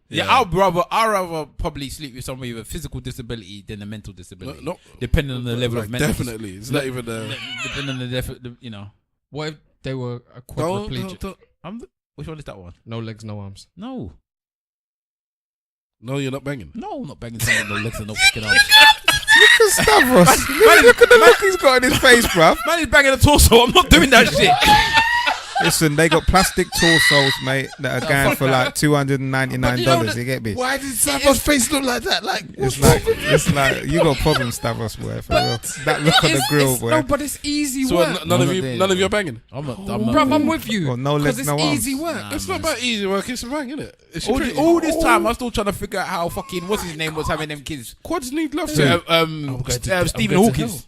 Yeah, I'd rather probably sleep with somebody with a physical disability than a mental disability. No, depending on the level of mental. Definitely, it's not even depending on the you know. What if they were a quadriplegic? Which one is that one? No legs, no arms. No, you're not banging. No, I'm not banging someone with no legs and no fucking arms. Look at Stavros. Look at the look he's got in his face, bruv. Man, he's banging a torso. I'm not doing that shit. Listen, they got plastic torsos, mate, that are going for like $299. You get me? Why did Stavros' face look like that? It's like you got problems, Stavros, boy. For real. That look on the grill, boy. No, but it's easy So work. none of you are banging. I'm not. Bruv, I'm with you. Well, no legs, it's no arms. easy work. It's not about easy work. It's bang, isn't it? All this time, I'm still trying to figure out how fucking what's his name was having them kids. Quads need love. Stephen Hawkins.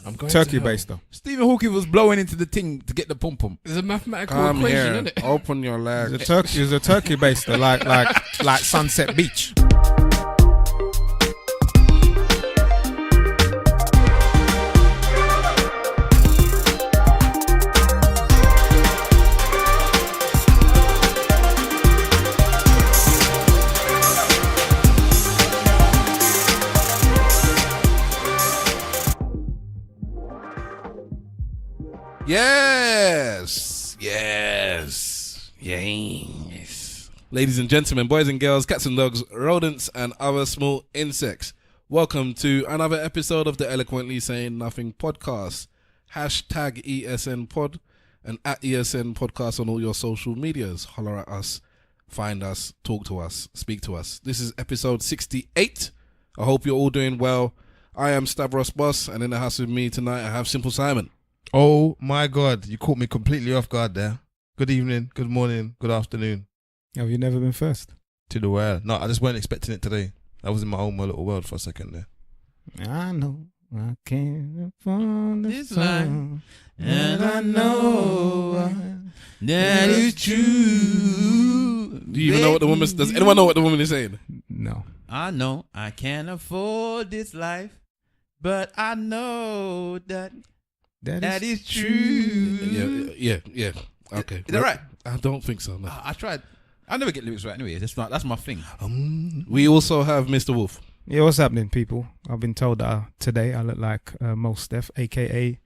I'm going Turkey based though. Stephen Hawking was blowing into the thing to get the pom pom. It's a mathematical equation, isn't it? Open your legs. It's a turkey based like Sunset Beach. Yes. Ladies and gentlemen, boys and girls, cats and dogs, rodents and other small insects. Welcome to another episode of the Eloquently Saying Nothing podcast. Hashtag ESN pod and at ESN podcast on all your social medias. Holler at us, find us, talk to us, speak to us. This is episode 68. I hope you're all doing well. I am Stavros Boss, and in the house with me tonight I have Simple Simon. Oh my God, you caught me completely off guard there. Good evening, good morning, good afternoon. Have you never been first? To the world. No, I just weren't expecting it today. I was in my own little world for a second there. I know I can't afford this life, song, and I know that is true. Do you even know what the woman? Does anyone know what the woman is saying? No. I know I can't afford this life, but I know that is true. Yeah. Okay. Is that right? I don't think so. No. I tried. I never get lyrics right anyway. That's my thing. We also have Mr. Wolf. Yeah, what's happening, people? I've been told that today I look like Most Def, aka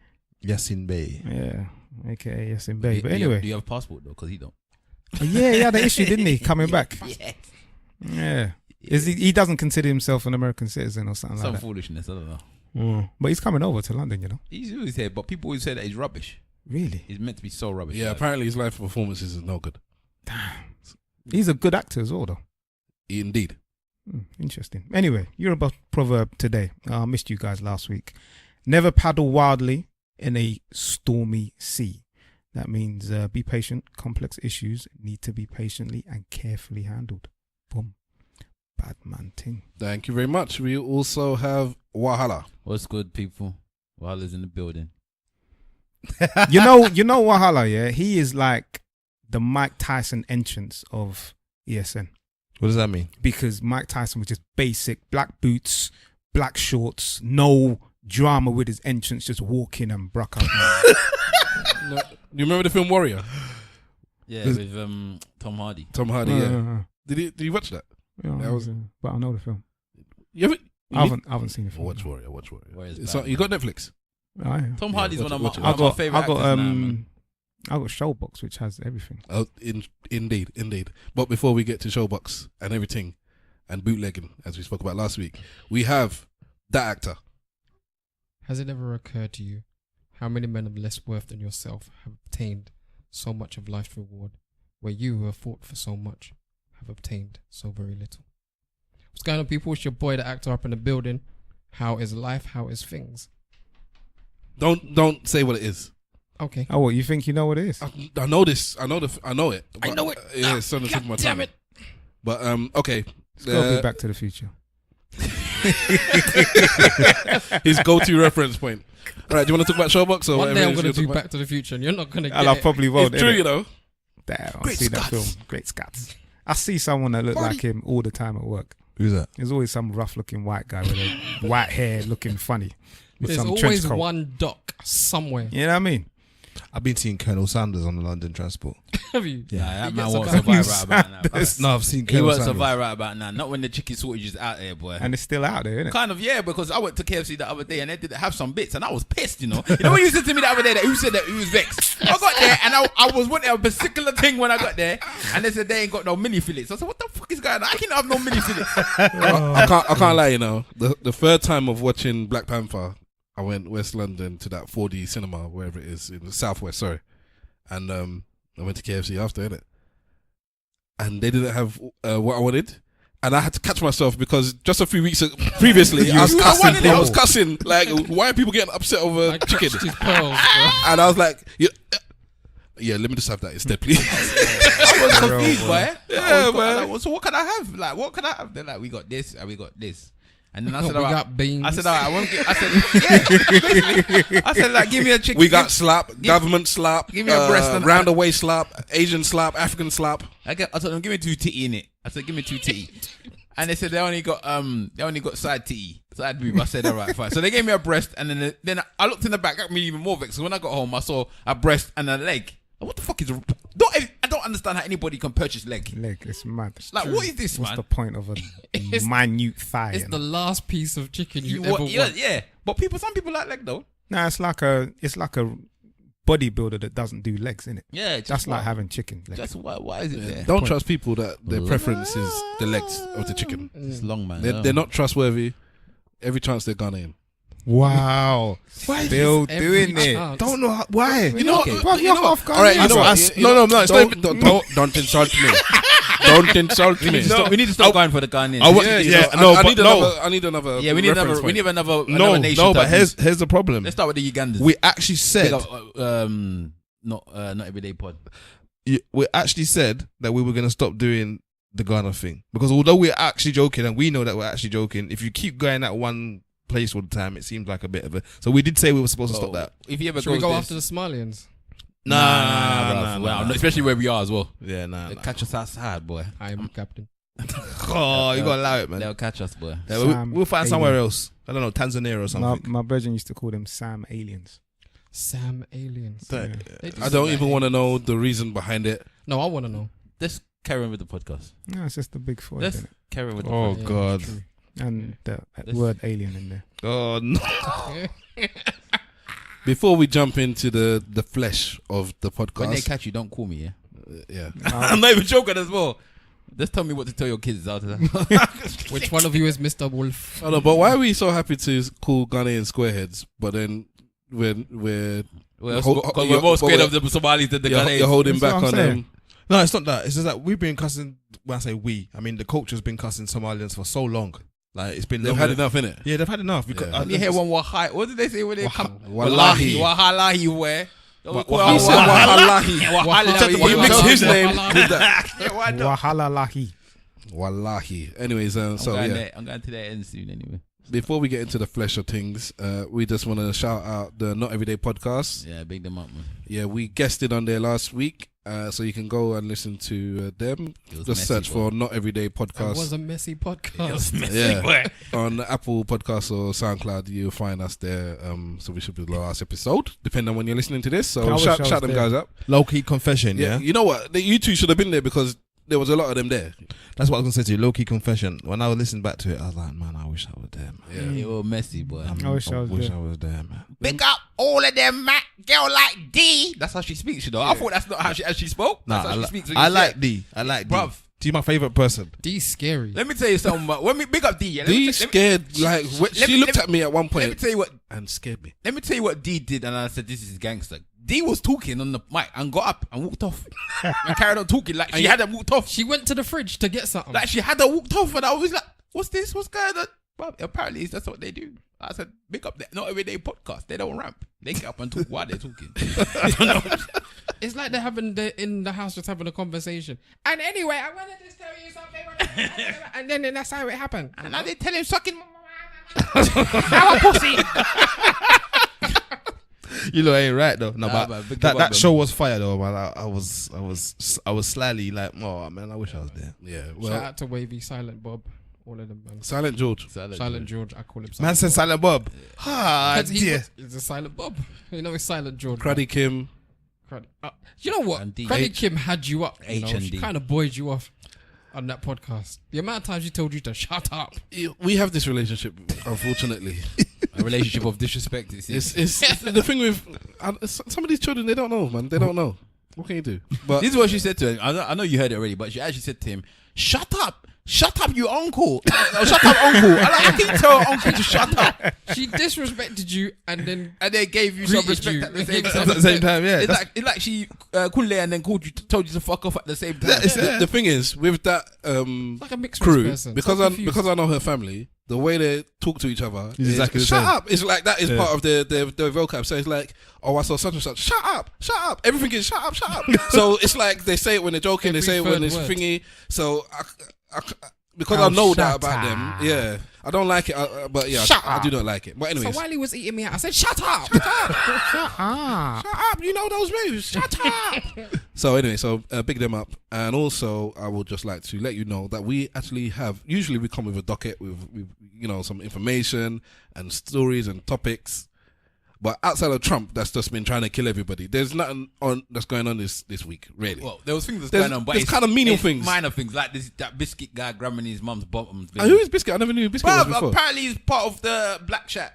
Yasin Bey. Yeah, aka Yasin Bey. But anyway, do you have a passport though? Because he don't. Yeah, he had an issue, didn't he? Coming back. Yeah. Yeah. He doesn't consider himself an American citizen or something like that. Some foolishness. I don't know. But he's coming over to London, you know. He's always here, but people always say that he's rubbish. Really? He's meant to be so rubbish. Yeah, apparently his live performances is no good. Damn. He's a good actor as well, though. Indeed. Interesting. Anyway, Yoruba proverb today. I missed you guys last week. Never paddle wildly in a stormy sea. That means be patient. Complex issues need to be patiently and carefully handled. Boom. Bad man ting. Thank you very much. We also have Wahala. What's good, people? Wahala's in the building. You know Wahala, yeah? He is like the Mike Tyson entrance of ESN. What does that mean? Because Mike Tyson was just basic, black boots, black shorts, no drama with his entrance, just walking and bruck up. No, you remember the film Warrior? Yeah, with Tom Hardy. Tom Hardy, yeah. Did you watch that? Yeah, That was- but I know the film. You I haven't seen the film. Watch Warrior. Warrior's It's bad, on, you got Netflix? Tom Hardy's one of my I got favorite actors now, man. I got Showbox, which has everything. Oh, indeed. But before we get to Showbox and everything and bootlegging, as we spoke about last week, we have that actor. Has it ever occurred to you how many men of less worth than yourself have obtained so much of life's reward, where you who have fought for so much have obtained so very little? What's going on, people? It's your boy, the actor, up in the building. How is life? How is things? Don't say what it is. Okay. Oh, what, you think you know what it is? I know this. I know it. I know it. Yeah, it's starting to take my time. Damn it. But okay. It's got to be Back to the Future. His go-to reference point. All right, do you want to talk about Showbox or One day I'm going to do Back to the Future, and you're not going to get And I it. probably won't. It's true, innit? you know. Damn, Great I've seen that Scots. film. Great Scots. I see someone that look like him all the time at work. Who's that? There's always some rough-looking white guy with a white hair looking funny. With There's some always trench coat. one doc somewhere. You know what I mean? I've been seeing Colonel Sanders on the London transport. Have you? Nah, that He man gets won't about- survive right about now. Bro. No, I've seen He Colonel won't Sanders. survive right about now. Not when the chicken shortage is out there, boy. And it's still out there, isn't it? Kind of, yeah, because I went to KFC the other day and they didn't have some bits and I was pissed, you know. You know when you said to me the other day that you said that he was vexed? I got there and I was wanting a particular thing when I got there and they said they ain't got no mini fillets. I said, what the fuck is going on? I can't have no mini fillets. I can't lie, you know. The third time of watching Black Panther, I went West London to that 4D cinema, wherever it is, in the southwest, sorry. And I went to KFC after, innit? And they didn't have what I wanted. And I had to catch myself because just a few weeks previously, I was cussing. Like, why are people getting upset over Like chicken? crushed his pearls, bro. And I was like, yeah, let me just have that instead, please. I was confused, boy. Yeah, man. Like, so what can I have? Like, what can I have? They're like, we got this and we got this. And then I No, said, we all right. got beans. I said, all right, I won't get. I said, yeah, basically. I said, like, give me a chicken. We got slap, government slap, give me a breast and- round away slap, Asian slap, African slap. I told them, give me 2 titty in it. I said, give me 2 titty. And they said they only got side titty, side boob. I said, all right, fine. So they gave me a breast, and then I looked in the back, got me even more vexed. So when I got home, I saw a breast and a leg. What the fuck is? I don't understand how anybody can purchase leg. Leg, it's mad. Like, what is this, What's man? the point of a It's- minute thigh? It's the last piece of chicken you ever want. Yeah, but some people like leg though. Nah, it's like a bodybuilder that doesn't do legs, innit? Yeah, That's like having chicken legs. Just why is it there? Don't Point. trust people that their preference is the legs of the chicken. It's long, man. They're not trustworthy. Every chance they're gonna in. Wow. Why? Still Every doing it. chance. Don't know why. You know what? Bruv, you're half Ghanaian. All right, you know what? No, it's not even- Don't insult me. Don't insult me. We need to stop going for the Ghanaians. I need another. Yeah, we need reference another point. nation. No, to but abuse. here's the problem. Let's start with the Ugandans. We actually said not everyday pod. we actually said that we were going to stop doing the Ghana thing, because although we're actually joking and we know that we're actually joking, if you keep going at one place all the time, it seems like a bit of a. So we did say we were supposed to stop that. If you ever Should we go after the Somalians? Nah, especially where we are as well. Yeah, nah. They'll catch us outside, boy. I am captain. Oh, you gotta allow it, man. They'll catch us, boy. Yeah, Sam we'll find Alien. somewhere else. I don't know, Tanzania or something. My brethren used to call them Sam Aliens. Sam Aliens. Yeah. They do I don't that. even want to know the reason behind it. No, I want to know. Let's carry on with the podcast. No, it's just the big four, Let's isn't it? carry on with the Oh, podcast. Yeah, God. true. And the Let's- word alien in there. Oh no. Before we jump into the flesh of the When they podcast, catch you, don't call me, yeah? yeah. I'm not even joking as well. Just tell me what to tell your kids out of that. Which one of you is Mr. Wolf? I know, but why are we so happy to call Ghanaian squareheads, but then we're Because you're- we're more scared but of the Somalis than the you're Ghanaians. holding That's back what I'm on saying. them? No, it's not that. It's just that we've been cussing. When I say we, I mean the culture's been cussing Somalians for so long. Like it's been. They've longer had than- enough, innit? Yeah, they've had enough. Yeah. And you hear one wahai. What did they say when they come? Wallahi. Wahalahi where? He said Wallahi. Wahalahi. You mix his name Wallahi. with that. Yeah, why not? Wahala lahi. Wallahi. Anyways, I'm so going yeah. there. I'm going to that end soon anyway. Before we get into the flesh of things, we just want to shout out the Not Everyday podcast. Yeah, big them up, man. Yeah, we guested on there last week, so you can go and listen to them. It was Just messy, search boy. for Not Everyday It was Podcast a messy It was podcast. messy, Yeah. boy. on Apple Podcasts or SoundCloud. You'll find us there. So we should be the last episode, depending on when you're listening to this. I So wish I shout was them there. guys up. Low key confession. Yeah, You know what? You two should have been there because there was a lot of them there. that's what I was gonna say to you. Low key confession. When I was listening back to it, I was like, man, I wish I was there, man. Yeah. It was messy, boy. I wish I was there. man. Big up all of them, Matt. Girl like D. That's how she speaks, you know. I thought that's not how she spoke. Nah, That's how she speaks. I like D. I like D. Bruv. She's my favorite person. D's scary. Let me tell you something. But when we big up D, yeah, let me- D let me- scared, like, she looked at me at one Let me point tell you what. and scared me. Let me tell you what D did, and I said, "This is gangster." D was talking on the mic and got up and walked off, and carried on talking like she had her walked off. She went to the fridge to get something. Like she had her walked off, and I was like, "What's this? What's going on?" Well, apparently that's what they do. I said, "Big up that Not Everyday Podcast. They don't ramp. They get up and talk while they're talking." I don't know. It's like they're in the house just having a conversation. And anyway, I want to just tell you something. And then that's how it happened. And now they tell him sucking. Our pussy. You know, ain't right though. No, Nah, but man, big that up, that man. show was fire though, man. I was slyly like, oh man, I wish I was there. Yeah, Shout well, out to Wavy, Silent Bob, all of them. Man. Silent George. Silent George, I call him Silent Man said Silent Bob. Ah, Because dear. he's a Silent Bob. You know, it's Silent George. Craddy Kim. You know what? And D. Credit H. Kim had you up. You know? H and She D. kind of buoyed you off on that podcast. The amount of times she told you to shut up. We have this relationship, unfortunately. A relationship of disrespect. It's the thing with some of these children. They don't know, man. They don't know. What can you do? But This is what she said to him. I know you heard it already, but she actually said to him, "Shut up, you uncle. Shut up, uncle." I like, can you tell her uncle to shut up? She disrespected you and then And they gave you some Greeted respect you. at the same Gave you time. At the same time, yeah. It's like she Kunle and then told you to fuck off at the same time. the thing is with that like a mixed race crew, person. because So confused. I know her family, the way they talk to each other is exactly the shut same. up. It's like that is Yeah. part of their vocab. So it's like, oh, I saw such and such. Shut up. Everything is shut up. So it's like they say it when they're joking, they Every say it when third it's word. thingy. So because Oh, I know that shut about them, up. yeah, I don't like it. But yeah, Shut I do up. not like it. But So anyways, while he was eating me out, I said, "Shut up." Shut up. shut up. You know those moves. Shut up. So anyway, big them up, and also I would just like to let you know that we actually have. Usually we come with a docket with some information and stories and topics. But outside of Trump, that's just been trying to kill everybody. There's nothing that's going on this week, really. Well, there was things that's There's- going on, but there's it's kind of menial it's things. minor things like that biscuit guy grabbing his mum's bottoms. And who is Biscuit? I never knew who Biscuit was Bruv, before. apparently he's part of the black chat.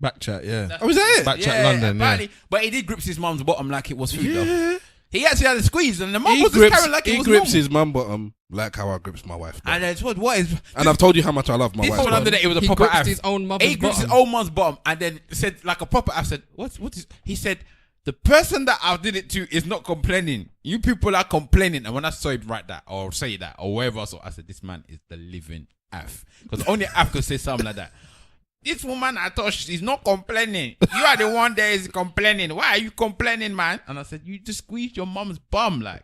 Back chat, yeah. Oh, is that it? Back chat London, apparently. But he did grips his mum's bottom like it was food, though. Yeah. He actually had a squeeze, and the mum He was just grips, carrying like it he was grips normal. his mum bottom like how I grips my wife. And it's what is And I've told you how much I love my this wife. one under there? It was a He proper gripped ass. his own mother's He grips his bottom. own mum's bottom, and then said like a proper ass. Said what is? He said the person that I did it to is not complaining. You people are complaining. And when I saw him write that or say that or wherever, I said this man is the living F, because only F could say something like that. This woman I thought she's not complaining. You are the one that is complaining. Why are you complaining, man? And I said, you just squeezed your mom's bum, like.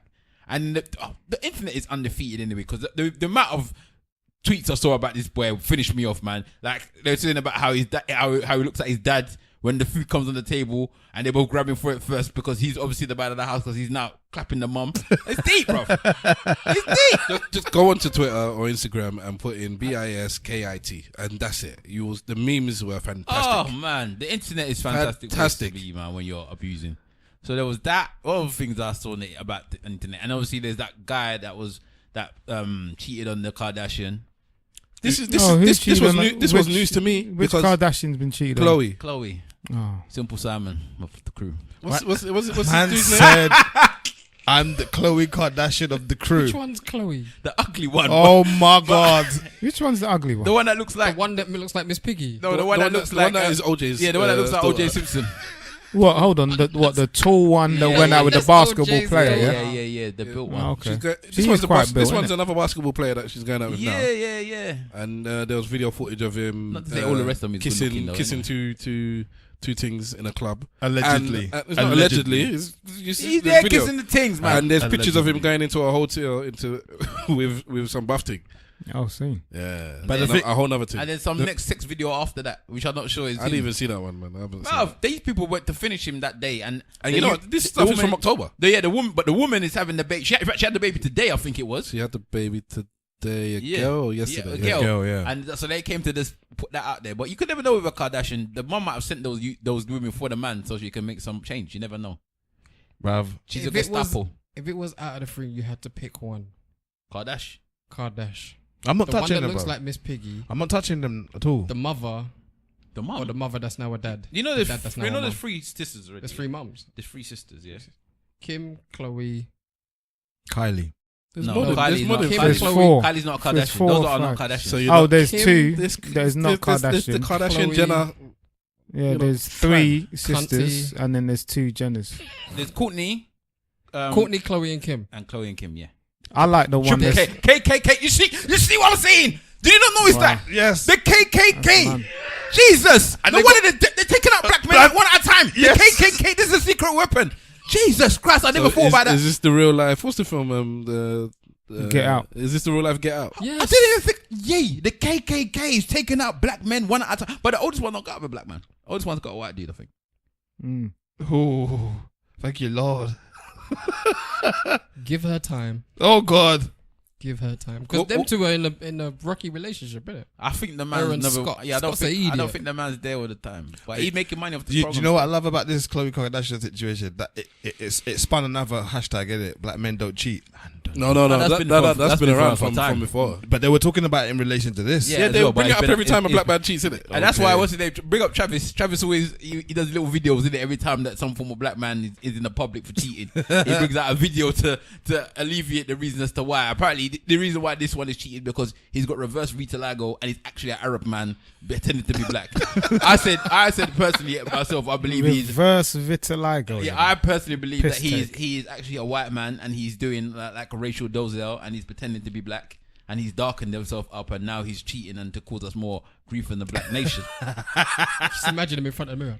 And the internet is undefeated anyway, because the amount of tweets I saw about this boy finished me off, man. Like they're saying about how his how he looks at his dad when the food comes on the table, and they both grab him for it first because he's obviously the man of the house because he's now clapping the mum. It's deep, bro. It's deep. Just go onto Twitter or Instagram and put in BISKIT, and that's it. The memes were fantastic. Oh man, the internet is fantastic. Fantastic. Place to be, man, when you're abusing. So there was that. All the things I saw about the internet, and obviously there's that guy that cheated on the Kardashian, This who was cheated new, on- this was which- news to me Which because Kardashian's been cheated on? Chloe. Chloe, Oh. Simple Simon of the crew. What's this Man dude's name? said, I'm the Khloe Kardashian of the crew. Which one's Chloe? The ugly one. Oh my God. Which one's the ugly one? The one that looks The like one that looks like Miss Piggy. no, the one that looks like that is OJ's. yeah, the one that looks like daughter. OJ Simpson. What? Hold on. The tall one that Yeah, went out with the that's basketball OJ's player. daughter. Yeah. Yeah, the built one. Oh, okay. She's got, She is quite built, this isn't one's it? another basketball player that she's going out with now. Yeah. And there was video footage of him Not to say all the rest of them is good looking, though, kissing innit? two things in a club. Allegedly. And, it's not allegedly. You see He's the there video. kissing the things, man. And there's pictures of him Allegedly. going into a hotel with some buff thing. Oh, see. Yeah, But the a, thing- a whole nother thing. And then some next sex video after that, which I'm not sure is. I didn't even see that one, man. I haven't seen Bruv, it. these people went to finish him that day, and And you know what? This stuff is from October. The woman, but the woman is having the baby. In fact, she had the baby today, I think it was. She had the baby today, Yeah. girl, or yesterday. Yeah, a girl. Girl, yeah. And so they came to this put that out there, but you could never know with a Kardashian. The mom might have sent those women for the man so she can make some change. You never know. Bruv. She's If a it was- Gestapo. If it was out of the three, you had to pick one. Kardashian. Kardashian. I'm not The one touching that them, looks bro. like Miss Piggy. I'm not touching them at all. The mother, The or mom. the mother that's now a dad. You know The there's dad that's now a mum. there's three sisters already. There's three mums. There's three sisters. Yeah. Kim, Chloe. Kylie. There's No, more than, Kylie's there's more not. than Kim, three. There's Chloe. four. Kylie's not a There's Kardashian. four Those or are not five. Kardashian. So you're Oh, not- there's Kim, two. There's There's not there's the Kardashian. Kardashian Chloe. Jenner. Yeah, you know, there's three sisters, and then there's two Jenners. There's Courtney. Courtney, Chloe, and Kim. And Chloe and Kim. Yeah. I like the one Triple that's K. KKK. You see what I'm saying? Did you not notice Wow. that? Yes. The KKK. man. Jesus. And No they wonder they're taking out black men one at a time. Yes. The KKK. This is a secret weapon. Jesus Christ. I never thought about that. Is this the real life? What's the film? Get Out. Is this the real life Get Out? Yes. I didn't even think. Yay, the KKK is taking out black men one at a time. But the oldest one not got a black man. The oldest one's got a white dude, I think. Mm. Oh, thank you, Lord. Give her time. Oh, God. give her time because them two are in a rocky relationship, innit? I think the Aaron man's never. Scott. Yeah, I don't Scott's think. an I don't idiot. think the man's there all the time. But he's making money off the Do you program. know what I love about this Khloe Kardashian situation? That it spun another hashtag, innit? Black men don't cheat. No. that's That's been been around around for from time. before. But they were talking about it in relation to this. Yeah, Yeah, as they'll well, bring but it up it's every been- time a it's- black man cheats, innit? And that's why I wanted to bring up Travis. Travis always he does little videos in it every time that some form of black man is in the public for cheating. He brings out a video to alleviate the reason as to why. Apparently, the reason why this one is cheating because he's got reverse vitiligo and he's actually an Arab man pretending to be black. I said personally myself, I believe he's. Reverse vitiligo. Yeah, I personally believe Piss that he take. is actually a white man and he's doing like a racial dozel and he's pretending to be black and he's darkened himself up and now he's cheating and to cause us more grief in the black nation. Just imagine him in front of the mirror.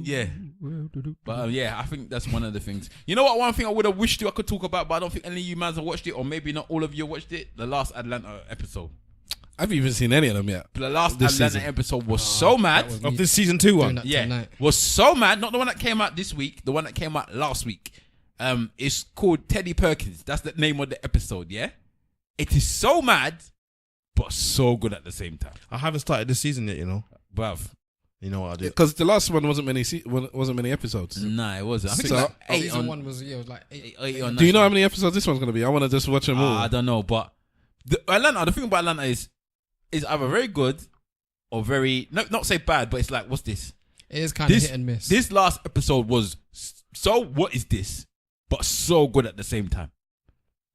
Yeah. But yeah, I think that's one of the things. You know what? One thing I would have wished I could talk about, but I don't think any of you mans have watched it, or maybe not all of you watched it. The last Atlanta episode. I haven't even seen any of them yet. The last This Atlanta season. episode was so mad. that was Of this season 2 Doing one. that Yeah, tonight. was so mad. Not the one that came out this week. The one that came out last week. It's called Teddy Perkins. That's the name of the episode. Yeah, it is so mad, but so good at the same time, I haven't started this season yet, you know. bruv. You know what I did? Because the last one wasn't many episodes. Nah, it wasn't. I think So- it's like 8 Season on 1 was it was like 8. 8 on Do you know how many episodes this one's gonna be? I want to just watch them all. I don't know, but the thing about Atlanta is either very good or very not say bad, but it's like, what's this? It is kind of This- hit and miss. This last episode was so what is this? But so good at the same time.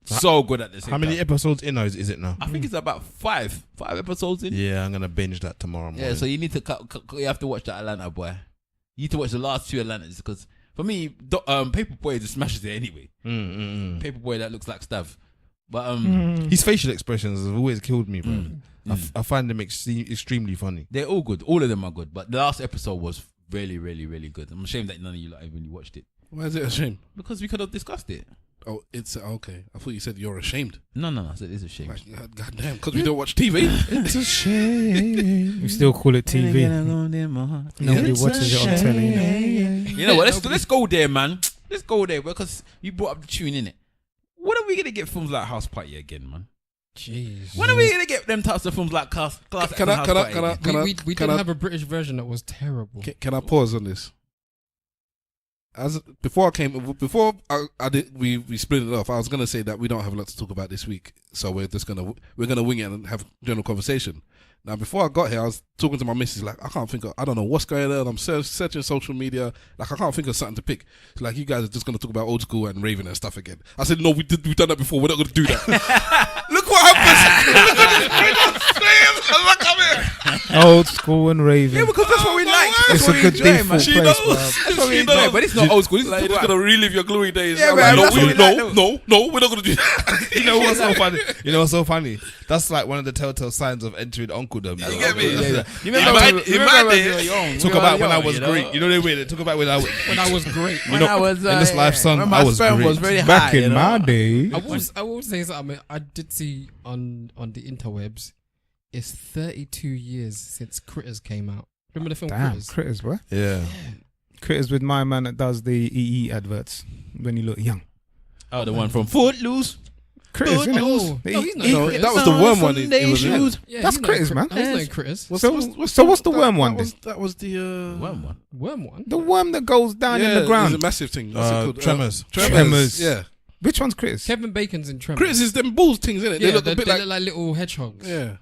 So good at the same How many time. episodes in is it now? I think it's about five episodes in. Yeah, I'm gonna binge that tomorrow morning. Yeah, so you need to you have to watch that Atlanta boy. You need to watch the last 2 Atlantas because for me, Paperboy just smashes it anyway. Paperboy that looks like Stav, but His facial expressions have always killed me, bro. Mm. I find them extremely funny. they're all good. All of them are good. But the last episode was really, really, really good. I'm ashamed that none of you like even watched it Why is it a shame? because we could have discussed it. Oh, it's okay. I thought you said you're ashamed. No, I said it's a shame. Like, God damn, because we don't watch TV. It's a shame. We still call it TV. Nobody watches it on telly. You know what? Let's go there, man. Let's go there because you brought up the tune in it. When are we gonna get films like House Party again, man? Jeez. When are we gonna get them types of films like Class Can I- House can I- Party can I- again? We can did I- have a British version that was terrible. Can I pause on this? Before I did, we split it off. I was gonna say that we don't have a lot to talk about this week, so we're gonna wing it and have general conversation. Now, before I got here, I was talking to my missus, like, I don't know what's going on. I'm searching social media, like, I can't think of something to pick. She's like, you guys are just going to talk about old school and raving and stuff again. I said, no, we've done that before. We're not going to do that. Look what happens. Old school and raving. Yeah, because that's what we like. It's That's a what we good enjoy, default man. She place, knows. bro. That's what we She enjoy, knows. but it's not old school. This is Like, you're like, just going to relive your glory days. Yeah, I'm man, like, that's what we like, no, we're not going to do that. You know what's so funny? You know what's so funny? That's like one of the telltale signs of entering uncledom. You get me? You In remember my- when in you my remember when day- you were young? Talk We about were when I young, was you know? great. You know what I mean? Talk about when When I was great. When I was in this life, son, when I my was sperm great. was very Back high, in you know? my day. I will say something. I did see on the interwebs. It's 32 years since Critters came out. Remember the film Damn, Critters? Critters, bro. Yeah. Critters with my man that does the EE adverts when you look young. Oh, the one from Footloose. Critters, Oh, innit? no, The he's not EE in No, Critters. that was the worm one. It was shoes. Yeah, That's he's not in Critters, Crit- man. No, he's not in Critters. So what's the worm one then? That was the Worm one. Worm one. The worm that goes down in the It's a ground. massive thing. What's it called? Tremors. Tremors. Yeah. Which one's Critters? Kevin Bacon's in Tremors. Critters is them bulls things, innit? Yeah, They look a bit they like look like little hedgehogs. yeah.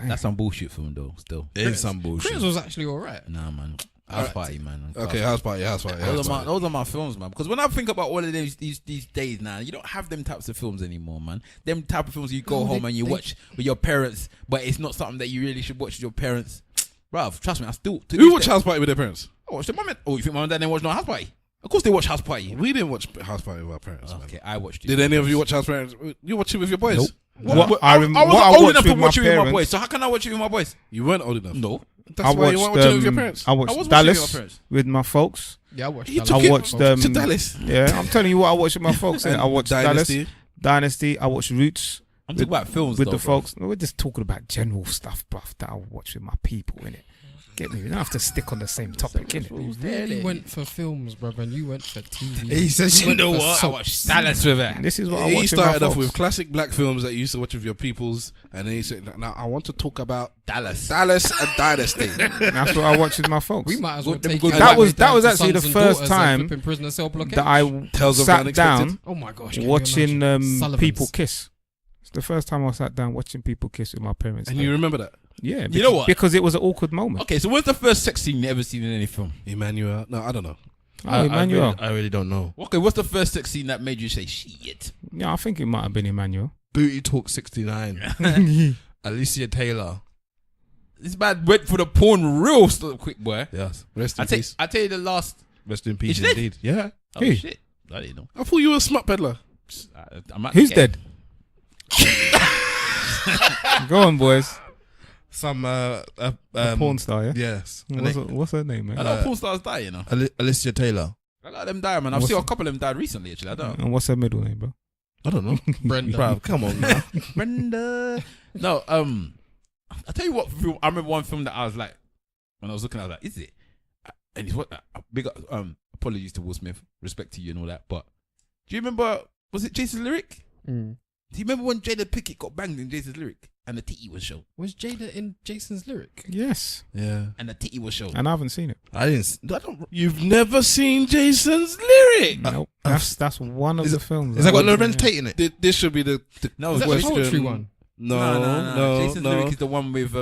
That's some bullshit film though. Still, It is some bullshit. Critters was actually alright. nah, man. House Party, man. Okay, house party. Those are my films, man. Because when I think about all of these days now, you don't have them types of films anymore, man. Them type of films you go home and you watch with your parents, but it's not something that you really should watch with your parents. Bruv, trust me, I still. Who watch house party with their parents? I watched it, mum. Oh, you think mum and dad didn't watch no House Party? Of course they watch House Party. We didn't watch house party with our parents. man. Okay, I watched it. Did any of you watch house party? You watch it with your boys? Nope. What, I was watched old enough to with my watch it with my parents. boys. So how can I watch it with my boys? You weren't old enough. No, That's I why you weren't watched watching it with your parents. I watched I was watching it with my Dallas parents. with my folks. Yeah, I watched You that. took I it watched to Dallas. Yeah, I'm telling you what I watched with my folks. innit? I watched Dynasty. Dynasty. I watched Roots I'm talking about films with though, the bro. folks. We're just talking about general stuff, bruv, that I watch with my people in it. Get me? You don't have to stick on the same topic, innit? You really went for films, brother, and you went for TV. He says, you went know for what? I watched Dallas with it. This is what I He watch with started my off with folks. classic black films that you used to watch with your peoples, and then he said, "Now I want to talk about Dallas. Dallas and Dynasty." That's what I watch with my folks. We might as well Them take good- you That back was- down that was to actually the Sons and first Daughters time and flipping prisoner cell blockade. that I Tales of the sat Unexpected. down Oh my gosh! can you watching imagine? Sullivans. people kiss. It's the first time I sat down watching people kiss with my parents. And you remember that? Yeah, You know what? Because it was an awkward moment. Okay, so what's the first sex scene you ever seen in any film? Emmanuel? No, I don't know. Oh, Emmanuel. I really don't know. Okay, what's the first sex scene that made you say shit? Yeah, I think it might have been Emmanuel. Booty Talk 69. Alicia Taylor. This man went for the porn real quick, boy. Yes. Rest in I peace. tell you the last. Rest in peace, Is it? indeed. Yeah. Oh Who? shit! I didn't know. I thought you were a smut peddler. I might Who's get- dead? Go on, boys. Some Porn star, yeah? Yes. And What's her name, man? I know porn stars die, you know. Alicia Taylor. I got them die, man. I've What's seen a it? couple of them died recently. Actually, I don't. And what's her middle name, bro? I don't know. Brenda. Bruv, come on now. Brenda. No, I tell you what film. I remember one film that I was like, when I was looking, I was like, is it? And it's what big apologies to Will Smith, respect to you and all that. But do you remember? Was it Jason's Lyric? Mm. Do you remember when Jada Pickett got banged in Jason's Lyric and the titty was shown? Was Jada in Jason's Lyric? Yes. Yeah. And the titty was shown. And I haven't seen it. I don't. You've never seen Jason's Lyric? Nope. That's one of Is the it- films. Is that got I- Lorenz Tate in it? This should be the No, Is that the poetry one? No. Jason's Lyric is the one with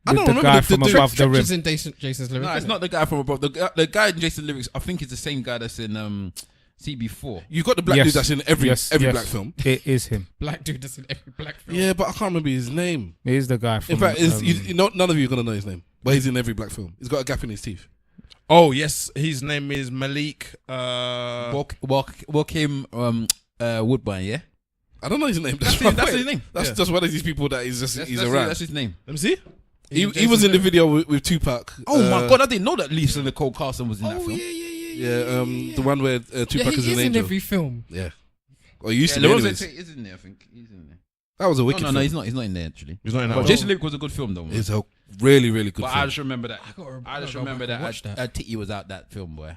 I don't With the remember guy the from dude. above the rim. Treacherous in Jason's Lyric. No, it's isn't not the guy from above. The guy in Jason Lyrics, I think, is the same guy that's in CB4. You got the black Yes. dude that's in every Yes. black film. It is him. it? Black dude that's in every black film. Yeah, but I can't remember his name. It is the guy from. In fact, none of you are gonna know his name, but he's in every black film. He's got a gap in his teeth. Oh, yes. His name is Malik. Walk him Woodbine, yeah? I don't know his name. That's his name. That's Yeah. just one of these people that he's just he's around. That's his name. Let me see. He was in the video with Tupac. Oh my god, I didn't know that Lisa Nicole Carson was in that film. Yeah, the one where Tupac Yeah, is he an is in angel. every film. Yeah, or used to Yeah, be. Lorenzo Anyways. Tate is in there, I think. He's in there. That was a No, wicked. no, film. no, he's not. He's not in there actually. He's not in that But one. Jason Lyric was a good film though. Man. It's a really, really good But I film. just remember that. I just remember that Watch that. a titty was out that film, boy,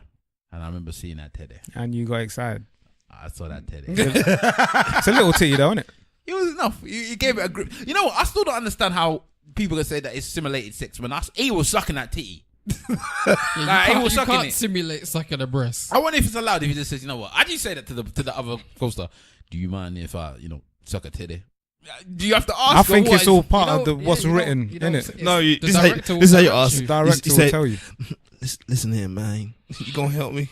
and I remember seeing that teddy. And you got excited. I saw that teddy. It's a little titty, though, isn't it? It was enough. You gave it a grip. You know what? I still don't understand how people can say that it's simulated sex when he was sucking that titty. Yeah, he you was can't, sucking you can't it. simulate sucking a breast. I wonder if it's allowed if he just says, you know what? I just say that to the other coaster. Do you mind if I, suck a titty? Do you have to ask? I think or what? it's all part You of know, what's you know, written, you know, innit? it's- No, the this is how director will you direct ask. you. Director You will say- tell you. Listen here, man. You gonna help me?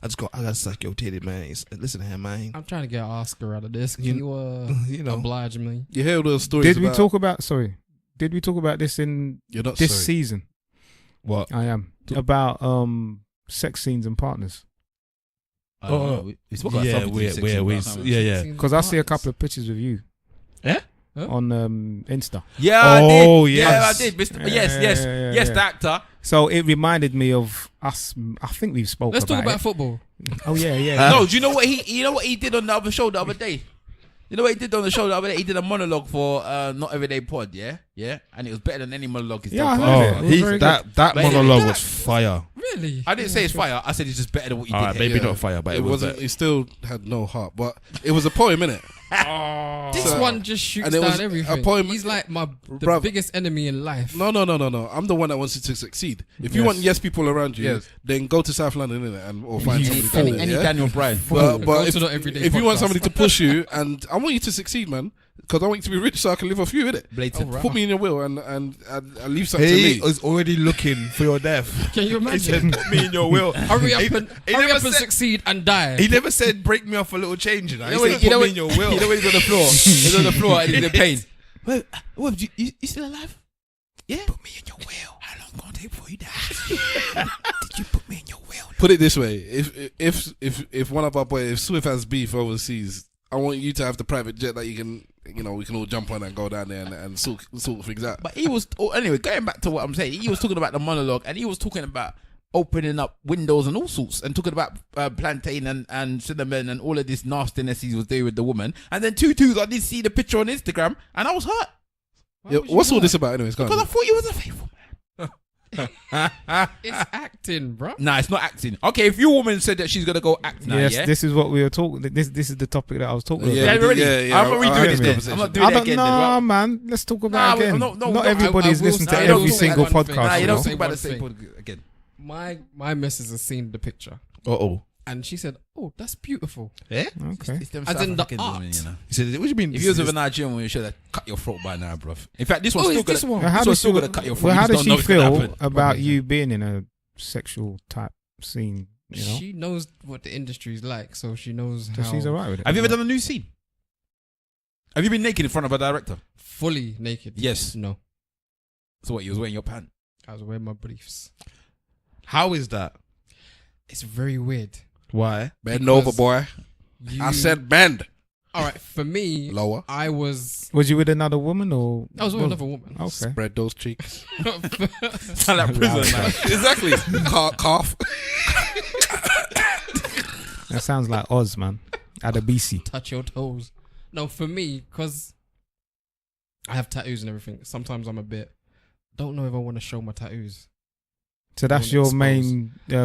I gotta suck your titty, man. Listen here, man. I'm trying to get an Oscar out of this. Can You- you, You know. oblige me? You hear all those stories. Did we about- talk about? Sorry. Did we talk about this in You're not this sorry. season? What? I am about sex scenes and partners. I don't know. We spoke about Yeah, something we- sexy we- last time. yeah. Because I see a couple of pictures of you. Yeah? Huh? On Insta. Yeah, Oh, I did. yes. Yeah, I did. Mr. Yes, yeah. the actor. So it reminded me of us. I think we've spoken Let's about talk about it. football. Oh yeah. No, do you know what he did on the other show the other day? You know what he did on the show the other day? He did a monologue for Not Everyday Pod, yeah? And it was better than any monologue he's Yeah, I done. heard for- it. was very that But monologue he- was fire. Really? I didn't say it's fire. I said it's just better than what you Alright, did. maybe here. not fire, but It it was wasn't. better. It still had no heart, but it was a poem, innit? This So- one just shoots and it down was a everything. poem- He's like the Bruv. biggest enemy in life. No. I'm the one that wants you to succeed. If you Yes. want yes people around you, Yes. then go to South London, innit, or find Any, somebody down any there. Yeah? Daniel Bryan. But Go if, to the Everyday if you want Podcast. somebody to push you, and I want you to succeed, man, because I want you to be rich so I can live off you, innit? Blatant. Oh, right. Put me in your will and leave something He to me. is already looking for your death. Can you He said, imagine? "Put me in your will." Hurry up He- and he hurry never up and said- succeed and die. He never said, "Break me off a little change." You know, he when- said, "Put me in your will." You know when he's on the floor? He's on the floor and he's in pain. Well, you still alive? Yeah. Put me in your will. How long gonna take before you die? Did you put me in your will? Put it this way: if one of our boys, if Swift has beef overseas, I want you to have the private jet that you can, we can all jump on and go down there and sort things out. But he was anyway. Going back to what I'm saying, he was talking about the monologue, and he was talking about opening up windows and all sorts, and talking about plantain and cinnamon and all of this nastiness he was doing with the woman. And then I did see the picture on Instagram, and I was hurt Yeah, what's all this about, anyways? Go because I on. thought he was a faithful man. It's acting, bro. Nah, it's not acting. Okay, if your woman said that she's gonna go act now, Yes, yeah. this is what we were talking. This is the topic that I was talking Yeah, about. already. I'm not redoing this. hear Then. me. I'm not doing I it don't again. know, man. Let's talk about it again. No, Not I everybody's will listening to say- I every will say single one thing. podcast. Nah, you you don't know? talk about the Say same one podcast again. My missus has seen the picture, Uh-oh. and she said, "Oh, that's beautiful." Eh? Okay. It's them As South in the African art. women, you know. He said, what do you mean? If you was with a Nigerian woman, you should have cut your throat by now, bruv. In fact, this one's Oh, still is this gonna. one? Well, how This does one's she, still gonna cut your throat. well, You how just does don't she know it's gonna feel happen. about Probably. you being in a sexual type scene? You know, She knows what the industry's like, so she knows so how. she's alright with it. Have you ever done a new scene? Have you been naked in front of a director? fully naked. Yes. No, So what? You was wearing your pants? I was wearing my briefs. How is that? It's very weird. Why? Bend Because over, boy. I said bend. all right. For me, Lower. I was Was you with another woman or? with another woman. Okay. Spread those cheeks. Sound like prison, man. Exactly. Cough. That sounds like Oz, man. At a BC. Touch your toes. No, for me, because I have tattoos and everything. Sometimes I'm a bit. Don't know if I want to show my tattoos. So that's I wanna your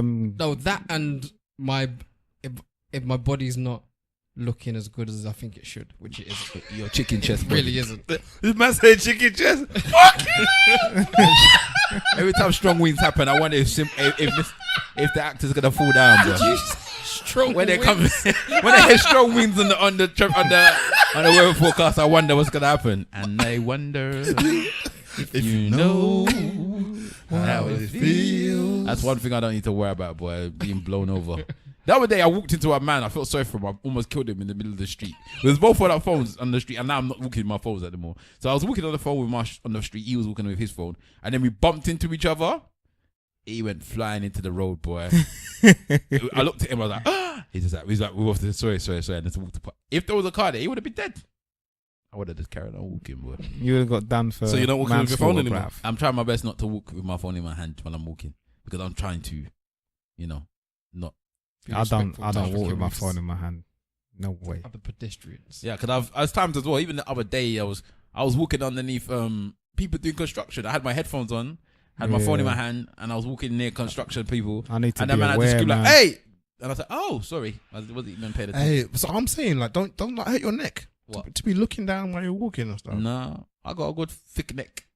main. No, that and my if my body's not looking as good as I think it should, which it isn't. Your chicken chest. It really isn't. This man said chicken chest. Every time strong winds happen, I wonder if the actor's gonna fall down, bro. Strong When they winds. come, when they hit strong winds on the weather forecast, I wonder what's gonna happen, and I wonder if you know how it feels. That's one thing I don't need to worry about, boy. Being blown over. The other day, I walked into a man. I felt sorry for him. I almost killed him in the middle of the street. There's both of our phones on the street, and now I'm not walking with my phones anymore. So I was walking on the phone with on the street. He was walking with his phone, and then we bumped into each other. He went flying into the road, boy. I looked at him. I was like, ah! He's like, we're off to sorry, and just walked apart. If there was a car there, he would have been dead. I would have just carried on walking, boy. You would have got done for. So you're not walking with your phone manslaughter, anymore? bruv. I'm trying my best not to walk with my phone in my hand when I'm walking because I'm trying to, not. I don't walk African with my roots. phone in my hand. No way. Other pedestrians. Yeah, because I've times as well. Even the other day, I was walking underneath people doing construction. I had my headphones on, had my phone in Yeah. my hand, and I was walking near construction people. I need to And be the man had to aware, scream man. like, "Hey!" And I was like, "Oh, sorry, I wasn't even paying attention." Hey, so I'm saying like, don't like hurt your neck. What? To be looking down while you're walking and stuff. No, I got a good thick neck.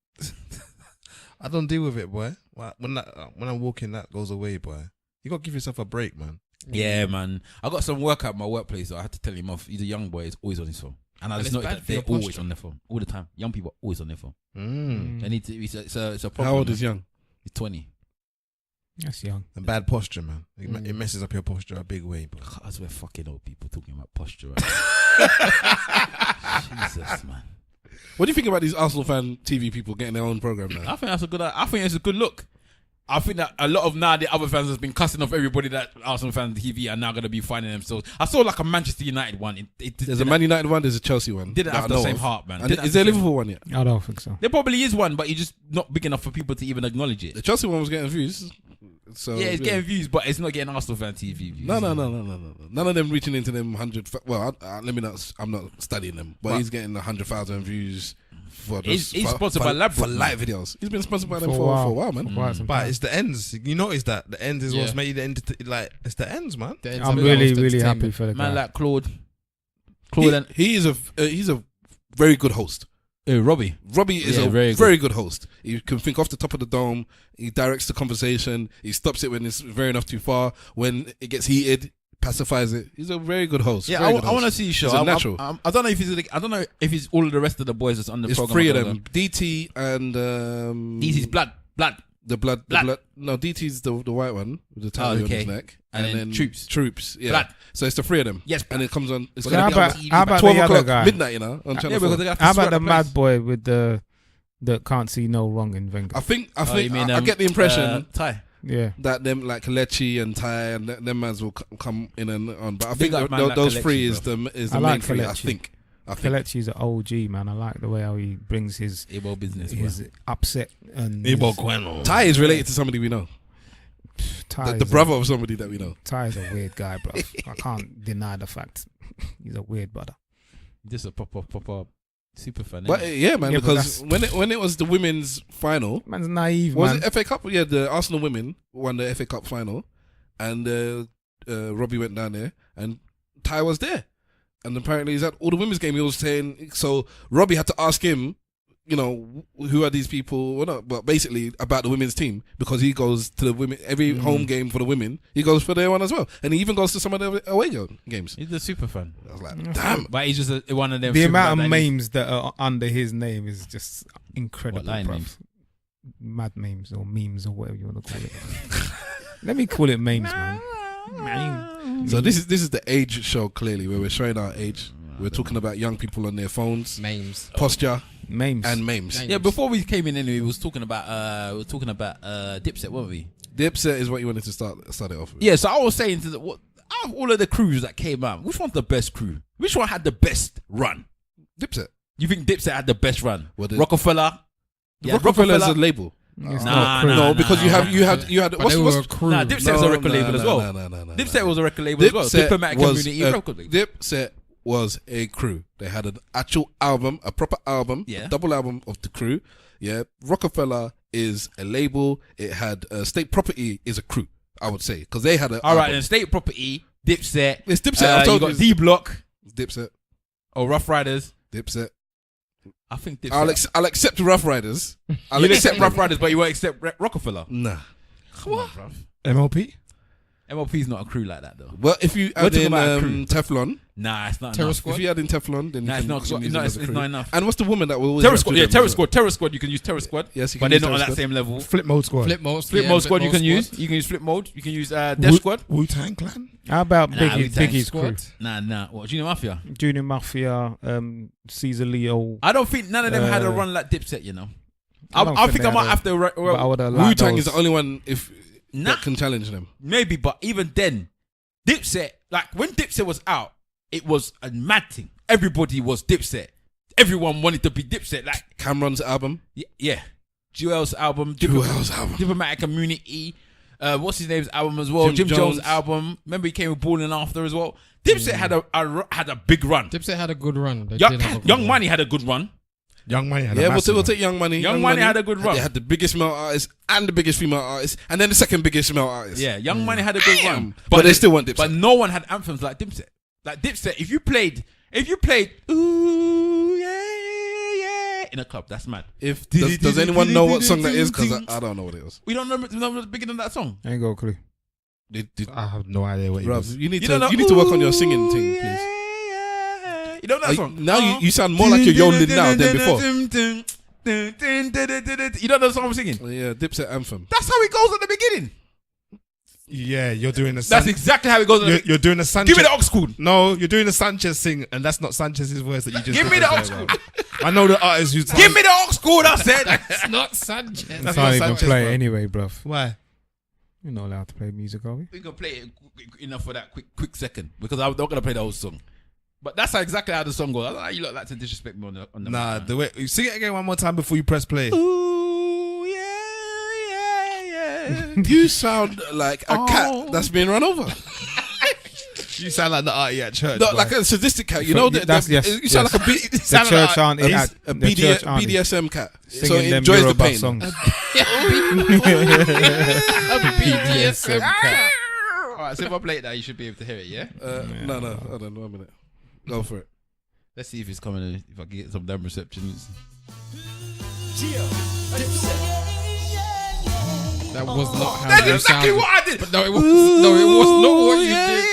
I don't deal with it, boy. When I'm walking, that goes away, boy. You gotta give yourself a break, man. Yeah, man. I got some work at my workplace, so I had to tell him off. He's a young boy, he's always on his phone. And I And just it's noticed bad that for they're your always posture. on their phone. All the time. Young people are always on their phone. Mm. They need to, it's a problem. How old man. is young? He's 20. That's young. And bad posture, man. It Mm. messes up your posture a big way, bro. I swear fucking old people talking about posture. Right? Jesus, man. What do you think about these Arsenal fan TV people getting their own program now? I think it's a good look. I think that a lot of now the other fans has been cussing off everybody that Arsenal fans TV are now going to be finding themselves. I saw like a Manchester United one. There's a Man United one, there's a Chelsea one. Didn't that have I the know same of. heart, man. And Didn't is have there a the same- Liverpool one yet? I don't think so. There probably is one, but you're just not big enough for people to even acknowledge it. The Chelsea one was getting views. So Yeah, it's getting views, but it's not getting Arsenal fan TV views. No. None of them reaching into them 100. Well, let me not. I'm not studying them, but What? he's getting 100,000 views for He's just sponsored by Ladbrokes, for man. live videos. He's been sponsored by them For a for while. a while, man. For quite some But time. it's the ends. You notice that the ends is what's Yeah. made the end. Like it's the ends, man. The ends I'm of it really, was really happy entertainment. for the Man guy. like Claude and He's a very good host. Robbie. Robbie is Yeah, a very very good. good host. He can think off the top of the dome. He directs the conversation. He stops it when it's very enough too far. When it gets heated, pacifies it. He's a very good host. Yeah, Very I good want to host. see his show. He's a I'm- natural. I don't know if he's all of the rest of the boys that's on the It's program. three of are them. DT and Easy's blood. the blood. Blood. No, DT's the white one with the tattoo okay. on his neck, And then Troops. Yeah. Blood. So it's the three of them. Yes, and it comes on. It's But gonna how be on about, TV, how about 12 the other o'clock guy? midnight. You know, on Channel Yeah, 4. because they have to How swear about the place. mad boy with that can't see no wrong in Wenger? I think Oh, you mean, I get the impression Ty. Yeah. that them like Kalechi and Ty and them mans will come in and on. But I Big think up man like those Kelechi, three is bro. the I main like three. I Kelechi. think. Kelechi's an OG, man. I like the way how he brings his Able business. bro. upset and Ty is related to somebody we know. Ty The brother of somebody that we know. Ty is a weird guy, bro. I can't deny the fact he's a weird brother. Just a proper Super fun. But yeah, man, Yeah, but because when it was the women's final, Man's naive, was man. it FA Cup? Yeah, the Arsenal women won the FA Cup final, and Robbie went down there, and Ty was there, and apparently he's at all the women's game. He was saying, so Robbie had to ask him, you know, who are these people? Well, not, but basically about the women's team, because he goes to the women every home game for the women. He goes for their one as well, and he even goes to some of the away games. He's a super fan. I was like, damn. But he's just one of them. The super amount fans of that he's- memes that are under his name is just incredible. What, line bruv. names? Mad memes or memes or whatever you want to call it. Let me call it memes, man. So this is the age show, clearly, where we're showing our age. We're talking about young people on their phones, Memes. posture, Memes. and memes. Memes. Yeah, before we came in anyway, we was talking about Dipset, weren't we? Dipset is what you wanted to start it off with. Yeah, so I was saying to out of all of the crews that came out, which one's the best crew? Which one had the best run? Dipset. You think Dipset had the best run? Well, the- Rockefeller? Yeah, Rockefeller is a label. It's Nah, not a crew. nah, No, because you had But what's, they were what's a crew. Nah, Dipset was a record label as well. No. Dipset was a record label as well. Diplomatic Community record label. Dipset was a crew. They had an actual album, a proper album, Yeah. a double album of the crew. Yeah, Rockefeller is a label. It had State Property is a crew, I would say, because they had a. All right, album. then State Property, Dipset. It's Dipset. I've You told got you. D Block Dipset. or Rough Riders. Dipset. I think Dipset. I'll accept Rough Riders. You'll accept Rough Riders, but you won't accept Rockefeller. Nah. Come on, bruv. MLP. MLP's not a crew like that though. Well, if you We're add talking in about a crew. Teflon, Nah, it's not Terror enough. Squad? if you add in Teflon, then Nah, you it's can not. use it No, as it's a crew. not enough. And what's the woman that will always Terror have Squad, to yeah, them Terror as well? Squad, Terror Squad. You can use Terror Squad, Yes, you but can they're use not on Terror that Squad. same level. Flip mode squad. Flip mode. Flip yeah, mode squad you can Squad. use. You can use Flip mode. You can use Death Squad. Wu-Tang Clan. How about Nah, Biggie, Wu-Tang Biggie's Squad. crew? Nah. What? Junior Mafia. Junior Mafia, Caesar Leo. I don't think none of them had a Uh, run like Dipset. You know. I don't I think think they I might had have to. But I would have liked Wu-Tang those. is the only one Nah, that can challenge them. maybe, but even then, Dipset. Like when Dipset was out, it was a mad thing. Everybody was Dipset. Everyone wanted to be Dipset. Like Cameron's album. yeah, Jewel's album, Jewel's album. Diplomatic Community. What's his name's album as well? Jim Jim Jones' Jones. album. Remember he came with Ballin' After as well. Dipset had a big run. Dipset had a good run. They Young, did have a good Young run. Money had a good run. Young Money had a Yeah, massive we'll one. take Young Money. Young Money had a good run. They had the biggest male artist and the biggest female artist, and then the second biggest male artist. Yeah, Young Money had a good run. But they still want Dipset. But no one had anthems like Dipset. Like Dipset, if you played Ooh yeah in a club, that's mad. Does anyone know what song that is? Because I don't know what it is. We don't know the beginning of that song. I ain't got a clue. I have no idea what it Bruv, is. you need don't know, to work on your singing "Ooh, thing, please. yeah." You don't know that song? Now you sound more like you're yodeling now than before. You don't know the song I'm singing? Yeah, Dipset anthem. That's how it goes at the beginning. Yeah, you're doing the That's exactly how it goes at the beginning. you're doing the Sanchez. Give me the aux chord. No, you're doing the Sanchez thing, and that's not Sanchez's voice that you just. Give me the aux said, chord. bro. I know the artist who's. Give me the aux chord, I said. It's not Sanchez. I That's can't not even Sanchez, play it bro. anyway, bruv. Why? You're not allowed to play music, are we? We can play it enough for that quick second because I'm not gonna play the whole song. But that's exactly how the song goes. I don't know how you look like to disrespect me on the Nah, mic, the way you sing it again one more time before you press play. Ooh yeah. You sound like a cat that's being run over. You sound like the arty at church. No, boy. like a sadistic cat. You know that. That's- yes, You sound yes. like a The sound church like auntie, a the church auntie. BDSM cat. So Singing it them enjoys the Yoruba pain. songs. BDSM cat. Alright, so if I play it now, you should be able to hear it, yeah? No, hold on 1 minute. Go for it. Let's see if it's coming in, if I can get some damn receptions. That was not how That's you exactly sounded. what I did. But no, it was not what you did.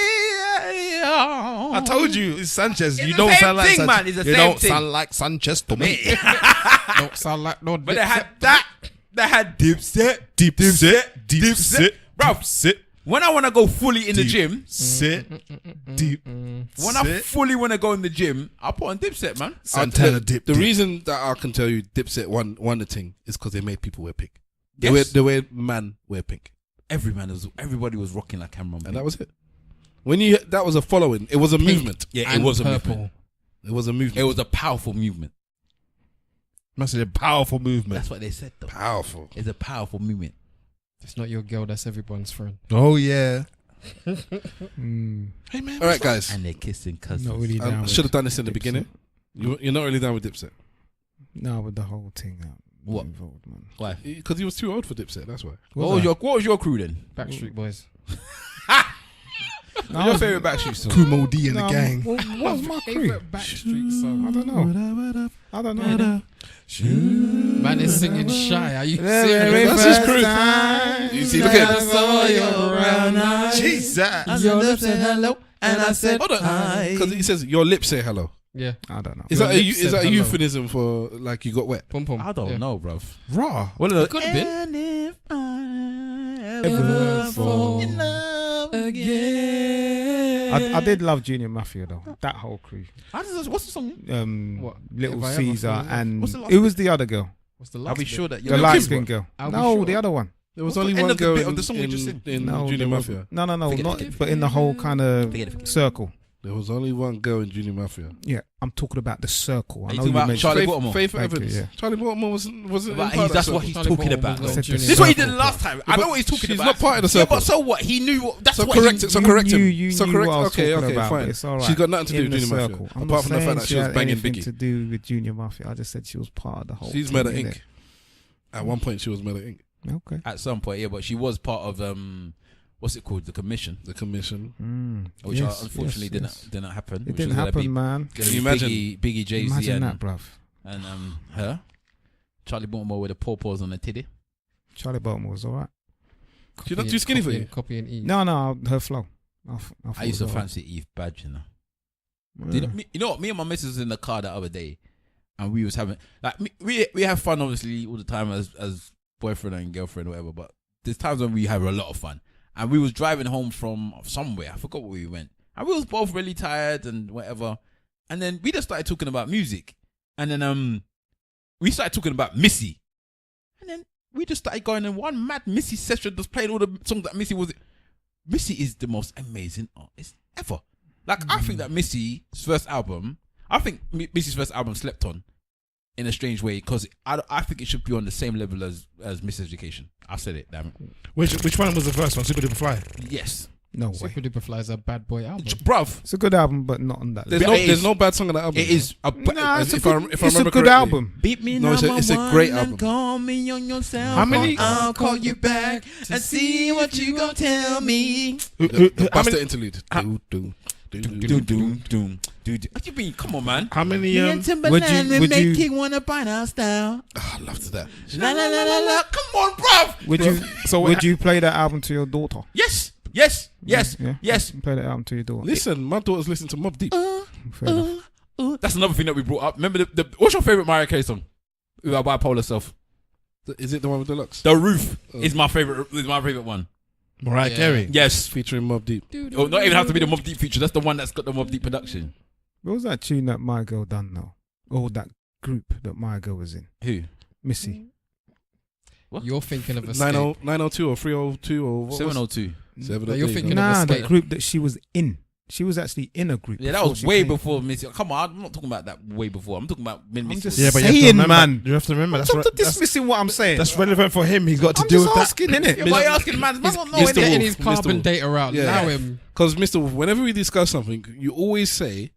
I told you, it's Sanchez. It's you the don't same sound like thing, Sanchez. man. It's the you same don't thing. sound like Sanchez to me. Don't sound like no. But they had that. They had Dipset. Dipset. Bro, Sit. when I want to go fully in the gym, Sit. Deep. when I Sit. fully want to go in the gym, I put on Dipset, man. Santana dip. The dip. reason that I can tell you Dipset won the thing is because they made people wear pink. Yes. They wear man wear pink, Everybody was rocking like Cameron. and that was it. That was a following. It was a movement. Yeah, it and was a purple. movement. It was a movement. It was a powerful movement. Must have been a powerful movement. That's what they said, though. powerful. It's a powerful movement. It's not your girl. That's everyone's friend. Oh yeah. Mm, Hey man. All right, guys. And they're kissing cousins. not really I down. should have done this in the beginning. You're not really down with Dipset. No, with the whole thing. What? Involved, man. Why? Because he was too old for Dipset, that's why. What was your crew then? Backstreet Boys. What's your favourite Backstreet song? Kumo D and No, the gang. What was my crew? Favorite Backstreet song. I don't know. I don't know. Man is singing Shy. Are you Very serious? That's his first crew. time You see, look at I saw your brown eyes. Jesus. Your lips said hello, and I said Hold on. Because he says, your lips say hello. yeah. I don't know. Is Your that a, lips is said that a hello. euphemism for like you got wet? Pum pum. I don't Yeah. know, bruv. Raw. What are Could have been. And if I Ever fall in love again. I did love Junior Mafia though. That whole crew. What's the song? What? Little If I ever Caesar fall in love. and What's the last who was the other girl? What's the last I'll be bit? sure that The you're light skinned girl. I'll be No, sure. the other one. There was What's only the end one of the girl bit of the song we just in said? No, Junior there was- Mafia. No, Forget not. it. But in the whole kind of Forget it. circle. There was only one girl in Junior Mafia. Yeah, I'm talking about the circle. Are I you know talking you about mentioned. Charlie Faith, Baltimore? Faith Thank you, Evans. yeah. Charlie Baltimore wasn't But in part of that's that what circle. he's Charlie talking Baltimore about. was Though. on This Junior This is what he did Circle, last time. I know what he's talking She's about. not part of the Yeah, circle. but so what? He knew. That's So what correct he, it. So correct him. You So knew correct. what I was Okay, talking okay, about, fine. but it's all right. She's got nothing to do In with the Junior circle. Mafia. I'm Apart not from the fact saying that she was had banging anything Biggie. to do with Junior Mafia. I just said she was part of the whole. She's thing, Murder innit? Inc. At one point, she was Murder Inc. Okay. At some point, yeah, but she was part of what's it called? The Commission, The Commission. which Yes, unfortunately yes, yes. didn't happen. It which didn't was gonna happen, man. Gonna Can you be imagine? Biggie, Jay-Z, Imagine and that, bruv. her, Charlie Baltimore with the paws on the titty. Charlie Baltimore was all right. She's not too skinny for you. Copy and E. No, her flow. I used to fancy Eve Badge, you know. You know what? Me and my missus was in the car the other day, and we was having we have fun obviously all the time as boyfriend and girlfriend or whatever. But there's times when we have a lot of fun, and we was driving home from somewhere. I forgot where we went, and we was both really tired and whatever. And then we just started talking about music, and then we started talking about Missy, and then we just started going in one mad Missy session, just playing all the songs that Missy was. Missy is the most amazing artist ever. Like, I think that Missy's first album slept on in a strange way because I think it should be on the same level as Miss Education. I said it, damn it. Which one was the first one? Super Duper Fly. Yes. No way. Super Duper Fly is a bad boy album. Bruv, It's a good album, but not on that There's level. there's no bad song on that album. it is a Nah, it's a if good, I remember it's a good correctly. album. beat me No, it's a great album. Call me on your cell How many- phone. I'll call you back and see what you gonna tell me. The How Buster many- interlude. Doom. What you mean? Come on, man. How many? Me and Timberland will would make you- you wanna bite our style. Oh, I loved that. La la la la la. Come on, bruv. Would you play that album to your daughter? Yes. Yeah. Yes. Play that album to your daughter. Listen, my daughter's listening to Mobb Deep. Fair enough. That's another thing that we brought up. Remember what's your favorite Mariah Carey song? With our bipolar self. Is it the one with Deluxe? The Roof is my favorite. Is my favorite one. Mariah Yeah. Carey. Yes. Featuring Mobb Deep. Oh, not even have to be the Mobb Deep feature. That's the one that's got the Mobb Deep production. What was that tune that My Girl done though? Or that group that My Girl was in? Who? Missy. You're thinking of Escape. 902 or 302 or what 702. No, you're thinking Nah, of the Escape. group that she was in. She was actually in a group. Yeah, that before was she way came. before Missy. Come on, I'm not talking about that way before. I'm talking about when Missy. just was- Yeah, but you saying, have to remember, man. You have to remember. Stop That's, dismissing what I'm saying. that's relevant for him. He's got to I'm deal just with asking, innit? Yeah, why are you asking, man? Man, don't know He's Mr. getting anything. his Wolf, carbon Mr. data out. Yeah. Allow him. Because Mr. Wolf, whenever we discuss something, you always say,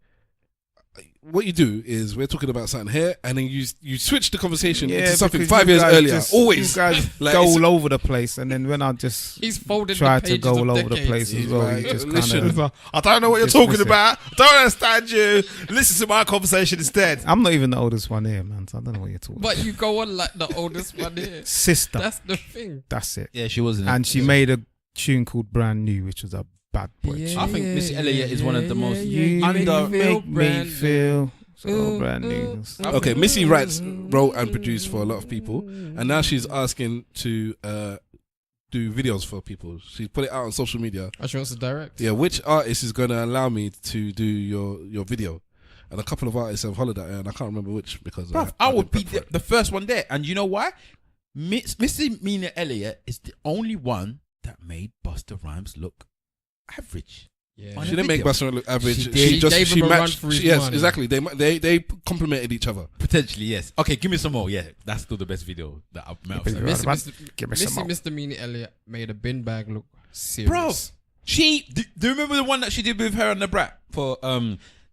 what you do is we're talking about something here, and then you switch the conversation into something because 5 you years guys earlier. just- Always. you guys Like, go it's- all over the place, and then when I just He's folded try the to pages go of all over the decades. place as He's well, like, you just listen. kind of. I don't know what you're Dismiss talking it. about. I don't understand you. Listen to my conversation instead. I'm not even the oldest one here, man. So I don't know what you're talking. But you go on like the oldest one here. Sister, That's the thing. that's it. Yeah, she wasn't. And she made a tune called Brand New, which was a bad boy Yeah. tune. I think Missy Elliott is one of the most You under. make me brand feel so Ooh, brand new. Okay, Missy wrote and produced for a lot of people, and now she's asking to do videos for people. She's put it out on social media. Oh, she wants to direct. Yeah, which artist is going to allow me to do your video? And a couple of artists have hollered at her, and I can't remember which because Bruv, I would be didn't prep for the first one there. And you know why? Missy Mina Elliott is the only one that made Busta Rhymes look average. Yeah. it. She didn't make video. Busta look average. She She, did. just Gave she him a run matched. for his Yes, money. exactly. They complemented each other. Potentially, yes. Okay, give me some more. Yeah, that's still the best video that I've met. Give me Missy, Right, Mr. give me some Missy more. Misdemeanor Elliott made a bin bag look serious. Bro, do you remember the one that she did with her and the brat for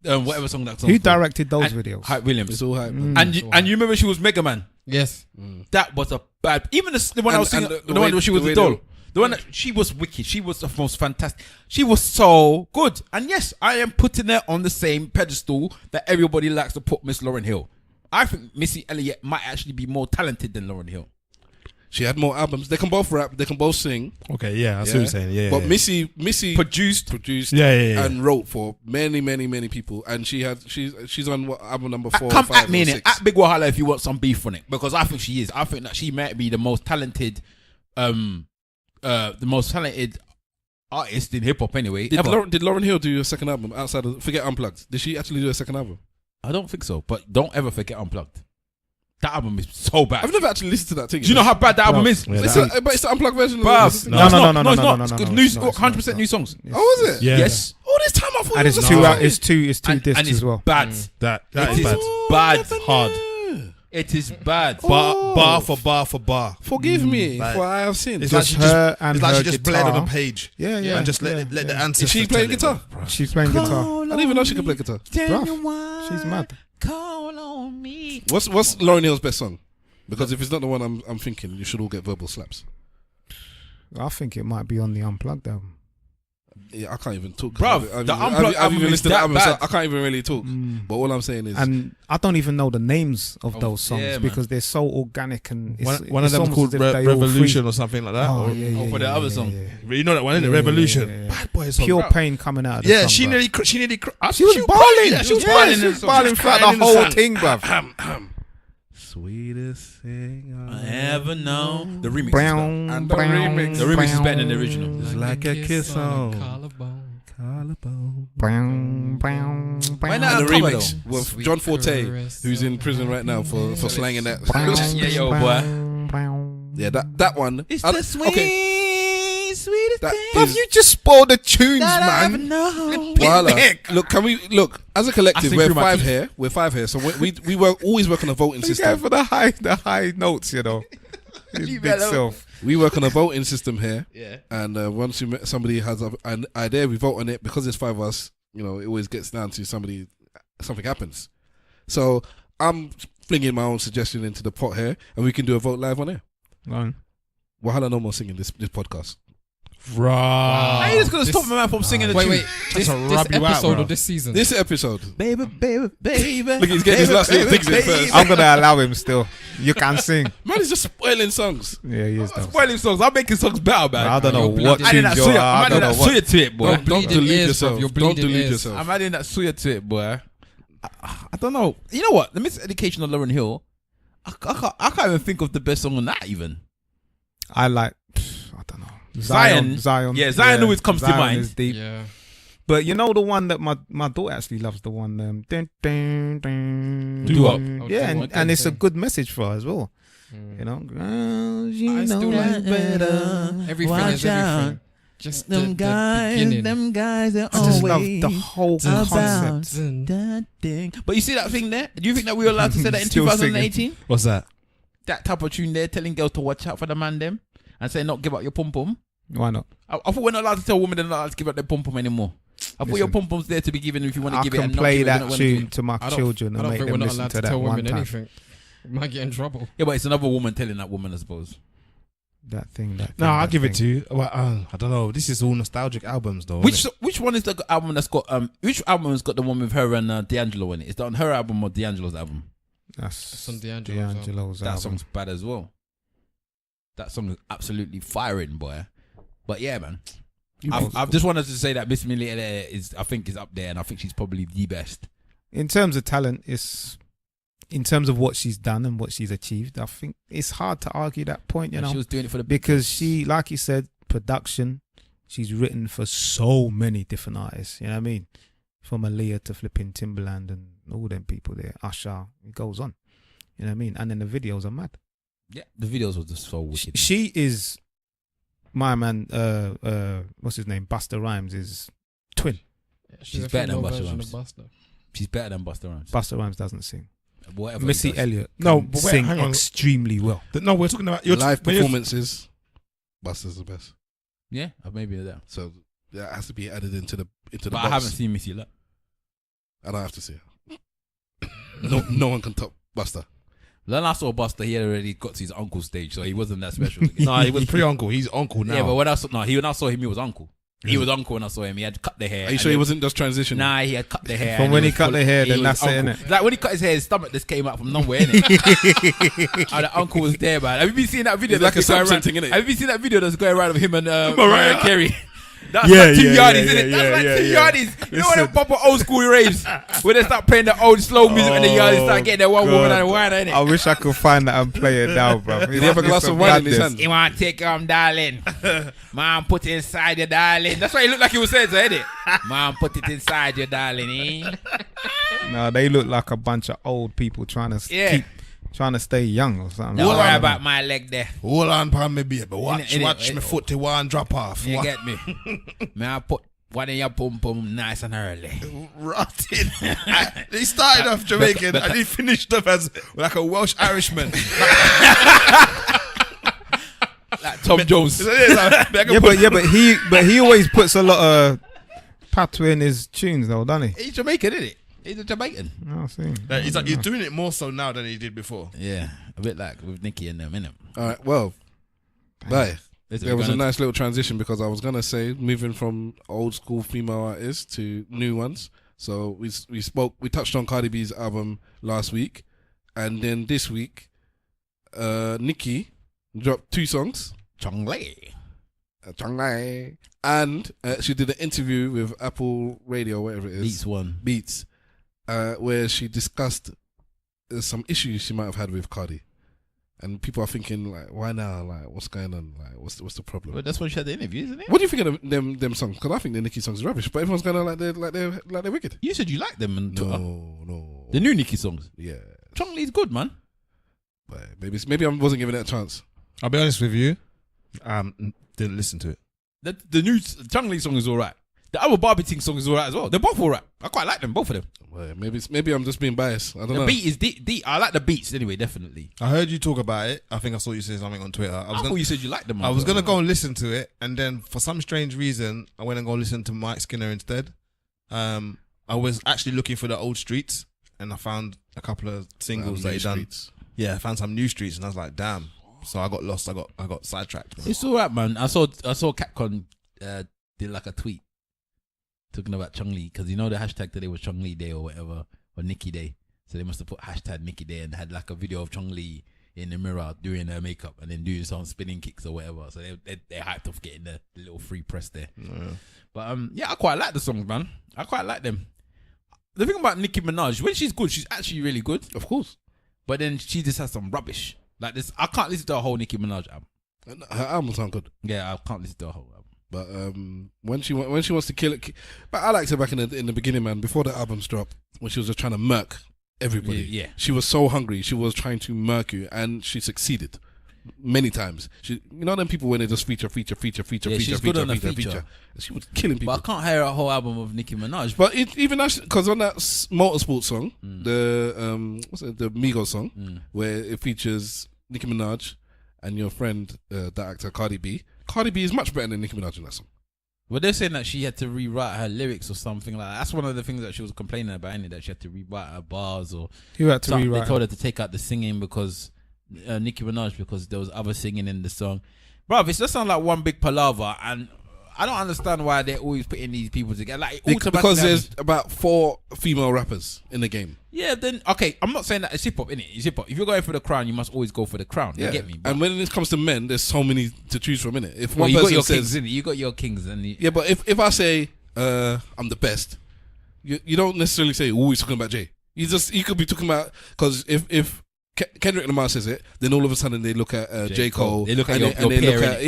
whatever song that song. Who directed those videos? Hype Williams. It's all hype. Mm. And you remember she was Mega Man. Yes. That was a bad. Even the one I was singing, the one where she was the doll. The one that she was wicked. She was the most fantastic. She was so good. And yes, I am putting her on the same pedestal that everybody likes to put Miss Lauryn Hill. I think Missy Elliott might actually be more talented than Lauryn Hill. She had more albums. They can both rap. They can both sing. Okay, yeah, I see what you're saying. Yeah, But yeah. Missy Produced. Yeah. and wrote for many people. And she's on what, album number 4, Come 5, at me or in it. 6. At Big Wahala if you want some beef on it, because I think she is. I think that she might be the most talented, artist in hip hop anyway. Did ever. Lauryn Hill do a second album outside of Forget Unplugged? Did she actually do a second album? I don't think so, but don't ever forget Unplugged. That album is so bad. I've never actually listened to that thing. Do you know how bad that album is? Yeah, But it's the unplugged version. Bruv, Of no, it's not. no, It's not. no, It's no, good no, news. it's not, 100% new songs. Oh, was it? Yeah. Yes. All this time I thought And it was it's two And discs it's as well. bad. That It is is bad. bad. Hard. It is bad. Bar for bar. Forgive me Like- for I have sinned. It's Just like she just, her and it's like her she just bled on guitar. a page. Yeah, And just let the ancestors. Is she playing tell it, guitar? bro. She's playing guitar. I didn't even know she could play guitar. Bruv, she's mad. Call on me. What's Lauryn Hill's best song? Because if it's not the one I'm thinking, you should all get verbal slaps. I think it might be on the Unplugged album. Yeah, I can't even talk. Bruv, the Unplugged album even is listened to the that album, bad. so I can't even really talk. But all I'm saying is, And I don't even know the names of those songs yeah, man. because they're so organic and it's, One of it's them almost called as if they all Revolution free. or something like that. Oh, or, yeah, for the other song. You know that one, isn't it? Yeah, Revolution. yeah, yeah. Bad boy song. Pure bro. pain coming out of the Yeah, song, she bruv. nearly. She was balling. Yeah, she was balling in the song. balling She was throughout crying the in the whole song. thing, bruv. sweetest thing I ever know. The remix is Brown, better. And the brown, remix. The remix is brown, better than the original. It's like a kiss on collarbone. collarbone. Brown, brown, Why brown. not? And the cover remix with Sweet John Forte, caress who's in of prison right now for slanging that. Brown, Yeah, yo, boy. brown, brown. Yeah, that one. It's I- the sweetest that thing Bruv, is- you just spoiled the tunes, that I ever man. know. Voila. Look, can we look as a collective? I We're think through my five teeth. here. We're five here. So we always work on a voting He's system. going for the high notes, you know. His You big better- self. We work on a voting system here. Yeah. And once somebody has an idea, we vote on it. Because there's 5 of us, you know, it always gets down to something happens. So I'm flinging my own suggestion into the pot here, and we can do a vote live on air. Wahala no more singing this podcast. Right. I just gonna stop my man from singing the Wait, tune. this a rub you out, episode bro. of this season. This episode, Baby. look, he's getting his last little things in first. I'm gonna allow him still. You can sing. Man, he's just spoiling songs. Yeah, he is. though. Spoiling songs. I'm making songs better, man. I don't know You're what bleeding. I'm adding that tunes you're. suya. I I'm don't adding know that what. suya to it, boy. Don't bleeding delude ears, yourself. bruv. You're Don't bleeding delude ears. yourself. I'm adding that suya to it, boy. I don't know. You know what? The miseducation of Lauryn Hill. I can't even think of the best song on that even. I like. I don't know. Zion. Zion. Yeah, Zion always comes to Zion mind. is deep. Yeah. But you know the one that my daughter actually loves, the one dun, dun, dun, Doo-wop. dun. Oh, yeah, doo-wop, and it's a okay. good message for her as well. You know, girls, you I know still like better. Everything Watch is everything. out. Just Them the beginning. them guys are I just love always the whole about concept. that thing. But you see that thing there? Do you think that we were allowed to say that in Still 2018? What's that? That type of tune there, telling girls to watch out for the man them and say not give up your pom pom. Why not? I thought we're not allowed to tell women they're not allowed to give up their pom pom anymore. I thought your Listen, pom pom's there to be given if you want to I give it. can And not play give it, that if you don't wanna give tune it. to my I don't children I and don't make think we're them not listen allowed to to that tell one women time. anything. We might get in trouble. Yeah, but it's another woman telling that woman, I suppose. That thing. No, I'll give it to you. Well, I don't know. This is all nostalgic albums, though. Which one is the album that's got which album has got the one with her and D'Angelo in it? Is that on her album or D'Angelo's album? That's on D'Angelo's D'Angelo's That album. song's bad as well. That song is absolutely firing, boy. But yeah, man. I've just wanted to say that Miss Millie is up there, and I think she's probably the best. In terms of talent, in terms of what she's done and what she's achieved, I think it's hard to argue that point, you And know, she was doing it for the because she, like you said, production, she's written for so many different artists, you know what I mean? From Aaliyah to flipping Timbaland and all them people there, Usher, it goes on, you know what I mean? And then the videos are mad. Yeah, the videos were just so wicked. She is, my man, what's his name? Busta Rhymes is twin. Yeah, She's a better than female Busta version Rhymes. of Busta. She's better than Busta Rhymes. Busta Rhymes doesn't sing. Whatever. Missy he does. Elliott No, can but wait, sing hang on. extremely well. No, we're talking about Live when you're- performances, Buster's the best. Yeah, maybe that. So that has to be added into the But box. I haven't seen Missy. Look. and I have to see her. No one can top Buster. Then I saw Buster, he had already got to his uncle stage, so he wasn't that special. Nah, he was pre-uncle. He's uncle now. Yeah, but when I saw him, he was uncle. He was uncle when I saw him. He had cut the hair. Are you sure he wasn't just transitioning? Nah, he had cut the hair. From when he cut the hair, then that's it, uncle. innit? Like when he cut his hair, his stomach just came out from nowhere, innit? And the uncle was there, man. Have you been seeing that video? It's like a that's going Samson around? thing, innit? Have you been seeing that video that's going around of him and Mariah Carey? That's Yeah, like 2 yeah, yardies, yeah, innit? yeah, That's like yeah, 2 yeah. yardies. You know when they pop up old school raves where they start playing the old slow music and the yardies start getting their one woman and a wine, innit? I wish I could find that and play it now, bro. Did he have a glass of wine in his hand? You want to take darling? Man, put it inside your darling. That's why he looked like he was saying, innit? Man, put it inside your darling, eh? No, they look like a bunch of old people trying to stay young or something. Don't worry about my leg there. Hold on, pan me baby. Watch Innit? me foot to one drop off. You get me? Man, I put one in your pum pum nice and early. Rotted. He started off Jamaican and he finished up as like a Welsh Irishman. Like Tom Jones. But he always puts a lot of patois in his tunes though, doesn't he? He's Jamaican, isn't it? He's a Jamaican. I see. He's doing it more so now than he did before. Yeah, a bit like with Nicky and them, innit? All right, well, bye. Listen, There we're was a gonna- nice little transition because I was gonna say moving from old school female artists to new ones. So we touched on Cardi B's album last week, and then this week, Nicki dropped 2 songs, Chong Lei. and she did an interview with Apple Radio, whatever it is, Beats, where she discussed some issues she might have had with Cardi. And people are thinking, like, why now? Like, what's going on? Like, what's the problem? Well, that's when she had the interview, isn't it? What do you think of them songs? Because I think the Nicki songs are rubbish, but everyone's going on like they're wicked. You said you liked them on Twitter. No. The new Nicky songs. Yeah. Chong Lei's good, man. But maybe I wasn't giving it a chance. I'll be honest with you. Didn't listen to it. The new Chong Lei song is alright. The other Barbie Ting song is alright as well. They're both alright. I quite like them, both of them. Well, maybe I'm just being biased. I don't know. The beat is deep. I like the beats anyway, definitely. I heard you talk about it. I think I saw you say something on Twitter. I thought you said you liked them. I was gonna go and listen to it, and then for some strange reason, I went and go listen to Mike Skinner instead. I was actually looking for the old streets, and I found a couple of singles that he done. Yeah, I found some new streets, and I was like, damn. So I got lost. I got sidetracked. Bro. It's alright, man. I saw Capcom did like a tweet talking about Chong Lei because you know the hashtag today was Chong Lei Day or whatever, or Nicky Day. So they must have put hashtag Nicky Day and had like a video of Chong Lei in the mirror doing her makeup and then doing some spinning kicks or whatever. So they hyped off getting the little free press there. Yeah. But I quite like the songs, man. I quite like them. The thing about Nicki Minaj, when she's good, she's actually really good, Of course. but then she just has some rubbish. Like this, I can't listen to a whole Nicki Minaj album. Her albums sound good. Yeah, I can't listen to a whole album. But when she wants to kill it, but I liked her back in the beginning, man. Before the albums dropped, when she was just trying to murk everybody. Yeah. She was so hungry. She was trying to murk you, and she succeeded many times. You know them people when they just feature. Yeah, she's good on a feature. She was killing people. But I can't hear a whole album of Nicki Minaj. But even because on that motorsport song, the the Migos song, where it features Nicki Minaj and your friend, the actor Cardi B. Cardi B is much better than Nicki Minaj in that song. Well, they're saying that she had to rewrite her lyrics or something like that. That's one of the things that she was complaining about, isn't it? That she had to rewrite her bars or Who had to something. rewrite? They told her to take out the singing because Nicki Minaj because there was other singing in the song. Bro, it just sounds like one big palaver, and I don't understand why they're always putting these people together. Like Because there's about 4 female rappers in the game. Yeah, then okay. I'm not saying that it's hip hop, innit? It's hip hop. If you're going for the crown, you must always go for the crown. You get me? But, And when it comes to men, there's so many to choose from, innit? If well, one you got person your says, kings, innit? You got your kings, and yeah, but if I say I'm the best, you don't necessarily say, "Oh, he's talking about Jay." You could be talking about because if Kendrick Lamar says it, then all of a sudden they look at J. Cole. They look at and your they peer, look at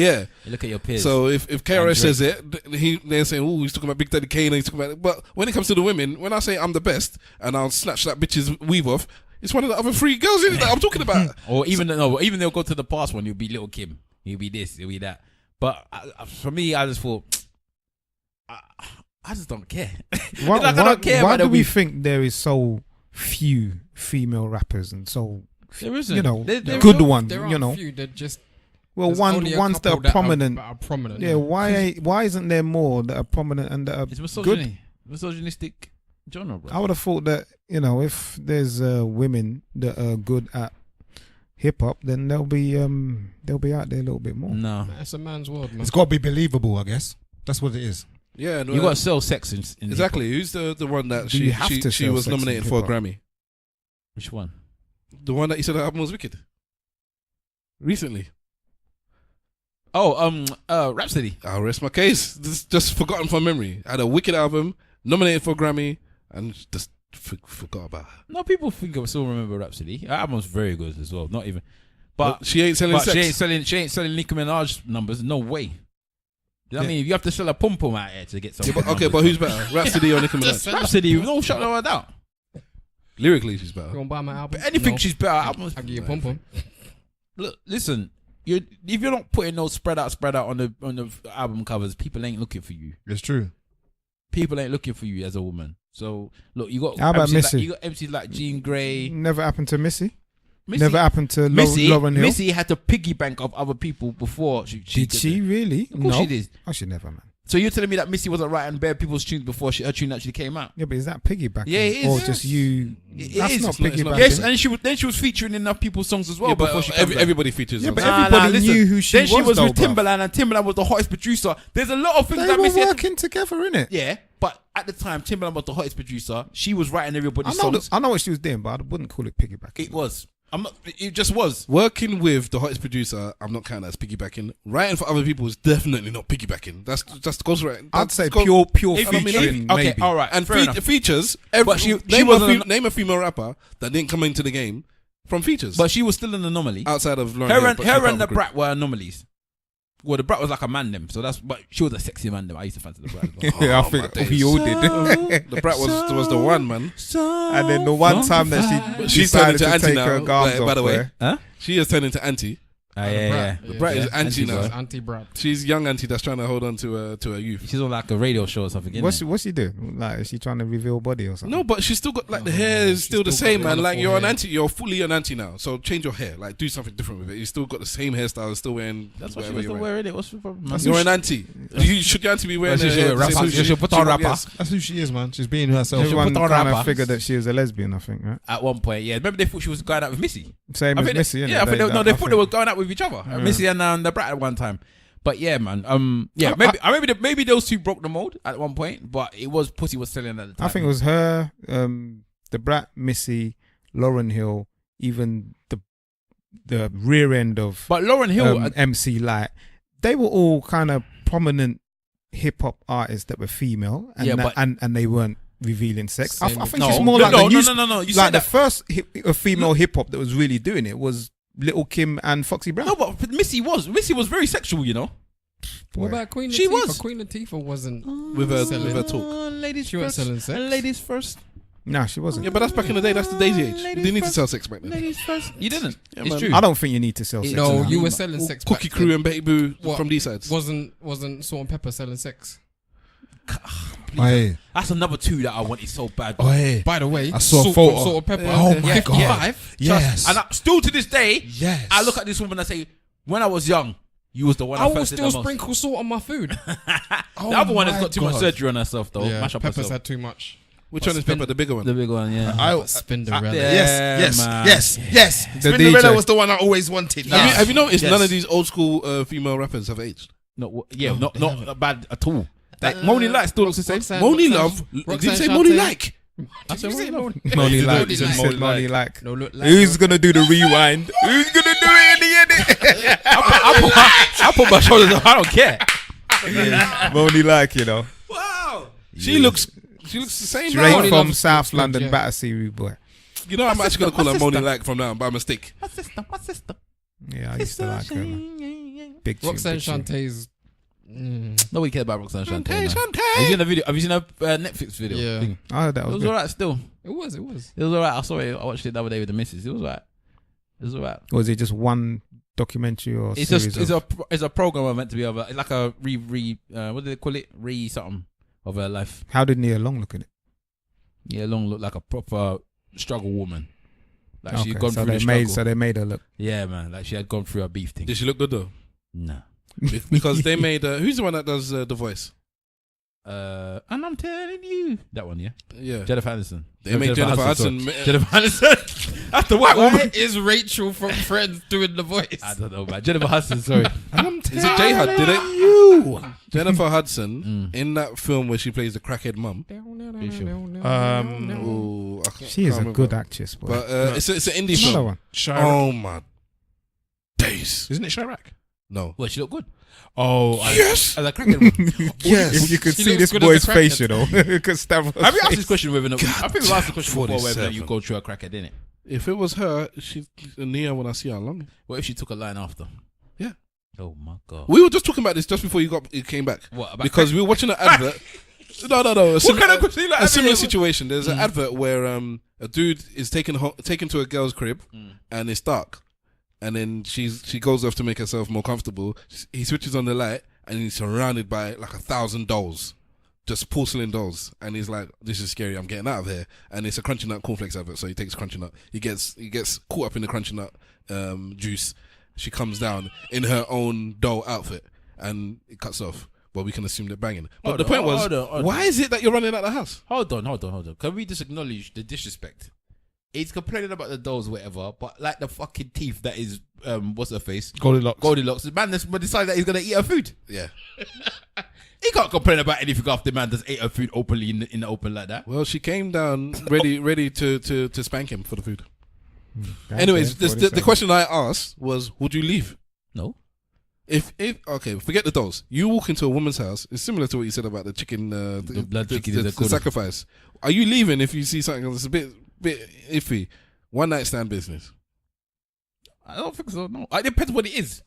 They look at your peers. So if KRS says it, they're saying, "Oh, he's talking about Big Daddy Kane." He's talking about it. But when it comes to the women, when I say I'm the best and I'll snatch that bitch's weave off, it's one of the other 3 girls in it that I'm talking about. Or even even they'll go to the past one. You'll be Little Kim. You'll be this. You'll be that. But for me, I just thought, I just don't care. Why, Like, I don't care why about do the we weave. think there is so few female rappers and so There isn't. you know There good are- ones? There You are know, a few that just well, there's ones only a that couple are prominent. Are prominent. Yeah, why isn't there more that are prominent and that are It's good? misogynistic. genre, bro. I would have thought that, if there's women that are good at hip hop, then they'll be out there a little bit more. No. It's a man's world, man. It's got to be believable, I guess. That's what it is. Yeah, You got to sell sex in exactly. Who's the one that Do you have to she sell was sex in nominated for a hip-hop? Grammy? Which one? The one that you said the album was wicked. Recently. Oh, Rhapsody. I'll rest my case. This is just forgotten from memory. Had a wicked album, nominated for a Grammy, and just forgot about her. No, people think I still remember Rhapsody. Her album's very good as well. Not even, but She ain't selling sex. she ain't selling Nicki Minaj numbers. No way. You know what I mean? You have to sell a pom pom out here to get some. Okay, but who's better, Rhapsody or Nicki Minaj? Rhapsody? No shut no doubt. Lyrically, she's You better. want to buy my album? But anything No. she's better. Albums. I give you a pom pom. Look, listen. If you're not putting no spread out on the album covers, people ain't looking for you. It's true. People ain't looking for you as a woman. So look, you got How about MCs Missy? Like, you got MCs like Jean Grey. Never happened to Missy. Missy, Never happened to Missy, Lauryn Hill. Missy had to piggybank off other people before she Did she really? Of course No. she did. Oh, she never, man. So you're telling me that Missy wasn't writing bare people's tunes before her tune actually came out? Yeah, but is that piggybacking? Yeah, it is. Or Yes. just you? It That's is. not It's not- it's not- piggybacking. Yes, and she was featuring enough people's songs as well Yeah, before but she came back. everybody features. Yeah, on but that. everybody listen. knew who she then was. she was though, with bruv. Timbaland, and Timbaland was the hottest producer. There's a lot of things They that were Missy had. working together, innit? Yeah, but at the time, Timbaland was the hottest producer. She was writing I everybody's know, songs. I know what she was doing, but I wouldn't call it piggybacking. It was. I'm not. It just was. Working with the hottest producer, I'm not counting that as piggybacking. Writing for other people is definitely not piggybacking. That's just ghostwriting. I'd say That's pure If featuring, okay, maybe. all right, And fair enough. features. But she wasn't name a female rapper that didn't come into the game from features. But she was still an anomaly. outside of Lauryn Her Hill, and but she's her part and of the a group. Brat were anomalies. Well, the Brat was like a man them, so that's. But she was a sexy man them. I used to fancy the Brat. As well. Yeah, I my think days. we all did. The Brat was the one, man. And then the one time that But she she's turned decided into to Auntie take her now. garms By off, the way, Huh? she has turned into Auntie. Yeah. The Brat is Auntie now. Auntie Brad. She's young Auntie that's trying to hold on to her youth. She's on like a radio show or something. What's she doing? Like, is she trying to reveal body or something? No, but she's still got like the No, hair is she's still the still same, got man. the Like you're an hair. auntie, you're fully an auntie now. So change your hair, like do something different with it. You still got the same hairstyle, still wearing. That's what she whatever was you're still wearing. It. What's the problem? You're an auntie. Should your auntie be wearing? Well, she's a rapper. She's a put on rapper. Yes. That's who she is, man. She's being herself. Everyone put on kind of rapper. figured that she was a lesbian, I think, right? At one point, yeah. Remember they thought she was going out with Missy. Same I as think Missy, innit? Yeah, I think they thought they were going out with each other. Yeah. Missy and the Brat at one time. But yeah, man. Yeah, maybe those two broke the mold at one point. But it was Pussy was selling at the time. I think it was her, the Brat, Missy, Lauryn Hill, even the rear end of But Lauryn Hill, MC Light. They were all kind of prominent hip hop artists that were female, and Yeah, that- but- and they weren't revealing sex. I Same think with- it's No, more like no. You You like said the that. first female hip hop that was really doing it was Little Kim and Foxy Brown. No, but Missy was very sexual, you know. What about Queen Latifah? She was. Queen Latifah wasn't With her selling. talk. Ladies She wasn't selling sex. Ladies first. No, she wasn't. Yeah, but that's back in the day. That's the daisy age. You Ladies didn't need to first. sell sex back then. Ladies first. You didn't. Yeah, It's man. true. I don't think you need to sell sex. No, now. you were selling sex. Cookie back Crew then. and Betty Boo What? from these sides. Wasn't Salt and Pepper selling sex? Oi, That's another two that I wanted so bad. oi. By the way, I saw a Salt photo. from Salt and Pepper. Oh my God. 55. Yes. And still to this day, Yes. I look at this woman and say, when I was young, you was the one I I will fancied still the most. sprinkle salt on my food. The other one has got too much surgery on herself, though. Mash up Peppers herself. had too much. Which one is Pepper? The bigger one. The big one, yeah. Spinderella. Yes, man. yes. The Cinderella DJ. was the one I always wanted. Have you noticed Yes. none of these old school female rappers have aged? No, yeah, not bad at all. Like Moni Light still looks the same. Moni Love. Did you say Moni like? I said Moni Love. Money like, Money you like. said money like. No, look like Who's gonna do the rewind? Who's gonna do it in the edit? I put my shoulders up. I don't care. Money like, you know, Wow. She looks the same straight now. Money from Love South looks London, good, yeah. Battersea boy. You know, I'm actually going to call her sister. Moni like from now by mistake. My sister. Yeah, I used to like her. Man. Big tune, Roxanne big tune. Shantae's. Nobody cared about Roxanne Shante. Shantae, man. Shantae. Have you seen a video? Have you seen a Netflix video? Yeah. Thing? I heard that It was was good. alright still. It was. It was alright. I saw it. I watched it the other day with the missus. It was alright. It was alright. Or was it just one documentary or It's series just of? it's a program meant to be of it's like a what do they call it? Something of her life. How did Nia Long look at it? Yeah, Long looked like a proper struggle woman. Like she'd Okay, gone so through they the made struggle. they made her look. Yeah, man. Like she had gone through a beef thing. Did she look good though? No. Because they made who's the one that does the voice? And I'm telling you that one, yeah. Yeah. Jennifer Aniston. They made Jennifer Hudson. sorry. Jennifer Aniston. That's the white Why woman. is Rachel from Friends doing the voice? I don't know, man. Jennifer Hudson. Sorry. Is it J Hud? Did it? You. Jennifer Hudson in that film where she plays the crackhead mum. Oh, She is a good actress, boy. But it's an indie Another film. one. Chirac. Oh my days! Isn't it Chirac? No. Well, she looked good. Oh, Yes. As a crackhead. Yes. If you could She see looks this good as a boy's crackhead. face, you know, you could stab her. Have you asked face. this question whether I think we've asked the question before whether 47. you go through a crackhead, innit? If it was her, she'd Nia when I see her long. What if she took a line after? Yeah. Oh my god. We were just talking about this just before you came back. What about Because we were watching an advert. No. What kind of question you like A similar having? situation. There's an advert where a dude is taken to a girl's crib and it's dark, and then she goes off to make herself more comfortable. He switches on the light and he's surrounded by like 1,000 dolls, just porcelain dolls, and he's like, "This is scary. I'm getting out of here." And it's a Crunchy Nut cornflakes advert, so he takes Crunchy Nut. He gets caught up in the Crunchy Nut juice. She comes down in her own doll outfit and it cuts off. Well, we can assume they're banging. But the point was, hold on. why is it that you're running out of the house? Hold on. Can we just acknowledge the disrespect? He's complaining about the dolls, whatever, but like the fucking teeth that is, what's her face? Goldilocks. Goldilocks. The man that's decided that he's gonna eat her food. Yeah. He can't complain about anything after the man just ate her food openly in the open like that. Well, she came down ready to spank him for the food. Damn, Anyways, damn, the question I asked was, would you leave? No. If okay, forget the dolls. You walk into a woman's house. It's similar to what you said about the chicken, The blood chicken is a the good one. sacrifice. Are you leaving if you see something that's a bit iffy? One night stand business. I don't think so. No. It depends what it is.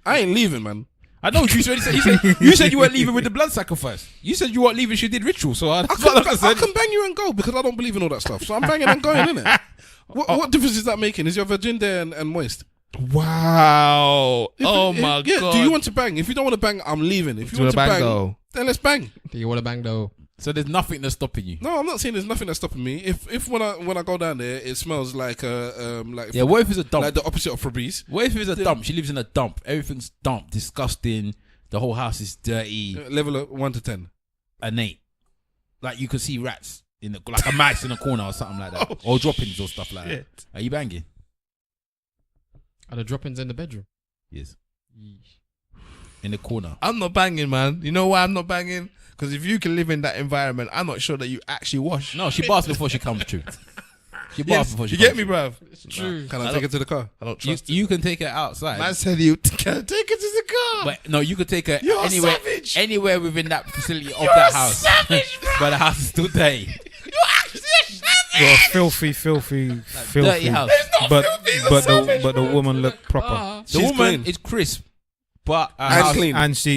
I ain't leaving, man. I know you said you weren't leaving with the blood sacrifice. You said you weren't leaving. She did ritual. So I I can bang you and go because I don't believe in all that stuff. So I'm banging and going, innit? What difference is that making? Is your virgin there and moist? Wow. My Yeah, god. do you want to bang? If you don't want to bang, I'm leaving. If you Do want to bang, though? then let's bang. Do you want to bang though? So there's nothing that's stopping you. No, I'm not saying there's nothing that's stopping me. If when I go down there, it smells like Yeah. What if it's a dump? like the opposite of Febreze. What if it's a dump? She lives in a dump. Everything's dump, disgusting. The whole house is dirty. Level of 1 to 10. An 8. Like you could see rats in the like a mouse in a corner or something like that, or droppings or stuff like that. Are you banging? Are the droppings in the bedroom? Yes. In the corner. I'm not banging, man. You know why I'm not banging? Because if you can live in that environment, I'm not sure that you actually wash. No, she baths before she comes through. She baths Yes, before she you get comes me, through. bruv? It's true. Can I take it to the car? I don't You, trust it. you can take her outside. Man said you can take it to the car. But no, you could take her You're anywhere, savage. anywhere within that facility of that house. savage, bro. But the house is still dirty. Well, filthy, Dirty house. but the woman looked proper. The She's woman clean. is crisp, but her And house, clean.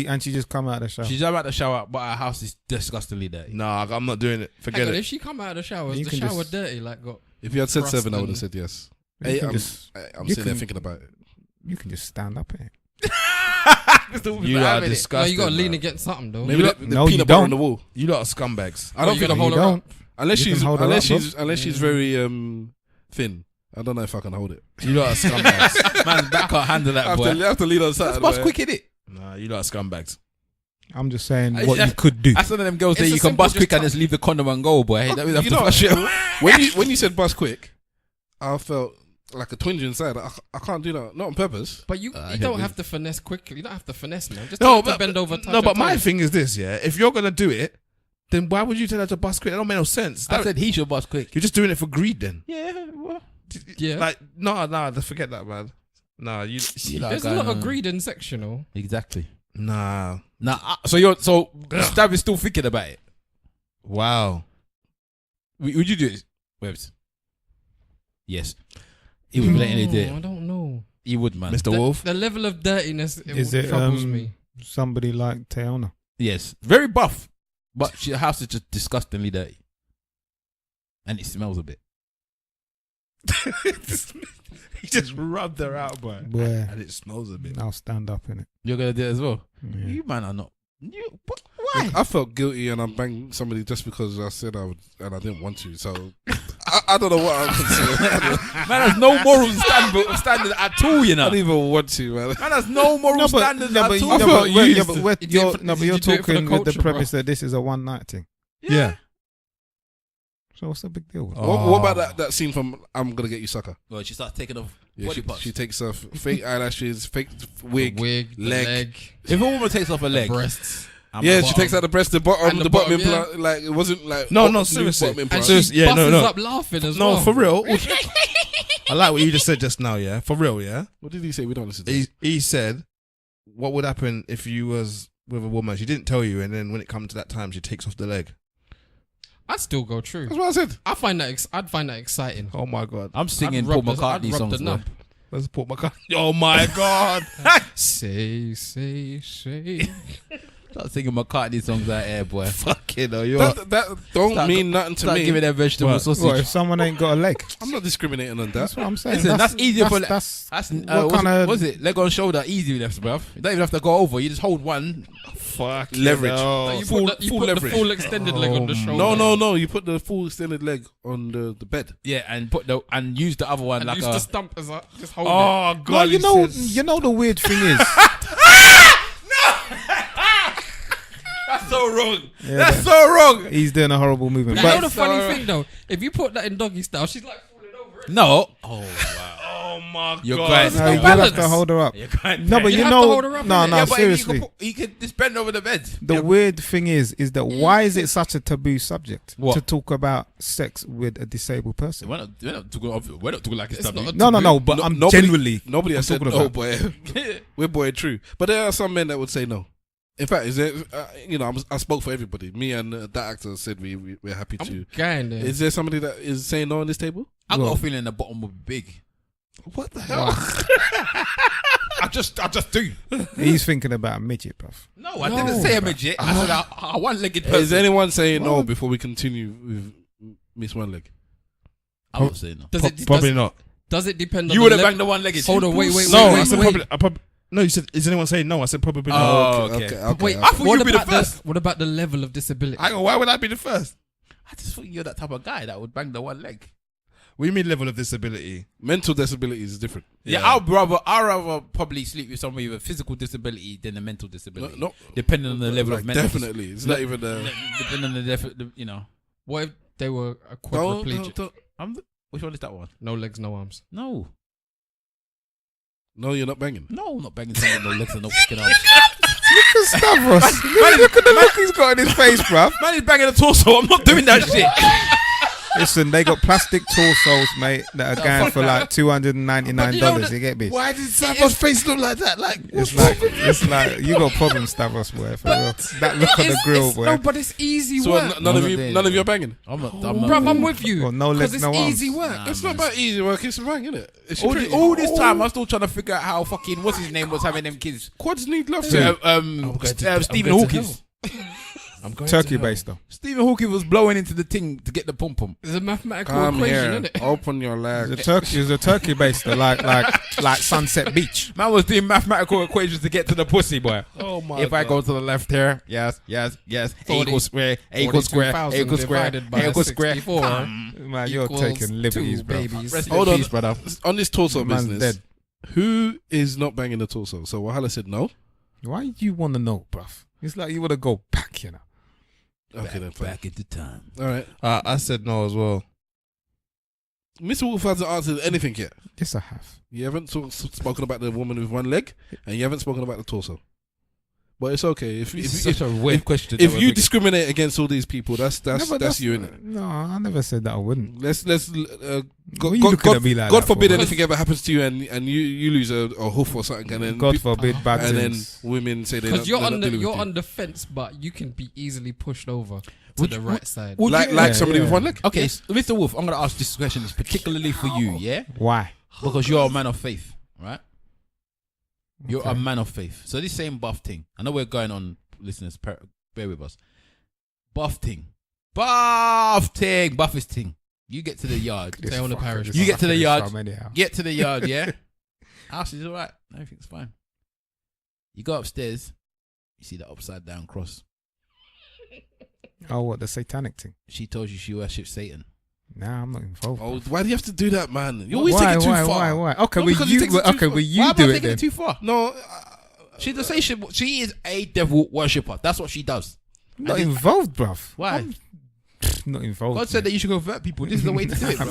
And she just come out of the shower. she's about to shower, but her house is disgustingly dirty. Nah, I'm not doing it. Forget Hang on, it. if she come out of the shower, is You the can shower just- dirty? Like got If you had said Crust 7, I would have and- said yes. You Hey, can I'm just- I'm you sitting there can- thinking about it. You can just stand up in it. You lot are no, disgusting. you gotta lean man. against something though. Maybe You the no, you peanut butter on don't. the wall. You lot are scumbags. I don't you think gotta hold You her don't. up. unless You can she's hold her up, unless she's very thin. I don't know if I can hold it. You lot are scumbags. Man's back can't handle that, I boy. have to lean on That's side. bus quick, innit? Nah, you lot are scumbags. I'm just saying I- what I- you could do. That's one of them girls It's that a you can simple bust quick just and just leave the condom and go, boy. Hey, that means You know, have to when you said bus quick, I felt like a twinge inside. I can't do that. Not on purpose. But you I don't hear have to finesse quickly. You don't have to finesse, man. Just No, tell her but to bend over. Touch no, her but my toes. thing is this, yeah. If you're gonna do it, then why would you tell her to bust quick? That don't make no sense. I That- said he should bust quick. you're just doing it for greed, then. Yeah, well, Yeah. Like, forget that, man. Nah, you. There's a lot of greed in sectional. Exactly. Nah. Nah, so Stav is still thinking about it. Wow. Would you do it, Webbs? Yes. He would blatantly do I it. don't know. He would, man. Mr. Wolf. The level of dirtiness Is it troubles me. somebody like Teona? Yes. Very buff. But her house is just disgustingly dirty. And it smells a bit. He just rubbed her out, boy. Where And it smells a bit. I'll stand up in it. You're going to do it as well? Yeah. You, man, are not. Why? I felt guilty and I banged somebody just because I said I would and I didn't want to. So I don't know what I'm considering. Man has no moral standard at all, you I know. don't even want to, man. Man has no moral standards at all. You're Did you do it for the talking with the culture, premise that this is a one night thing. Yeah. So what's the big deal? With What about that scene from I'm Gonna Get You Sucker? Well, she starts taking off Yeah, body parts. she takes off fake eyelashes, fake wig. the leg, If a woman takes off a the leg, breasts. and Yeah, the she takes out the breast, the bottom, And the the bottom bottom, implant. Like it wasn't like No, new seriously. bottom And implant. she Seriously, yeah, no, busts no. up laughing as No, well. for real. I like what you just said just now, yeah? For real, yeah? What did he say? We don't listen to. He said, what would happen if you was with a woman, she didn't tell you, and then when it comes to that time, she takes off the leg? I'd still go true. That's what I said. I'd find that exciting. Oh my God. I'm singing I'd Paul rub the- I'd McCartney rub songs. the bro. nub. Let's put my God. Oh my God. Say. Start singing McCartney songs out here, boy. Fucking hell, you're. That don't Start- mean nothing to Start me. giving them vegetable What? sausage. what if someone ain't got a leg? I'm not discriminating on that. That's what I'm saying. Listen, that's easier for that's That's what kinda- was it? Leg on shoulder, easy left, bruv. You don't even have to go over. You just hold one. Fuck. Leverage. Like you Full- put the, you full put the leverage. full extended leg on the shoulder. No. You put the full extended leg on the bed. Yeah, and and use the other one And like use a. the stump as a just hold it. Oh, God. Well, he says- you know the weird thing is, That's so wrong. Yeah, That's so wrong. he's doing a horrible movement. You know But the funny thing though, if you put that in doggy style, she's like falling over it. No. Oh wow. Oh my You're God. going- no, no you have balance. to hold her up. You're kind No, but You you have to know, hold her up, no, innit? no, yeah, but seriously. you could just bend over the bed. The weird thing is that why is it such a taboo subject What? to talk about sex with a disabled person? We're not talking like it's It's taboo. not a No, but No- I'm nobody- generally. Nobody has I'm said talking no, about- boy. We're boy true. But there are some men that would say no. In fact, is there? I spoke for everybody. Me and that actor said we're happy to. I'm going there. Is there somebody that is saying no on this table? I got Well- a feeling the bottom will be big. What the hell? I just do. He's thinking about a midget, bruv. No, I didn't say a midget. I said a one-legged person. Is anyone saying no before we continue with Miss One Leg? I would say no. Probably not. Does it depend on You the would have level? banged the one-legged. Hold on, wait. No, I said probably. No, you said, is anyone saying no? I said probably not. Oh, okay. Wait, I thought what you'd be the about first. What about the level of disability? Hang on, why would I be the first? I just thought you're that type of guy that would bang the one leg. What do you mean level of disability? Mental disability is different. Yeah, I'd rather probably sleep with somebody with a physical disability than a mental disability. No, Depending on the level of mental. definitely. It's not even Depending on the you know. What if they were a Don't- quadriplegic? Which one is that one? No legs, no arms. No, No, you're not banging. I'm not banging someone with no legs and no fucking arms. Stavros, look at the look he's got in his face, bruv. Man is banging a torso. I'm not doing that shit. Listen, they got plastic torsos, mate, that are going for like $299. You get me? Why did Savos' face look like that? Like, It's like you got problems, Stavros, boy. For real. That look on the grill, boy. No, but it's easy So work. none of not you, there, none of bro. you are banging. I'm not. Bruv, I'm with you. Well, no legs, 'Cause it's no arms. easy work. Nah, It's man. not about easy work. It's bang, innit? It's All, pretty- all this time, I'm still trying to figure out how fucking what's his name was having them kids. Quads need love. So, too. Stephen Hawkins. I'm going Turkey based though. Stephen Hawking was blowing into the thing to get the pom pom. It's a mathematical Come equation, here. isn't it? Open your leg. It's a turkey based like Sunset Beach. Man was doing mathematical equations to get to the pussy, boy. Oh my If I go to the left here, yes. A 40 equals square, A equals square, A 42,000 equals square, divided by A equals square. 64 Man, you're equals taking liberties, 2 bro. babies. Rest Hold in on. peace, brother. On this torso Man's business, dead. who is not banging the torso? So Wahala said no. Why do you want to know, bruv? It's like you want to go back, you know. Okay, then fine. Back into time. All right. I said no as well. Mr. Wolf hasn't answered anything yet. Yes, I have. You haven't spoken about the woman with one leg, and you haven't spoken about the torso. But it's okay if Such a weird question. if you discriminate against all these people, that's No, but you, innit? No, I never said that I wouldn't. Let's Why you looking at me like God that forbid for? anything ever happens to you and you lose a hoof or something, and then God forbid bad and then things. women say Because you're on on the fence, but you can be easily pushed over to Would the you- right side. would like you- like Yeah, somebody yeah. with one leg. Okay, Mr. Wolf, I'm going to ask this question particularly for you, yeah? Why? Because you're a man of faith, right? You're a Okay. man of faith. So this same buff thing, I know we're going on, listeners, bear with us. Buff thing. Buffest thing. You get to the yard. Stay on the parish. You get to the yard. Anyhow. Get to the yard, yeah? House is all right. Everything's fine. You go upstairs. You see the upside down cross. Oh, what, the satanic thing? She told you she worships Satan. Nah, I'm not involved. Oh, bruv. why do you have to do that, man? You always why, take it too why, far. Why? Okay, No, well because he you. takes it too Okay, far. well you Why am do I it taking then. it too far? No, She does say she is a devil worshipper. That's what she does. Not And involved, bruv. Why? I'm not involved. God said that you should convert people. This is the way to do it, bro.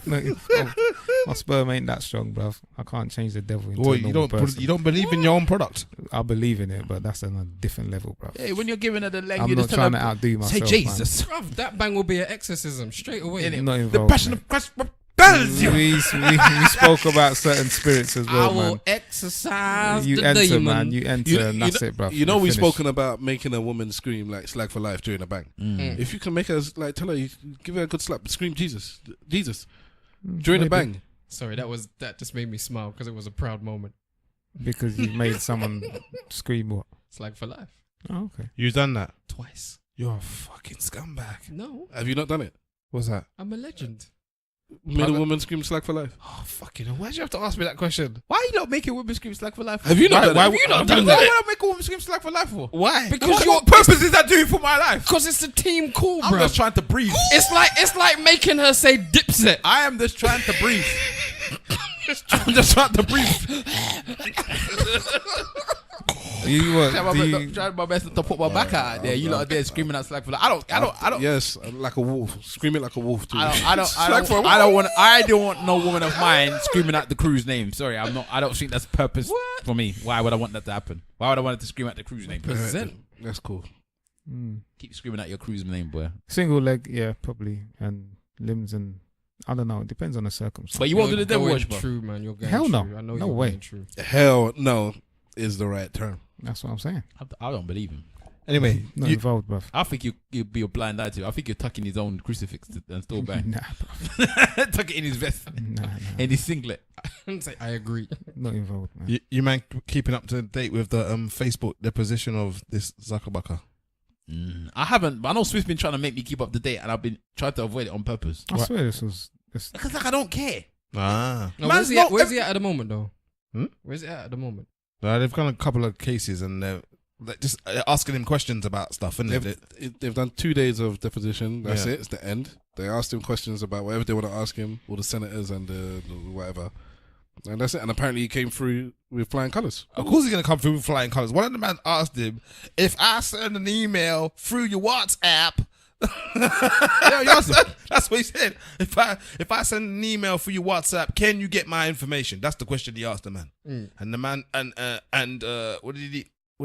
Not involved. My sperm ain't that strong, bruv. I can't change the devil into Well, a normal person. you don't believe in your own product. I believe in it, but that's on a different level, bruv. Hey, when you're giving her the leg, I'm you not just tell trying to her, outdo say myself. Jesus. Bruv, that bang will be an exorcism straight away. Man. Not The involved. passion man. of Christ repels you. we spoke about certain spirits as I well, will man. exercise You the enter, demon. man. You enter, and that's it, bruv. You know You're we've finished. spoken about making a woman scream like slag for life during a bang. Mm. If you can make her like tell her, you give her a good slap, scream Jesus, Jesus during the Maybe. bang. Sorry, that just made me smile because it was a proud moment. Because you made someone scream what? It's like for life. Oh, okay. You've done that. Twice. You're a fucking scumbag. No, Have you not done it? What's that? I'm a legend. Made a woman scream slag for life. Oh, fucking hell. Why'd you have to ask me that question? Why you not making women scream slag for life? Have you not done it? Have you not done Why that? would I make a woman scream slag for life for? Why? Because What purpose is that doing for my life? Because it's a team call, I'm bro. just trying to breathe. It's like making her say Dipset. I am just trying to breathe. I'm just trying to breathe. You what? Trying my best to put my back out there. You lot are there screaming out slag for life. I don't. Yes, like a wolf, screaming like a wolf too. I don't want no woman of mine screaming out the crew's name. Sorry, I'm not. I don't think that's purpose for me. Why would I want that to happen? Why would I want it to scream out the crew's name? Present. That's cool. Keep screaming out your crew's name, boy. Single leg, yeah, probably, and limbs, and I don't know. It depends on the circumstance. But you won't do the devil Going worship. true, man. You're going Hell no. true. I know No you're way. going true. Hell no is the right term. That's what I'm saying. I don't believe him. Anyway, Not involved, bruv. I think you'd be a blind eye to. I think you're tucking his own crucifix and still bang. Nah, bruv. Tuck it in his vest Nah. and his singlet. Say, I agree. Not involved, man. you man keeping up to date with the Facebook deposition of this Zuckerbucker? I haven't, but I know Swift's been trying to make me keep up to date, and I've been trying to avoid it on purpose. I swear this was. This, Because like I don't care. Ah. No, Man's where's he at the moment, though? Hmm? Where's he at the moment? They've got a couple of cases and they're just asking him questions about stuff, isn't it? They've done 2 days of deposition. That's Yeah. it. It's the end. They asked him questions about whatever they want to ask him, all the senators and the whatever. And that's it. And apparently he came through with flying colours. Of course he's going to come through with flying colours. One of the man asked him, if I send an email through your WhatsApp... Yeah, you asked him. That's what he said. If I send an email through your WhatsApp, can you get my information? That's the question he asked the man. And the man and what did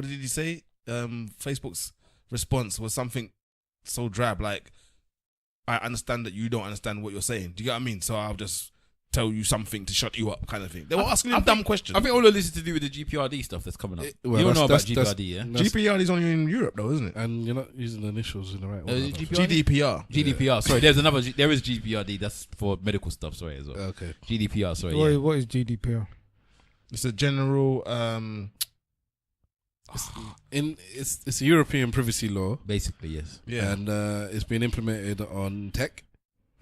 he say? Facebook's response was something so drab, like, I understand that you don't understand what you're saying. Do you get what I mean? So I'll just tell you something to shut you up, kind of thing. They were asking him dumb questions. I think all of this is to do with the GPRD stuff that's coming up. Well, you don't know about that's- GPRD, yeah? GPR is only in Europe, though, isn't it? And you're not using the initials in the right Is order. it GPRD? GDPR. GDPR. Sorry, there is GPRD. That's for medical stuff. Sorry, as well. Okay. GDPR. Sorry. Yeah. what is GDPR? It's a general. It's a European privacy law, Basically, yes. Yeah. and it's been implemented on tech.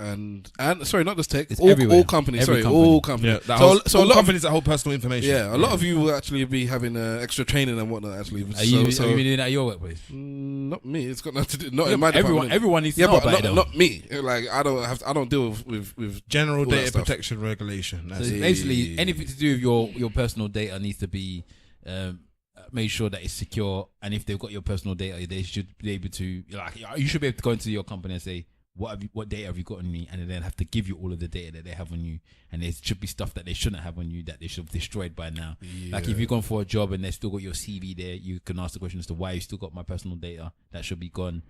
And sorry, not just tech. It's All everywhere. companies. Every Sorry, company. all companies. Yeah. So a lot of companies that hold personal information. a lot of you will actually be having extra training and whatnot. Actually, Are you been doing that at your workplace? not me. It's got nothing to do. Not Yeah, in my but department. everyone needs to Yeah, know but about it, though. not me. Like I don't deal with General all that data stuff. protection regulation. So That's it. basically, anything to do with your personal data needs to be made sure that it's secure. And if they've got your personal data, they should be able to, like, you should be able to go into your company and say, what data have you got on me? And then have to give you all of the data that they have on you. And there should be stuff that they shouldn't have on you that they should have destroyed by now. Like if you've gone for a job and they've still got your CV there, you can ask the question as to why you still got my personal data. That should be gone.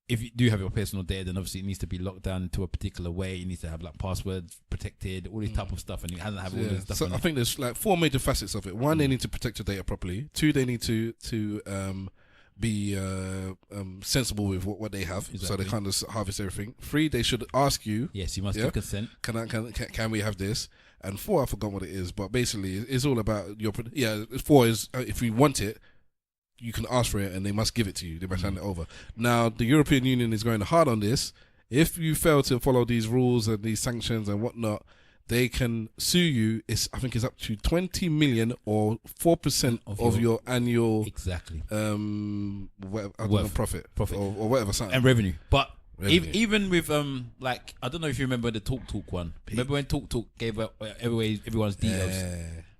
If you do have your personal data, then obviously it needs to be locked down to a particular way. It needs to have like passwords protected, all this type of stuff, and it hasn't have all this stuff. So on I it. think there's like 4 major facets of it. One, they need to protect your data properly. 2, they need to be sensible with what they have, so Exactly. they can't just harvest everything. 3, they should ask you, Yes, you must Yeah. give consent. can we have this? And 4, I forgot what it is, but basically it's all about your. 4 is if you want it, you can ask for it, and they must give it to you. They must hand it over. Now the European Union is going hard on this. If you fail to follow these rules and these sanctions and whatnot, they can sue you. I think it's up to 20 million or 4% of your annual Exactly. whatever, I don't Worth. know, profit Profit. or whatever something. And revenue. But Even with like I don't know if you remember the Talk one. Remember when Talk gave up everyone's details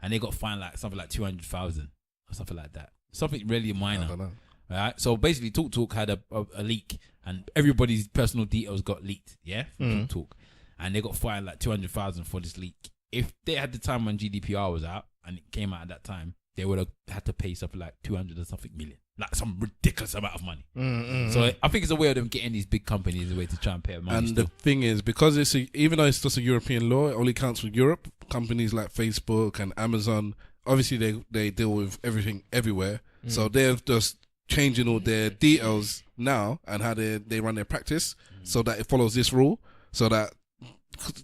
and they got fined like something like 200,000 or something like that. Something really minor. I don't know. Right. So basically, Talk had a leak and everybody's personal details got leaked. Yeah, from Talk, and they got fined like 200,000 for this leak. If they had the time when GDPR was out and it came out at that time, they would have had to pay something like 200 or something million. Like some ridiculous amount of money. So I think it's a way of them getting these big companies a way to try and pay money. And the thing is, because even though it's just a European law, it only counts for Europe. Companies like Facebook and Amazon, obviously they deal with everything everywhere. So they're just changing all their details now and how they run their practice so that it follows this rule, so that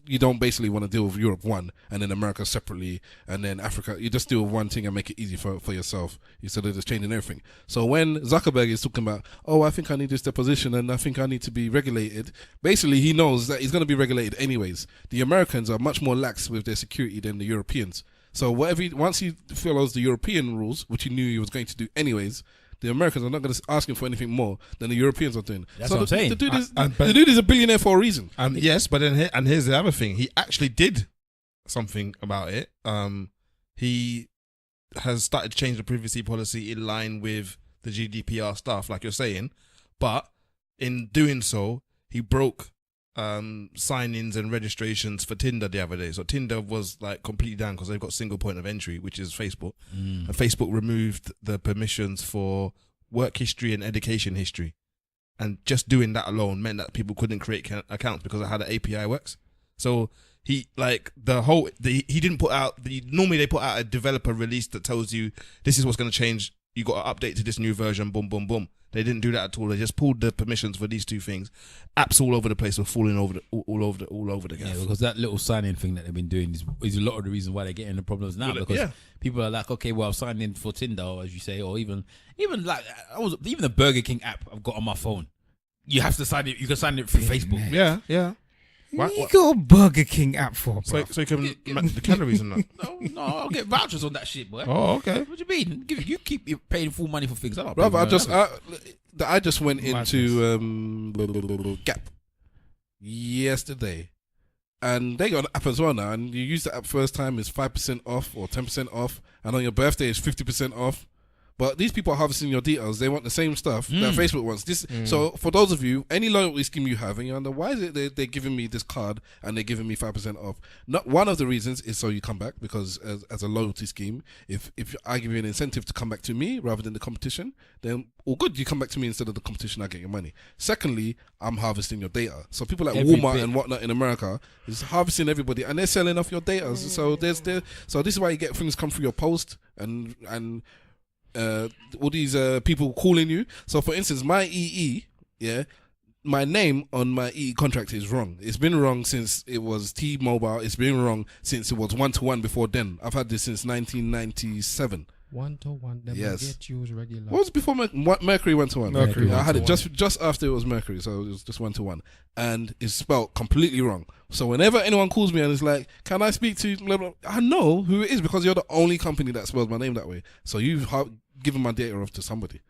you don't basically want to deal with Europe one and then America separately and then Africa. You just do one thing and make it easy for yourself instead of just changing everything. So when Zuckerberg is talking about, I think I need this deposition and I think I need to be regulated, basically he knows that he's going to be regulated anyways. The Americans are much more lax with their security than the Europeans. So once he follows the European rules, which he knew he was going to do anyways, the Americans are not going to ask him for anything more than the Europeans are doing. That's what I'm saying. The dude is a billionaire for a reason. Yes, but then here's the other thing. He actually did something about it. He has started to change the privacy policy in line with the GDPR stuff, like you're saying. But in doing so, he broke sign-ins and registrations for Tinder the other day. So Tinder was like completely down because they've got single point of entry, which is Facebook. And Facebook removed the permissions for work history and education history. And just doing that alone meant that people couldn't create accounts because of how the API works. So he didn't put out normally they put out a developer release that tells you this is what's going to change. You got to update to this new version. Boom, boom, boom. They didn't do that at all. They just pulled the permissions for these two things. Apps all over the place were falling all over the gaff. Yeah, because that little sign-in thing that they've been doing is a lot of the reason why they're getting the problems now. Because people are like, okay, well, I've signed in for Tinder, or as you say, or even like even the Burger King app I've got on my phone. You have to sign it. You can sign it through Facebook. Yeah. What you got a Burger King app for, bro? So you can the calories and that. No, I'll get vouchers on that shit, boy. Oh, okay. What do you mean? You keep paying full money for things. Brother, I just went into Gap yesterday, and they got an app as well now. And you use the app first time, it's 5% off or 10% off, and on your birthday it's 50% off. But these people are harvesting your details. They want the same stuff that Facebook wants. So for those of you, any loyalty scheme you have, and you wonder why is it they're giving me this card and they're giving me 5% off? Not one of the reasons is so you come back, because as a loyalty scheme, if I give you an incentive to come back to me rather than the competition, then all good, you come back to me instead of the competition. I get your money. Secondly, I'm harvesting your data. So people like Walmart and whatnot in America is harvesting everybody, and they're selling off your data. So this is why you get things come through your post and all these people calling you. So for instance, my EE, my name on my EE contract is wrong. It's been wrong since it was T-Mobile. It's been wrong since it was 1-to-1 before then. I've had this since 1997. 1-to-1. Then yes. Get you regular. What was before Mercury 1-to-1? Mercury I had it just after it was Mercury, so it was just 1-to-1, and it's spelled completely wrong. So whenever anyone calls me and is like, "Can I speak to?" Blah, blah, I know who it is because you're the only company that spells my name that way. So you've given my data off to somebody,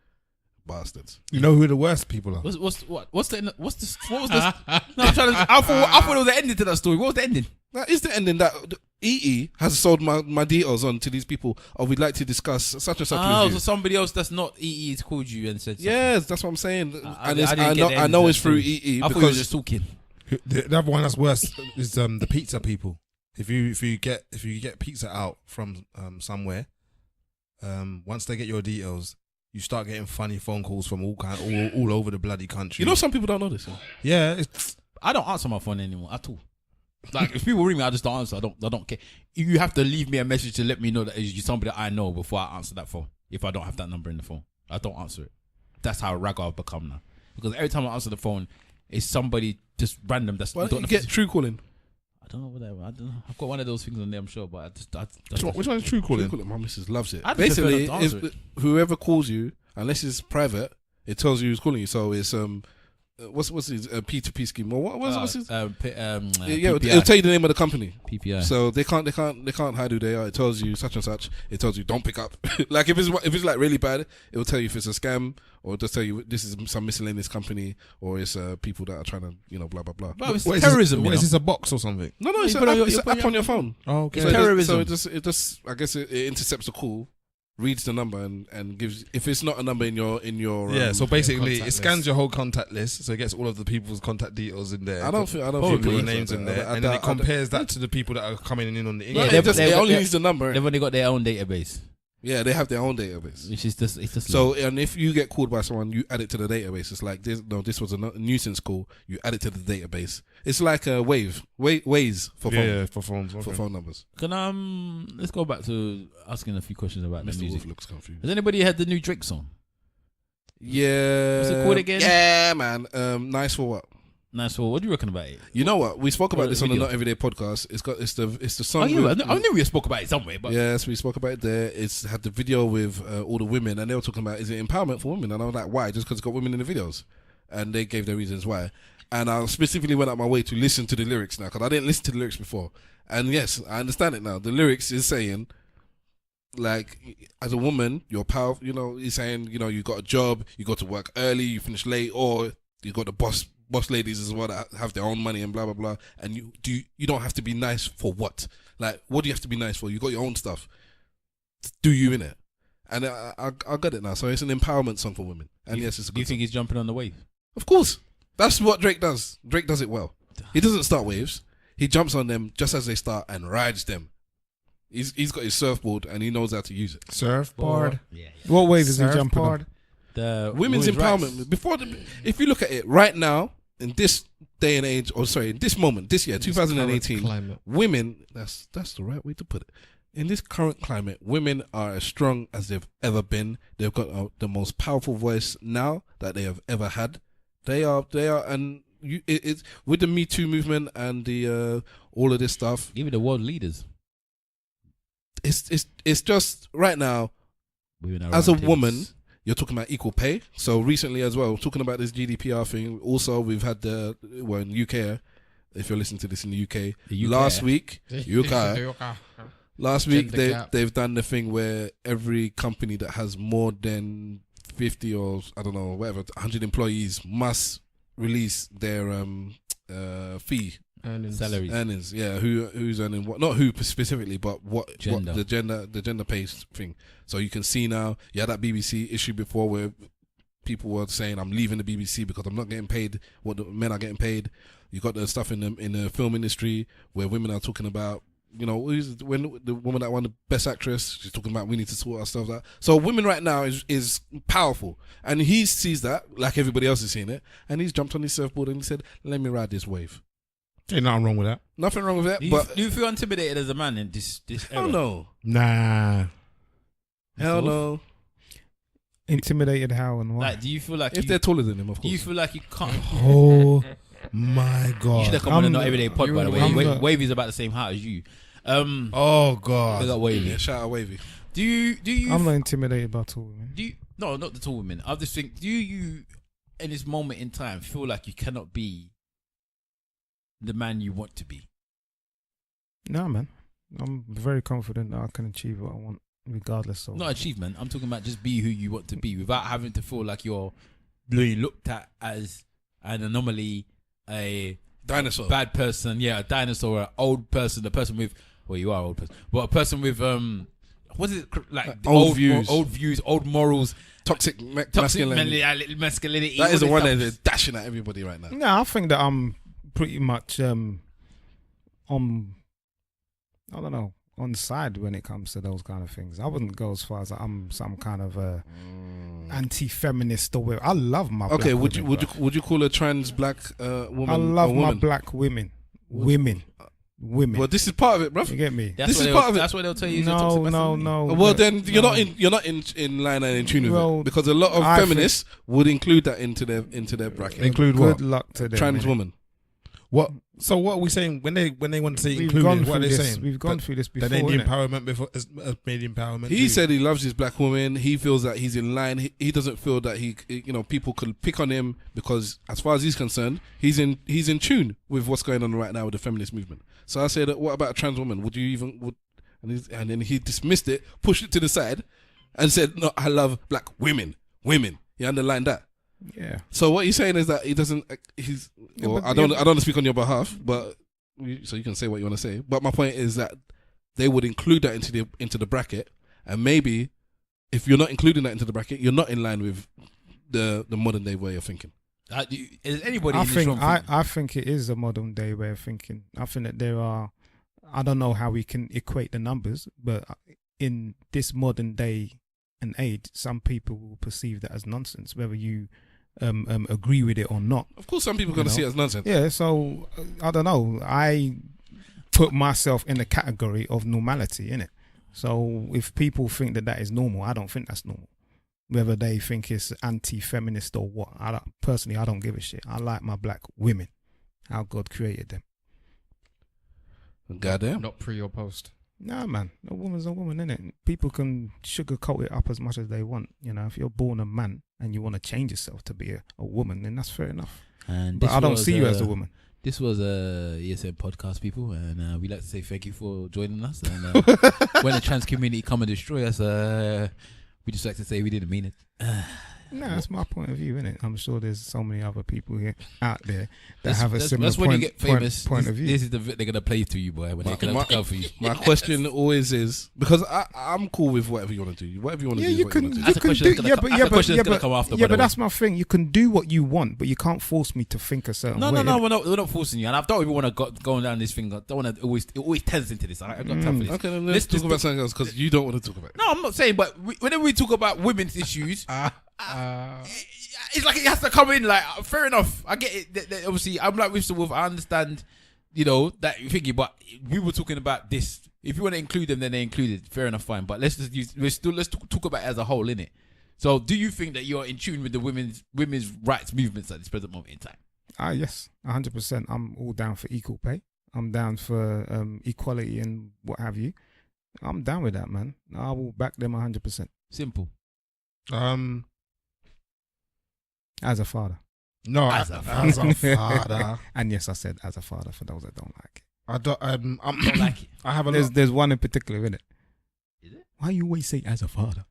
bastards. You know who the worst people are? What was this? No, I'm trying to. I thought it was the ending to that story. What was the ending? That is the ending. That EE has sold my details on to these people. Oh, we'd like to discuss such and such with you. So somebody else that's not EE has called you and said something. Yes, that's what I'm saying. I know it's through EE. I thought you were just talking. The other one that's worse is the pizza people. If you get pizza out from somewhere, once they get your details, you start getting funny phone calls from all over the bloody country. You know, some people don't know this. Yeah, I don't answer my phone anymore at all. Like if people ring me, I just don't answer. I don't care. You have to leave me a message to let me know that it's somebody that I know before I answer that phone. If I don't have that number in the phone, I don't answer it. That's how rag I've become now. Because every time I answer the phone, it's somebody just random. That's why don't you get true calling? I don't know what that. I don't know. I've got one of those things on there, I'm sure, but which one is true calling? My missus loves it. Basically, whoever calls you, unless it's private, it tells you who's calling you. So it's what's his P2P scheme? Or what's his? Yeah, It'll tell you the name of the company. PPI. So they can't hide who they are. It tells you such and such. It tells you don't pick up. Like if it's like really bad, it will tell you if it's a scam, or just tell you this is some miscellaneous company, or it's people that are trying to blah blah blah. Bro, it's What is terrorism. This, what, is this a box or something? No, it's You an put app, on it's your- an app on your phone. Oh, okay. It's terrorism. So it just I guess it intercepts a call, reads the number, and gives if it's not a number in your Yeah, so basically contact it scans list. your whole contact list, so it gets all of the people's contact details in there. I don't think Put it your works names like in that. there, I and then it doubt- compares that to the people that are coming in on the Yeah, English. it only they've- needs the number. They've only got their own database, Yeah, they have their own database. which is just So, and if you get called by someone, you add it to the database. It's like this was a nuisance call. You add it to the database. It's like a Waze for phone, Yeah, for phones. for Okay. phone numbers. Can let's go back to asking a few questions about the Mr. music. Wolf looks confused. Has anybody had the new Drake song? Yeah. What's it called again? Yeah, man. Nice for what? Nice. Well, what do you reckon about it? You know what? We spoke about Well, this on the video. Not Everyday podcast. It's the song. Oh yeah, with- I knew we spoke about it somewhere, but Yes, we spoke about it there. It's had the video with all the women, and they were talking about is it empowerment for women? And I was like, why? Just because it's got women in the videos, and they gave their reasons why. And I specifically went out my way to listen to the lyrics now because I didn't listen to the lyrics before. And yes, I understand it now. The lyrics is saying, like, as a woman, you're powerful. You know, he's saying, you know, you got a job, you go to work early, you finish late, or you got the boss ladies as well that have their own money and blah blah blah. And you don't have to be nice for what? Like, what do you have to be nice for? You got your own stuff. Do you in it? And I got it now. So it's an empowerment song for women. And yes, it's a do you good think song. he's jumping on the wave? Of course. That's what Drake does. Drake does it well. He doesn't start waves. He jumps on them just as they start and rides them. He's got his surfboard and he knows how to use it. Surfboard. Yeah. What wave is he jumping on? Surfboard. The Women's rights. empowerment. If you look at it right now, in this day and age, in this moment, this year, This 2018, current climate. women, that's the right way to put it. In this current climate, women are as strong as they've ever been. They've got the most powerful voice now that they have ever had. They are, and it's with the Me Too movement and the all of this stuff. Even the world leaders. It's just right now. Women are As a round woman, tables. you're talking about equal pay. So recently as well, talking about this GDPR thing. Also, we've had in UK. If you're listening to this in the UK, The UK. last week, Last week Gender gap. they've done the thing where every company that has more than 50 or I don't know whatever 100 employees must release their fee earnings. Yeah, who's earning what? Not who specifically, but what Gender. the gender pay thing. So you can see now. You had that BBC issue before where people were saying I'm leaving the BBC because I'm not getting paid what the men are getting paid. You got the stuff in the film industry where women are talking about. You know, when the woman that won the best actress, she's talking about we need to sort ourselves out. So women right now is powerful, and he sees that like everybody else is seeing it, and he's jumped on his surfboard and he said, "Let me ride this wave." Ain't nothing wrong with that. Nothing wrong with that, Do you feel intimidated as a man in this era? hell no, Nah. hell no. Intimidated how and why? Like, do you feel like If they're taller than him, of do you course. feel like you can't? Oh my You god. should have come on a I'm Not the- Everyday Pod, by the way. I'm the- Wavy's about the same height as you. Oh Big god. up Wavy. Yeah, shout out Wavy. Do you? I'm not intimidated by tall women. Do you? No, not the tall women. I just think. Do you, in this moment in time, feel like you cannot be the man you want to be? No, man. I'm very confident that I can achieve what I want, regardless of. Not achievement. I'm talking about just be who you want to be without having to feel like you're being looked at as an anomaly, a Dinosaur. bad person, yeah, a dinosaur, an old person, a person with, well, you are an old person, but a person with what is it like Old views. old morals, Toxic toxic masculinity. masculinity. That is the all one this that stuff. is dashing at everybody right now. No, I think that I'm pretty much I don't know, on the side when it comes to those kind of things. I wouldn't go as far as I'm some kind of anti-feminist or whatever. I love my Okay, black would you women, would you call a trans black woman? I love a my woman? black women. Women. Well, this is part of it, bro. You get me? That's This what is they'll- part of it. That's what they'll tell you. is your No, toxic no, masculinity. no. Well, but- then you're no. not in line and in tune with Well, it because a lot of I feminists would include that into their bracket. Include what? Good luck to them. Trans innit? woman. What? So what are we saying when they want to say We've included? gone What are through they this. saying? We've gone through this before. That they need innit? empowerment before has made empowerment. He too. said he loves his black woman. He feels that he's in line. He doesn't feel that people could pick on him because, as far as he's concerned, he's in tune with what's going on right now with the feminist movement. So I said, what about a trans woman? Would you even? And then he dismissed it, pushed it to the side, and said, "No, I love black women. Women." He underlined that. Yeah. So what he's saying is that he doesn't. He's. Well, I don't want to speak on your behalf, but so you can say what you want to say. But my point is that they would include that into the bracket, and maybe if you're not including that into the bracket, you're not in line with the modern day way of thinking. Is anybody? I think it is a modern day way of thinking. I think that there are. I don't know how we can equate the numbers, but in this modern day and age, some people will perceive that as nonsense, whether you agree with it or not. Of course, some people are going to see it as nonsense. Yeah, so I don't know. I put myself in the category of normality, innit? So if people think that is normal, I don't think that's normal. Whether they think it's anti-feminist or what, I don't give a shit. I like my black women, how God created them. Goddamn. Not pre or post. Nah, man, a woman's a woman, innit? People can sugarcoat it up as much as they want. You know, if you're born a man and you want to change yourself to be a woman, then that's fair enough. And but I don't see you as a woman. This was a ESN podcast, people, and we'd like to say thank you for joining us. And when the trans community come and destroy us, we just like to say we didn't mean it. No, that's my point of view, innit? I'm sure there's so many other people here out there that have a That's similar when you get famous. point of view. This is the bit they're gonna play to you, boy. When they're gonna go for you. My question always is, because I'm cool with whatever you want to do. Whatever you want to do. You is can what you That's a want to do. question that's gonna come after. Yeah, but that's my thing. You can do what you want, but you can't force me to think a certain way. No, we're not forcing you, and I don't even want to go down this thing. I don't want to always tends into this. I got time for this. Okay, then let's talk about something else because you don't want to talk about it. No, I'm not saying, but whenever we talk about women's issues, it's like it has to come in. Like, fair enough, I get it. That obviously, I'm like with the Wolf. I understand, that you're thinking. But we were talking about this. If you want to include them, then they included. Fair enough, fine. But let's talk about it as a whole, innit? So, do you think that you're in tune with the women's rights movements at this present moment in time? Yes, 100%. I'm all down for equal pay. I'm down for equality and what have you. I'm down with that, man. I will back them 100%. Simple. As a father. No, As a father. And yes, I said as a father for those that don't like it. I don't. Don't like it. I have a There's one in particular, in it. Is it? Why you always say as a father?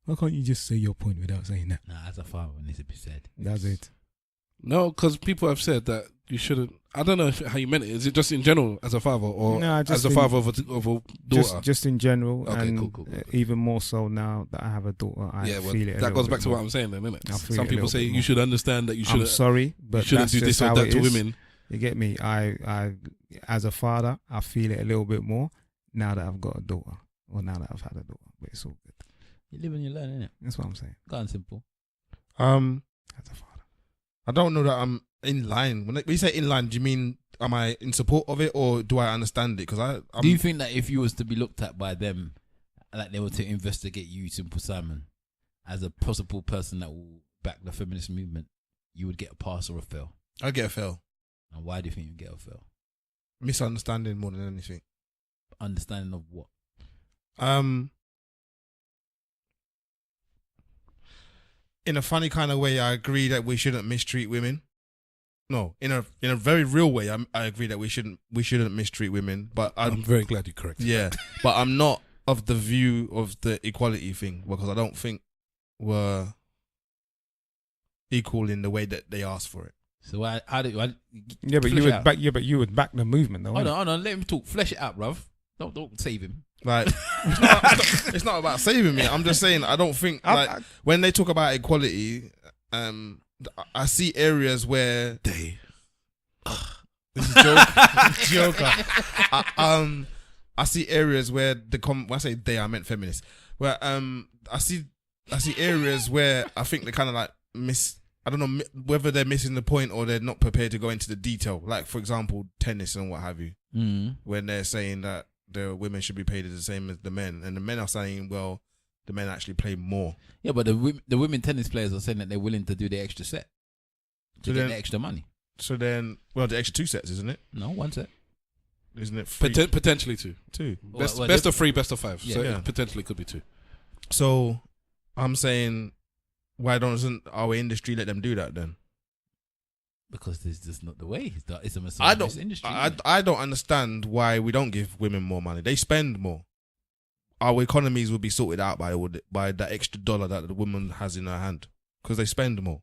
Why can't you just say your point without saying that? Nah, as a father, it needs to be said. That's it. No, because people have said that you shouldn't. I don't know how you meant it. Is it just in general as a father, or No, as just a in- father of a daughter? Just in general, Okay, and cool. even more so now that I have a daughter, I feel it. That goes back to what I'm saying, then, isn't I it? feel Some it a people little say bit you more. should understand that you I'm shouldn't. sorry, but You shouldn't that's do just this or how that it to is. women. You get me? I as a father, I feel it a little bit more now that I've got a daughter, or now that I've had a daughter. But it's all good. You live and you learn, innit? That's what I'm saying. Go on, simple. As a father. I don't know that I'm in line. When you say in line, do you mean am I in support of it or do I understand it? Because Do you think that if you was to be looked at by them, like they were to investigate you, Simple Simon, as a possible person that will back the feminist movement, you would get a pass or a fail? I get a fail. And why do you think you get a fail? Misunderstanding more than anything. Understanding of what? In a funny kind of way, I agree that we shouldn't mistreat women. No, in a very real way, I agree that we shouldn't mistreat women. But I'm very glad you corrected. yeah, but I'm not of the view of the equality thing because I don't think we're equal in the way that they asked for it. So how do I? Yeah, but flesh you it would out. back. Yeah, but you would back the movement, though. Hold innit? on, let him talk. Flesh it out, bruv. Don't save him. Like, it's not about saving me. I'm just saying I don't think like when they talk about equality, I see areas where They. this is Joker. I see areas where when I say they, I meant feminists. Where I see areas where I think they kind of like miss. I don't know whether they're missing the point or they're not prepared to go into the detail. Like for example, tennis and what have you, when they're saying that the women should be paid the same as the men, and the men are saying, well, the men actually play more. Yeah, but the women tennis players are saying that they're willing to do the extra set to get the extra money. So then, well, the extra 2 sets, isn't it? No, one set. Isn't it 3? Potentially 2. 2. Best Well, best of 3, best of 5. Yeah. So Yeah. it potentially could be 2. So I'm saying, why doesn't our industry let them do that then? Because this is not the way. It's a I misogynist don't. industry. I don't understand why we don't give women more money. They spend more. Our economies would be sorted out by that extra dollar that the woman has in her hand because they spend more.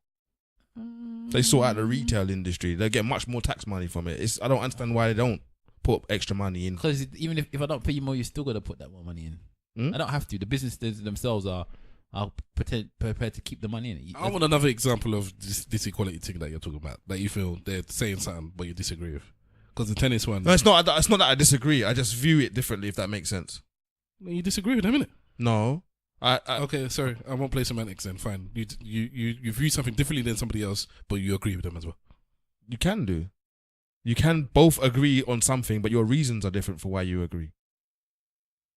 They sort out the retail industry. They get much more tax money from it. I don't understand why they don't put extra money in. Because even if I don't pay you more, you're still gonna put that more money in. Hmm? I don't have to. The businesses themselves are prepared to keep the money in it. I want another example of this equality thing that you're talking about. That you feel they're saying something but you disagree with. Because the tennis one, No, it's not. It's not that I disagree. I just view it differently. If that makes sense. you disagree with them, innit? No. Okay, sorry, I won't play semantics then. Fine, you view something differently than somebody else, but you agree with them as well. You can do. You can both agree on something, but your reasons are different for why you agree.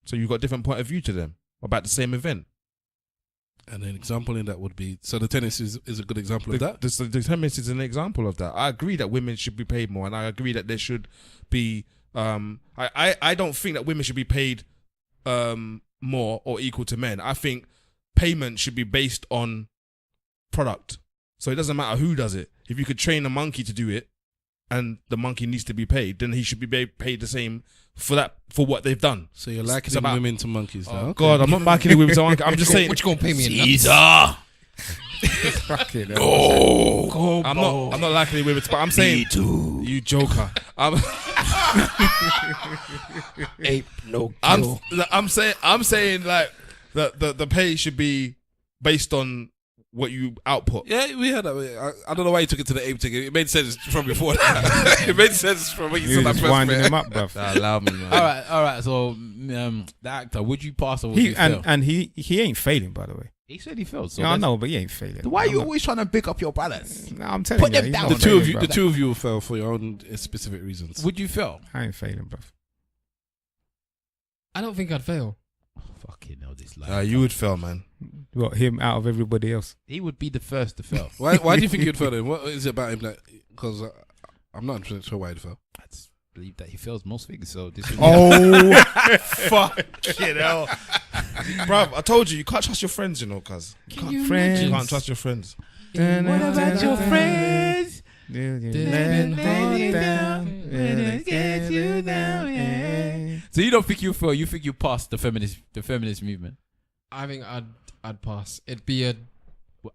So you've got a different point of view to them about the same event. And an example in that would be, so the tennis is a good example of that. The tennis is an example of that. I agree that women should be paid more, and I agree that there should be. I don't think that women should be paid more or equal to men. I think payment should be based on product. So it doesn't matter who does it. If you could train a monkey to do it, and the monkey needs to be paid, then he should be paid the same for what they've done. So you're likening women to monkeys now. Oh God, I'm not likening women to monkeys. I'm just saying. What you gonna pay me in? Caesar. Fucking hell. Go. I'm not likening women, but I'm saying Me too. you joker. Ape, no. I'm saying like the pay should be based on what you output. Yeah, we had that. I don't know why you took it to the ape thing. It made sense from before that. It made sense from when you You said that just first winding bit. him up, bruv. Allow me, man. All right. So the actor, would you pass or would you fail? And he ain't failing, by the way. He said he failed. So Yeah, I let's- know, but he ain't failing. Why are you I'm always trying to pick up your brothers? not- I'm telling Put you, them he's down. not The two of failing, you, the bruv. two of you fell for your own specific reasons. Would you fail? I ain't failing, bruv. I don't think I'd fail. Fucking hell, this life. You would fail, man. What, him out of everybody else? He would be the first to fail. Why do you think you'd fail then? What is it about him that? Because I'm not sure why he'd fail. I just believe that he fails most things. So this is Oh, fucking hell, bruv! I told you can't trust your friends, you know, cuz you Friends. can't trust your friends. What about your friends? been holding down, get you down, yeah. So you don't think you fail? You think you passed the feminist movement? I think I'd pass. It'd be a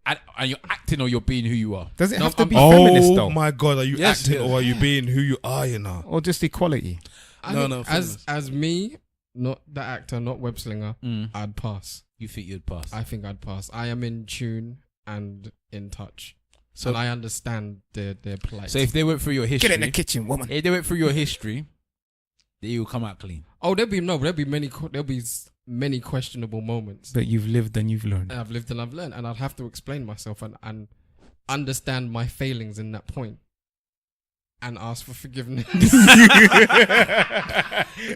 And you're acting or you're being who you are. Does it No, have to be Oh feminist though? my God, are you Yes, acting yeah. or are you being who you are? You know. Or just equality? I No, think no, As feminist. as me, not the actor, not web slinger, I'd pass. You think you'd pass? I think I'd pass. I am in tune and in touch, So and I understand their plight. So if they went through your history, Get in the kitchen, woman. if they went through your history, then you'll come out clean. there'll be many questionable moments. But you've lived and you've learned. I've lived and I've learned, and I'd have to explain myself and understand my failings in that point, and ask for forgiveness.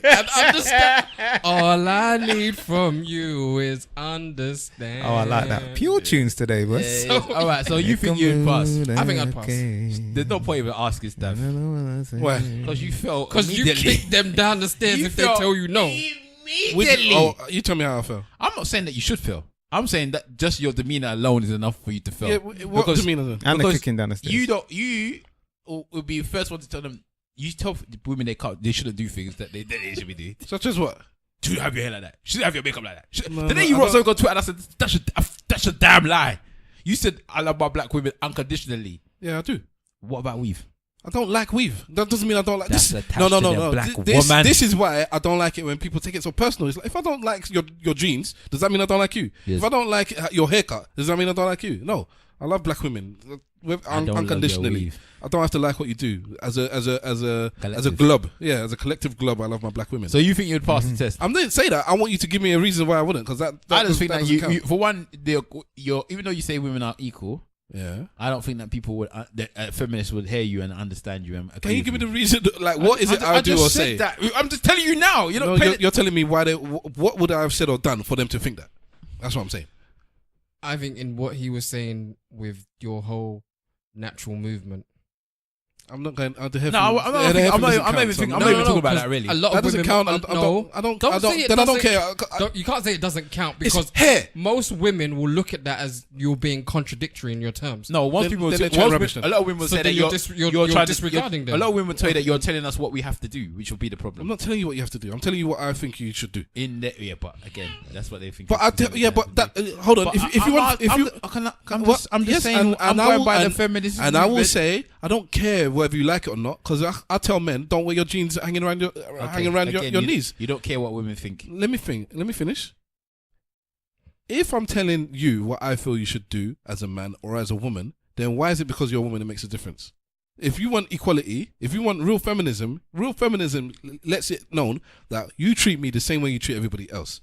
And understand. All I need from you is understand. Oh, I like that. Pure tunes today, boys. All right, so you think you'd pass? I think I'd pass. There's no point even asking stuff Why? because you felt Because you immediately. kick them down the stairs You if they felt tell you no. Immediately. You tell me how I feel. I'm not saying that you should fail. I'm saying that just your demeanor alone is enough for you to fail. Yeah, what Because- demeanor then? And the because kicking down the stairs. You will be the first one to tell them. You tell women they shouldn't do things that they should be doing. Such as what? Shouldn't have your hair like that. Shouldn't have your makeup like that. No, Today no, you I wrote don't- something on Twitter and I said that's a damn lie. You said I love my black women unconditionally. Yeah, I do. What about weave? I don't like weave. That doesn't mean I don't like That's this. attached No, to their black woman. This is why I don't like it when people take it so personal. It's like, if I don't like your jeans, does that mean I don't like you? Yes. If I don't like your haircut, does that mean I don't like you? No, I love black women I don't love unconditionally. your weave. I don't have to like what you do as a Collective. glob. Yeah, as a collective glob, I love my black women. So you think you'd pass the test? I didn't say that. I want you to give me a reason why I wouldn't, because that I just think that doesn't count. you for one, you're even though you say women are equal, Yeah. I don't think that people would, feminists would hear you and understand you. And Can you give me the reason? Like, what is it I do just or said say? that. I'm just telling you now. You're No, not. you're telling me why they. What would I have said or done for them to think that? That's what I'm saying. I think in what he was saying with your whole natural movement, I'm not going. I'm not even thinking about that really. A lot That of doesn't women count. I don't say it Then I don't doesn't- care. You can't say it doesn't count It's because hair. most women will look at that as you're being contradictory in your terms. No, once Then- people then say, they try once rubbish a then. lot of women will So say then that you're trying to- disregarding them. A lot of women will tell you that you're telling us what we have to do, which will be the problem. I'm not telling you what you have to do. I'm telling you what I think you should do. But again, that's what they think. But hold on. If you want, I'm just yes, saying, I'm I going will- by the feminist. And I will movement. say, I don't care whether you like it or not, because I tell men, don't wear your jeans hanging around your knees. You don't care what women think. Let me finish. If I'm telling you what I feel you should do as a man or as a woman, then why is it because you're a woman it makes a difference? If you want equality, if you want real feminism lets it known that you treat me the same way you treat everybody else.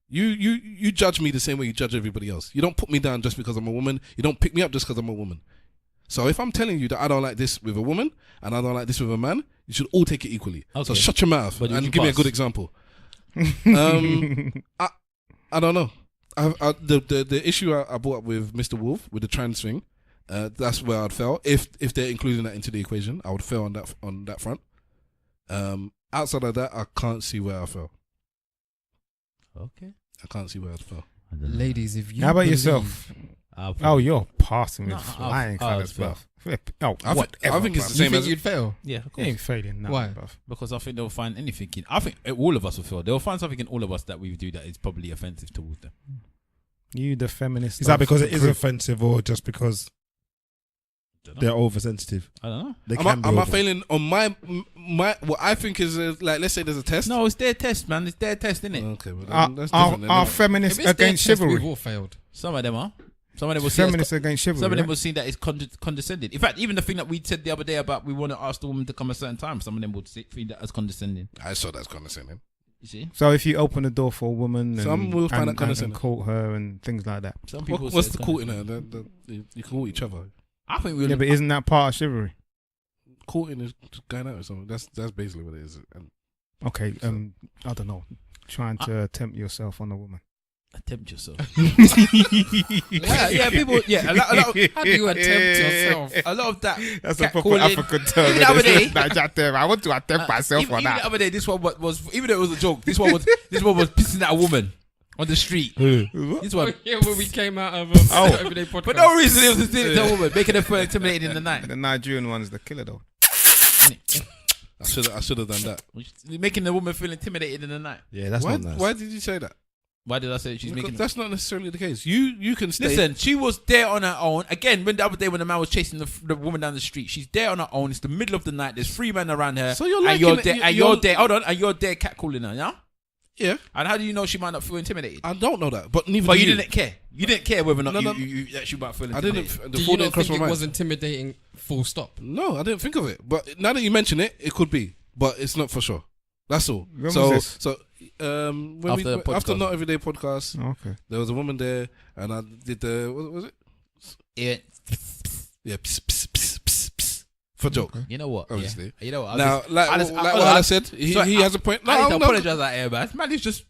You judge me the same way you judge everybody else. You don't put me down just because I'm a woman. You don't pick me up just because I'm a woman. So if I'm telling you that I don't like this with a woman and I don't like this with a man, you should all take it equally. Okay. So shut your mouth But and give me a good example. I don't know. The issue I brought up with Mr. Wolf with the trans thing, that's where I'd fail. If they're including that into the equation, I would fail on that front. Outside of that, I can't see where I fail. Okay. I can't see where I'd fail. Ladies, if you How about believe- yourself? Oh, you're passing with No, flying I'll colours, fail. bruv. Oh, I whatever, think it's the bruv. You same think as you'd fail? Yeah, of You course. ain't failing now, Why? bruv. Because I think they'll find anything. I think all of us will feel. They'll find something in all of us that we do that is probably offensive towards them. You, the feminist. Is that of because the it is group. offensive or just because they're oversensitive? I don't know. They am can be I over. failing on my what I think is like, let's say there's a test. No, it's their test, man. It's their test, isn't it? Okay, well, Are, that's are, different. then, are isn't it? feminists If it's their against test, chivalry? we've all failed. Some of them are. Some of them will see. Feminists against chivalry. Some of them right? will see that it's condescending. In fact, even the thing that we said the other day about we want to ask the woman to come a certain time, some of them would see that as condescending. I saw that's condescending. You see, So if you open the door for a woman and, Some will find that and condescending. court her and things like that. some people. What's say the it's courting her? condescending. You can court each other. I think we'll. Yeah, but isn't that part of chivalry? Courting is just going out with someone. That's basically what it is. And Okay, I don't know. Trying to tempt yourself on a woman. attempt yourself. Yeah, People. Yeah, a lot, How do you attempt yourself? a lot of that. That's a proper African term. Even the other day- I want to attempt myself even, on even that. the other day, this one was even though it was a joke. This one was pissing at a woman on the street. This one. Yeah, when we came out of Everyday Podcast. For no reason, it was a woman, making her feel intimidated in the night. The Nigerian one's the killer though. I should have done that. Making the woman feel intimidated in the night. Yeah, that's Why? not nice. Why did you say that? Why did I say she's Because making? that's not necessarily the case. You can stay. Listen, she was there on her own. Again, when the other day when the man was chasing the woman down the street, she's there on her own. It's the middle of the night. There's 3 men around her. So you're and liking you're it- there. you- And you're- you're there. Hold on. And you're there catcalling her. Yeah. Yeah, And how do you know she might not feel intimidated? I don't know that, but neither. But do you didn't care. You didn't care whether or not No, that she might feel I intimidated. didn't. Do The you thought not didn't cross think my it mind. was intimidating? Full stop. No, I didn't think of it. But now that you mention it, it could be. But it's not for sure. That's all. When so, was this? so when After the after podcast. Not Everyday Podcast, Okay. there was a woman there, and I did the what was it? Yeah. Yeah, pss, pss, pss, pss, pss, for joke. You know what? Obviously. Yeah. You know what? Now, like I just- what I- I said, he sorry, has a point. I need to No, apologize out here, man. Man, it's just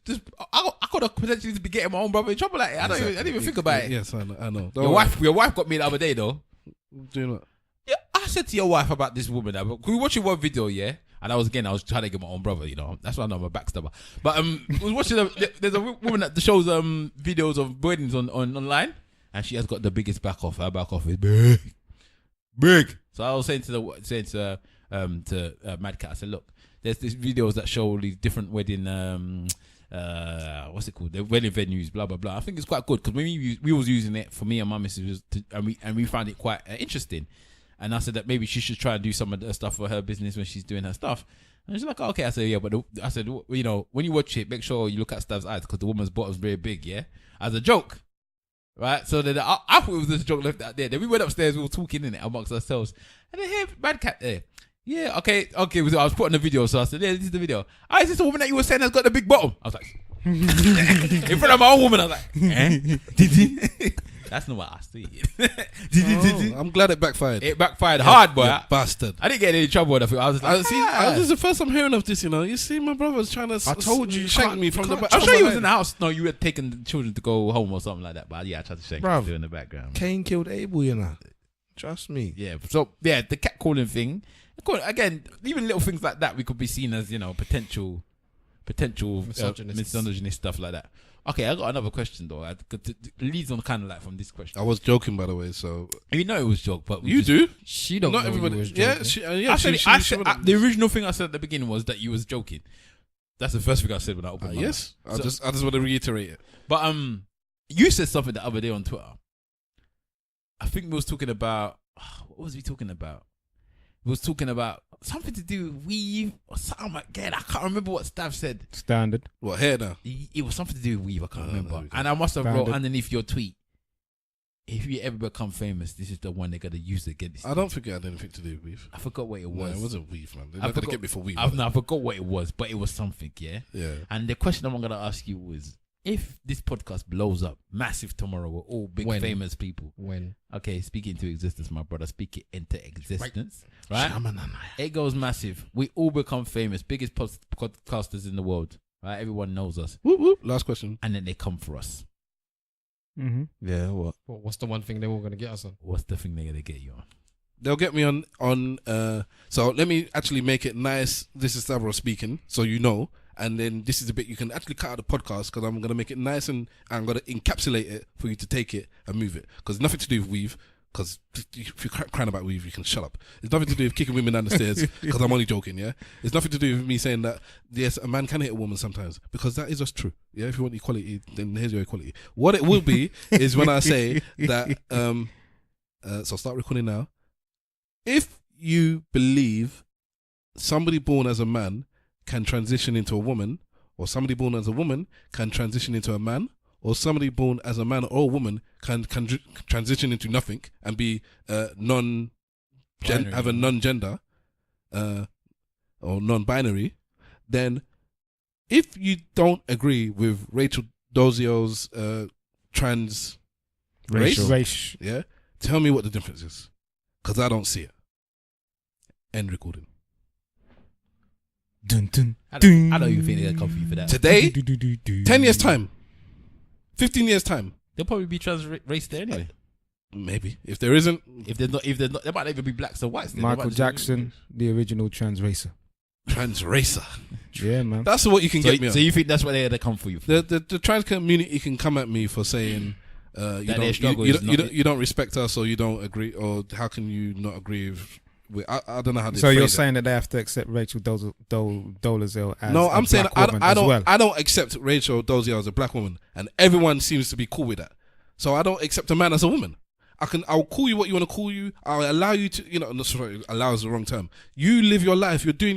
I could have potentially be getting my own brother in trouble like that. I didn't even think about it. Yes, I know. Don't Your worry. wife got me the other day though. Do you know? Yeah, I said to your wife about this woman. We were watching one video, yeah, and I was trying to get my own brother. You know, that's why I know I'm a backstabber. But I was watching. There's a woman that shows videos of weddings on online, and she has got the biggest back off. Her back off is big. So I was saying to Mad Cat, I said, look, there's these videos that show all these different wedding what's it called? The wedding venues, blah blah blah. I think it's quite good because when we was using it for me and my missus, and we found it quite interesting. And I said that maybe she should try and do some of the stuff for her business when she's doing her stuff. And she's like, oh, okay. I said, yeah, but I said, you know, when you watch it, make sure you look at Stav's eyes because the woman's bottom's very big, yeah, as a joke, right? So then I thought it was just a joke left out there. Then we went upstairs, we were talking in it amongst ourselves, and then here, Mad Cat there. Yeah, okay. I was putting the video, so I said, yeah, this is the video. Oh, is this the woman that you were saying has got the big bottom? I was like, in front of my own woman, I was like, did he? That's not what I see. I'm glad it backfired. It backfired hard, boy. You bastard. I didn't get in any trouble with it. I was just like, This is the first I'm hearing of this. You know, you see, my brother's trying to. I told you, you shank can't- me you from the can't back. I'm sure you was in the house. No, you had taken the children to go home or something like that. But yeah, I tried to shake Bruv. you in the background. Cain killed Abel, you know. Trust me. Yeah. So yeah, the catcalling thing. Again, even little things like that, we could be seen as potential misogynist stuff like that. Okay, I got another question though. It leads on kind of like from this question. I was joking, by the way. So You know it was joke, but you do. She don't Not know everybody. you was Yeah, joking. I said, she wouldn't. the original thing I said at the beginning was that you was joking. That's the first thing I said when I opened my Yes, mouth. I just want to reiterate it. But you said something the other day on Twitter. I think we was talking about what was we talking about? We was talking about something to do with weave or something again. I can't remember what Stav said. Standard. What hair now? It was something to do with weave. I can't remember. there we go. And I must have wrote Standard. underneath your tweet, if you ever become famous, this is the one they're gonna use against you. I don't think it had anything to do with weave. I forgot what it No, was. it wasn't weave, man. They're I not gonna forgot- get me for weave. I forgot what it was, but it was something, yeah. Yeah. And the question I'm gonna ask you was, if this podcast blows up massive tomorrow, we're all big When? famous people. When? Okay, speak into existence, my brother. Speak it into existence, right? It goes massive. We all become famous, biggest podcasters in the world, right? Everyone knows us, Whoop, whoop. Last question. and then they come for us. Mm-hmm. Yeah, what? Well, what's the one thing they were gonna get us on? What's the thing they're gonna get you on? They'll get me on. So let me actually make it nice. This is Stavros speaking, so you know. And then this is the bit you can actually cut out the podcast because I'm gonna make it nice and I'm gonna encapsulate it for you to take it and move it because nothing to do with weave. Because if you're crying about weave, you can shut up. It's nothing to do with kicking women down the stairs because I'm only joking, yeah? It's nothing to do with me saying that, yes, a man can hit a woman sometimes because that is just true, yeah? If you want equality, then here's your equality. What it will be is when I say that, so start recording now. If you believe somebody born as a man can transition into a woman, or somebody born as a woman can transition into a man, or somebody born as a man or a woman can transition into nothing and be have a non-gender or non-binary, then if you don't agree with Rachel Dozio's trans race, yeah, tell me what the difference is, because I don't see it. End recording. Dun, dun, I don't even think they're gonna come for you for that. Today, 10 years time, 15 years time, They'll probably be trans race there anyway. maybe. If there isn't, If they're not, they might not even be blacks or whites. There. They Michael might just Jackson, the original trans racer. trans racer. Yeah, man. That's what you can So, get me on. so you think that's what they're gonna come for you for? The trans community can come at me for saying their struggle is not- you don't respect us, or you don't agree, or how can you not agree with I don't know how they So you're phrase it. saying that they have to accept Rachel Dolezal as No, a I'm saying black woman as well. I don't accept Rachel Dozier as a black woman, and everyone seems to be cool with that. So I don't accept a man as a woman. I'll call you what you want to call you. I'll allow you to, not sorry, allow is the wrong term. You live your life. You're doing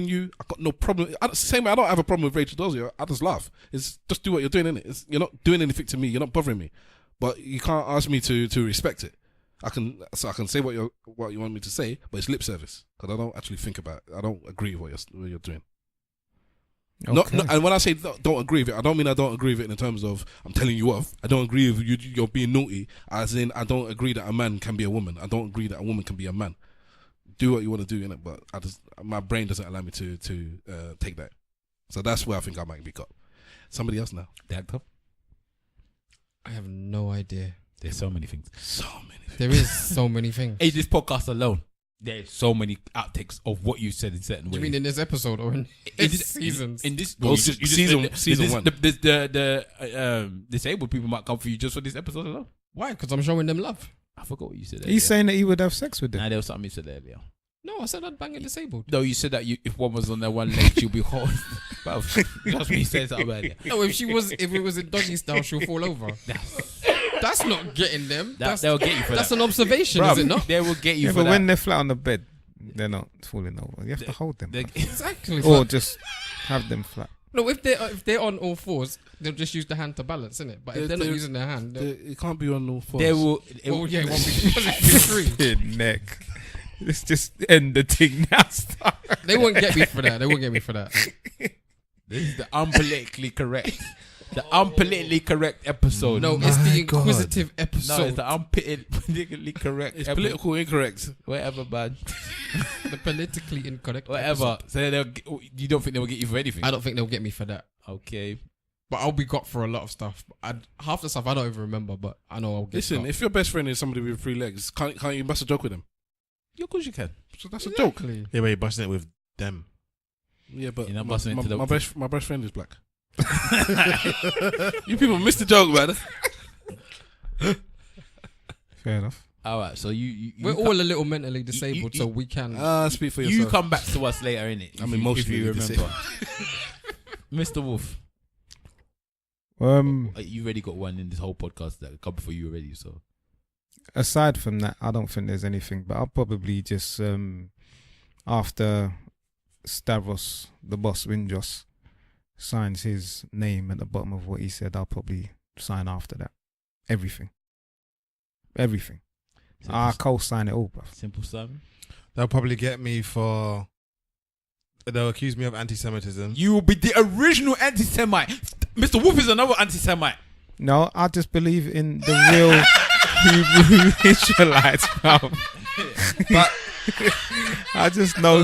you. I got no problem. Same way, I don't have a problem with Rachel Dozier. I just laugh. It's just do what you're doing, innit? You're not doing anything to me. You're not bothering me. But you can't ask me to respect it. I can say what you want me to say, but it's lip service because I don't actually think about it. I don't agree with what you're doing. Okay. And when I say don't agree with it, I don't mean I don't agree with it in terms of I'm telling you off. I don't agree with you're being naughty. As in, I don't agree that a man can be a woman. I don't agree that a woman can be a man. Do what you want to do in it, but my brain doesn't allow me to take that. So that's where I think I might be got. Somebody else now. The actor? I have no idea. There's so many things. So many. There is so many things. Hey, this podcast alone, there's so many outtakes of what you said in certain Do ways. you mean in this episode or in seasons? In this, Well, season one. The disabled people might come for you just for this episode alone. Why? Because I'm showing them love. I forgot what you said. He's saying that he would have sex with them. Nah, there was something you said earlier. No, I said I'd bang a disabled. No, you said that if one was on their one leg, she'll be hot. That's what you said something earlier. No, if it was in doggy style, she'll fall over. That's not getting them. They'll get you for That's that. an observation, Bruv, is it not? They will get you Yeah, for but that. when they're flat on the bed, they're not falling over. You have to hold them. Exactly. Or just have them flat. No, if they're on all fours, they'll just use the hand to balance, innit? But if they're not using their hand, It can't be on all fours. They will. oh yeah, it won't be three. Neck. Let's just end the thing now. They won't get me for that. They won't get me for that. This is the unpolitically correct. The unpolitically correct episode. No, it's the inquisitive episode. No, it's the unpolitically correct. It's political incorrect. Whatever, man. The politically incorrect Whatever. episode. So you don't think they will get you for anything? I don't think they'll get me for that. Okay. But I'll be got for a lot of stuff. Half the stuff I don't even remember, but I know I'll get. Listen, got. if your best friend is somebody with 3 legs, can't you bust a joke with them? Yeah, of course you can. So that's a joke. Exactly. Yeah, but you're busting it with them. Yeah, but You're not busting into the- my best friend is black. You people missed the joke, man. Fair enough. All right, so you We're all a little mentally disabled, so we can. Speak for yourself. you come back to us later, innit? I'm If emotionally you remember. disabled. Mr. Wolf, you already got one in this whole podcast that come for you already. So Aside from that, I don't think there's anything. But I'll probably just after Stavros, the boss Windros, signs his name at the bottom of what he said, I'll probably sign after that. Everything. I co-sign it all, bruv. simple Simon. They'll probably get me for. They'll accuse me of anti-Semitism. You will be the original anti-Semite. Mr. Wolf is another anti-Semite. No, I just believe in the real Hebrew Israelites, bruv. But I just know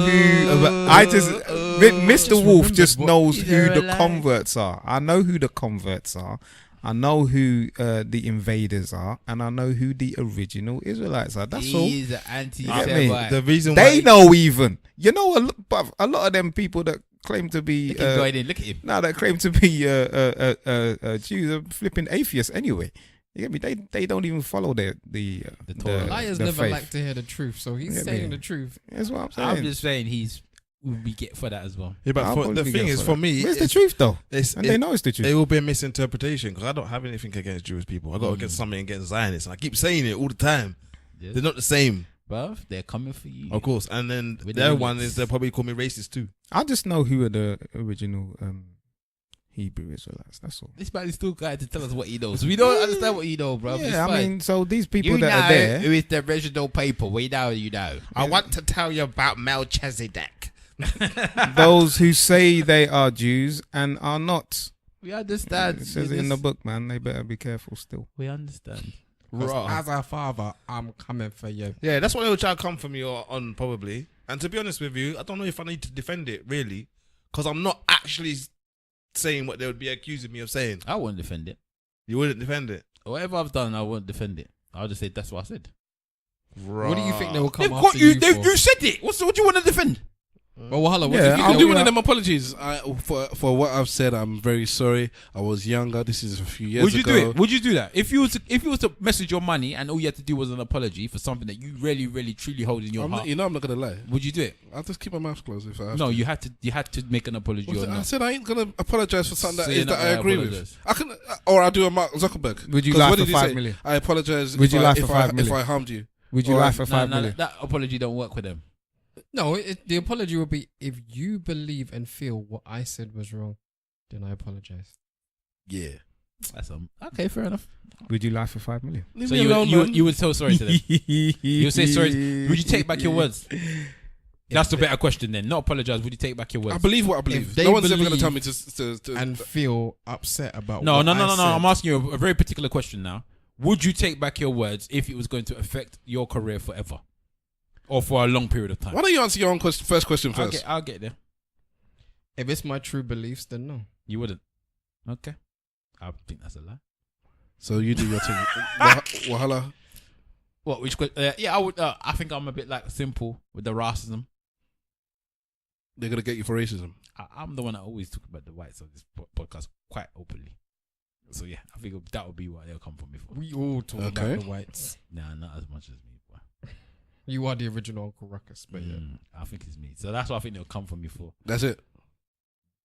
Mr. Wolf just knows who the converts are. I know who the converts are. I know who the invaders are, and I know who the original Israelites are. That's all. He's an You get anti-Semite. the reason They why know even. You know, a lot of them people that claim to be Look at him going in. Look at him. that claim to be Jews are flipping atheists anyway. You get me? They don't even follow the Torah. Liars the never faith. like to hear the truth, so he's Yeah, saying man. the truth. That's what I'm saying. I'm just saying we get for that as well. Yeah, but I'll the probably thing go is, for for that. me, Where's the truth though? it's, And they know it's the truth. it will be a misinterpretation because I don't have anything against Jewish people. I got against something against Zionists, and I keep saying it all the time. Yes. They're not the same, Bruv, they're coming for you. of course. And then With their the one units. is they'll probably call me racist too. I just know who are the original Hebrew Israelites. That's all. This man is still going to tell us what he knows. We don't understand what he knows, bro. Yeah, I mean, so these people you that know are there. who is the original people. We know you know. I want to tell you about Melchizedek. Those who say they are Jews and are not. We understand. It says it in the book, man. They better be careful still. We understand. As a father, I'm coming for you. Yeah, that's what they'll try to come for me on probably. And to be honest with you, I don't know if I need to defend it really, because I'm not actually saying what they would be accusing me of saying. I won't defend it. You wouldn't defend it. Whatever I've done, I won't defend it. I'll just say that's what I said. What do you think they will come They've after got you. you for? You said it. What do you want to defend? Well, Wahala, what Yeah, do you You think can they do will- one of them apologies. For what I've said, I'm very sorry. I was younger. This is a few years Would you ago. do it? Would you do that if you was to message your money and all you had to do was an apology for something that you really, really, truly hold in your I'm heart? not, I'm not gonna lie. Would you do it? I'll just keep my mouth closed if I have No, to. you had to make an apology What's or that? I not. said I ain't gonna apologize for something So that, you're is not that I gonna agree apologise? with. I can, or I'll do a Mark Zuckerberg. Would you 'Cause lie what for did he 5 say? million? I apologize. Would if you I, lie for if 5 I, million? If I harmed you? Would you Or- lie for 5 million? That apology don't work with them. No, the apology will be if you believe and feel what I said was wrong, then I apologize. Yeah, that's okay. Fair enough. Would you lie for 5 million? Leave So me alone, man. you would tell sorry to them. You would say sorry. Would you take back your words? That's the better question then. Not apologize. Would you take back your words? I believe what I believe. If they No one's ever gonna believe tell me to And feel upset about No. what I said. I'm asking you a very particular question now. Would you take back your words if it was going to affect your career forever, or for a long period of time? Why don't you answer your own first question first? I'll get there. If it's my true beliefs, then no. You wouldn't. Okay. I think that's a lie. So you do your thing. Wahala. What? Which? Yeah, I would. I think I'm a bit like simple with the racism. They're gonna get you for racism. I'm the one that always talk about the whites on this podcast quite openly. So yeah, I think that would be what they'll come for me for. We all talk Okay. about the whites. Nah, not as much as me. Boy. You are the original Uncle Ruckus, but yeah. I think it's me. So that's what I think they'll come for me for. That's it.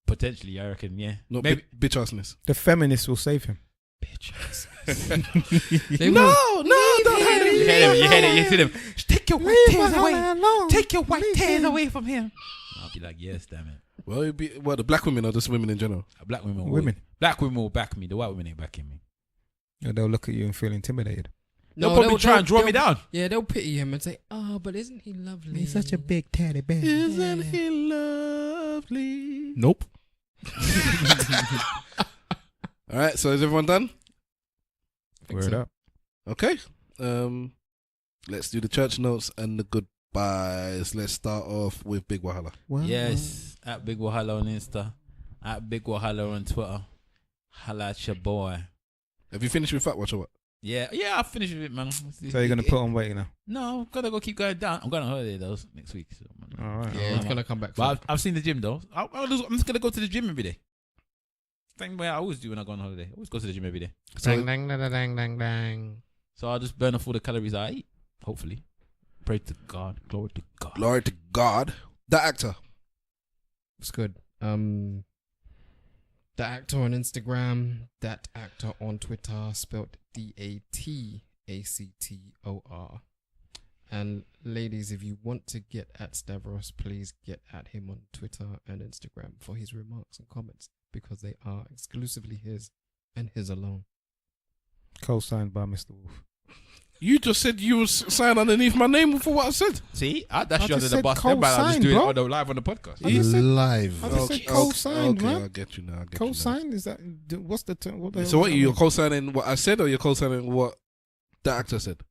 Potentially, I reckon. Yeah. Not Maybe. bitch assness. The feminists will save him. Bitch. They will. don't hurt You hear them. You hear them. You see them. Take your white tears away. alone. Take your white tears away from him. I'll be like, yes, damn it. Well, the black women or just women in general. Black women. will- Women. Black women will back me. The white women ain't backing me. They'll look at you and feel intimidated. They'll probably try and draw me down. Yeah, they'll pity him and say, "Oh, but isn't he lovely? big teddy bear. Isn't he lovely? Nope. All right. So is everyone done? Word up. Okay. Let's do the church notes and the goodbyes. Let's start off with Big Wahala. Yes, at Big Wahala on Insta, at Big Wahala on Twitter. Holla at your boy. Have you finished with Fat Watch or what? Yeah, I finished with it, man. So you're gonna put on weight now? No, I'm gonna go keep going down. I'm going on holiday though next week. So, man. All right. Yeah, he's gonna come back. But I've seen the gym though. I'm just gonna go to the gym every day. Same way I always do when I go on holiday. I always go to the gym every day. Dang, dang, dang, dang, dang, dang. So I'll just burn off all the calories I eat. Hopefully. Pray to God. Glory to God. Glory to God. That actor. It's good. The actor on Instagram, that actor on Twitter, spelled DATACTOR. And ladies, if you want to get at Stavros, please get at him on Twitter and Instagram for his remarks and comments, because they are exclusively his and his alone. Co-signed by Mr. Wolf. You just said you was signed underneath my name for what I said. See? I dashed you I under just the said bus. Everybody, I'll just co-signed, do it bro. on the live on the podcast. I just said- Live. I just said co-signed, okay, man. I get you now. Co-signed? Is that what's the term? What the So hell what? does that You're mean? co-signing what I said, or you're co-signing what the actor said?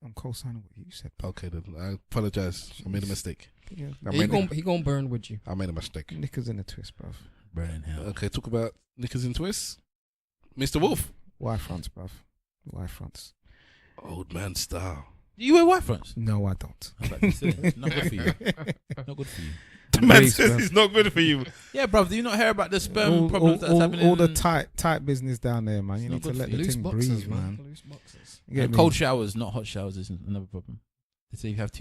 I'm co-signing what you said. Okay, then I apologize. I made a mistake. Yeah. He gonna burn with you. I made a mistake. Knickers in a twist, bruv. Burn hell. Okay, talk about knickers and twists. Mr. Wolf. Y fronts, bruv. Y fronts. Old man style. You wear white fronts? No, I don't. I'm about to say, it's not good for you. Not good for you. The man Please, says bruv. it's not good for you. Yeah, bro. Do you not hear about the sperm problems that's happening? all the tight business down there, man. You It's need not to good let for the Loose thing boxes, breathe, man. man. Loose boxes. You get And me? cold showers, not hot showers, is another problem. They say if you have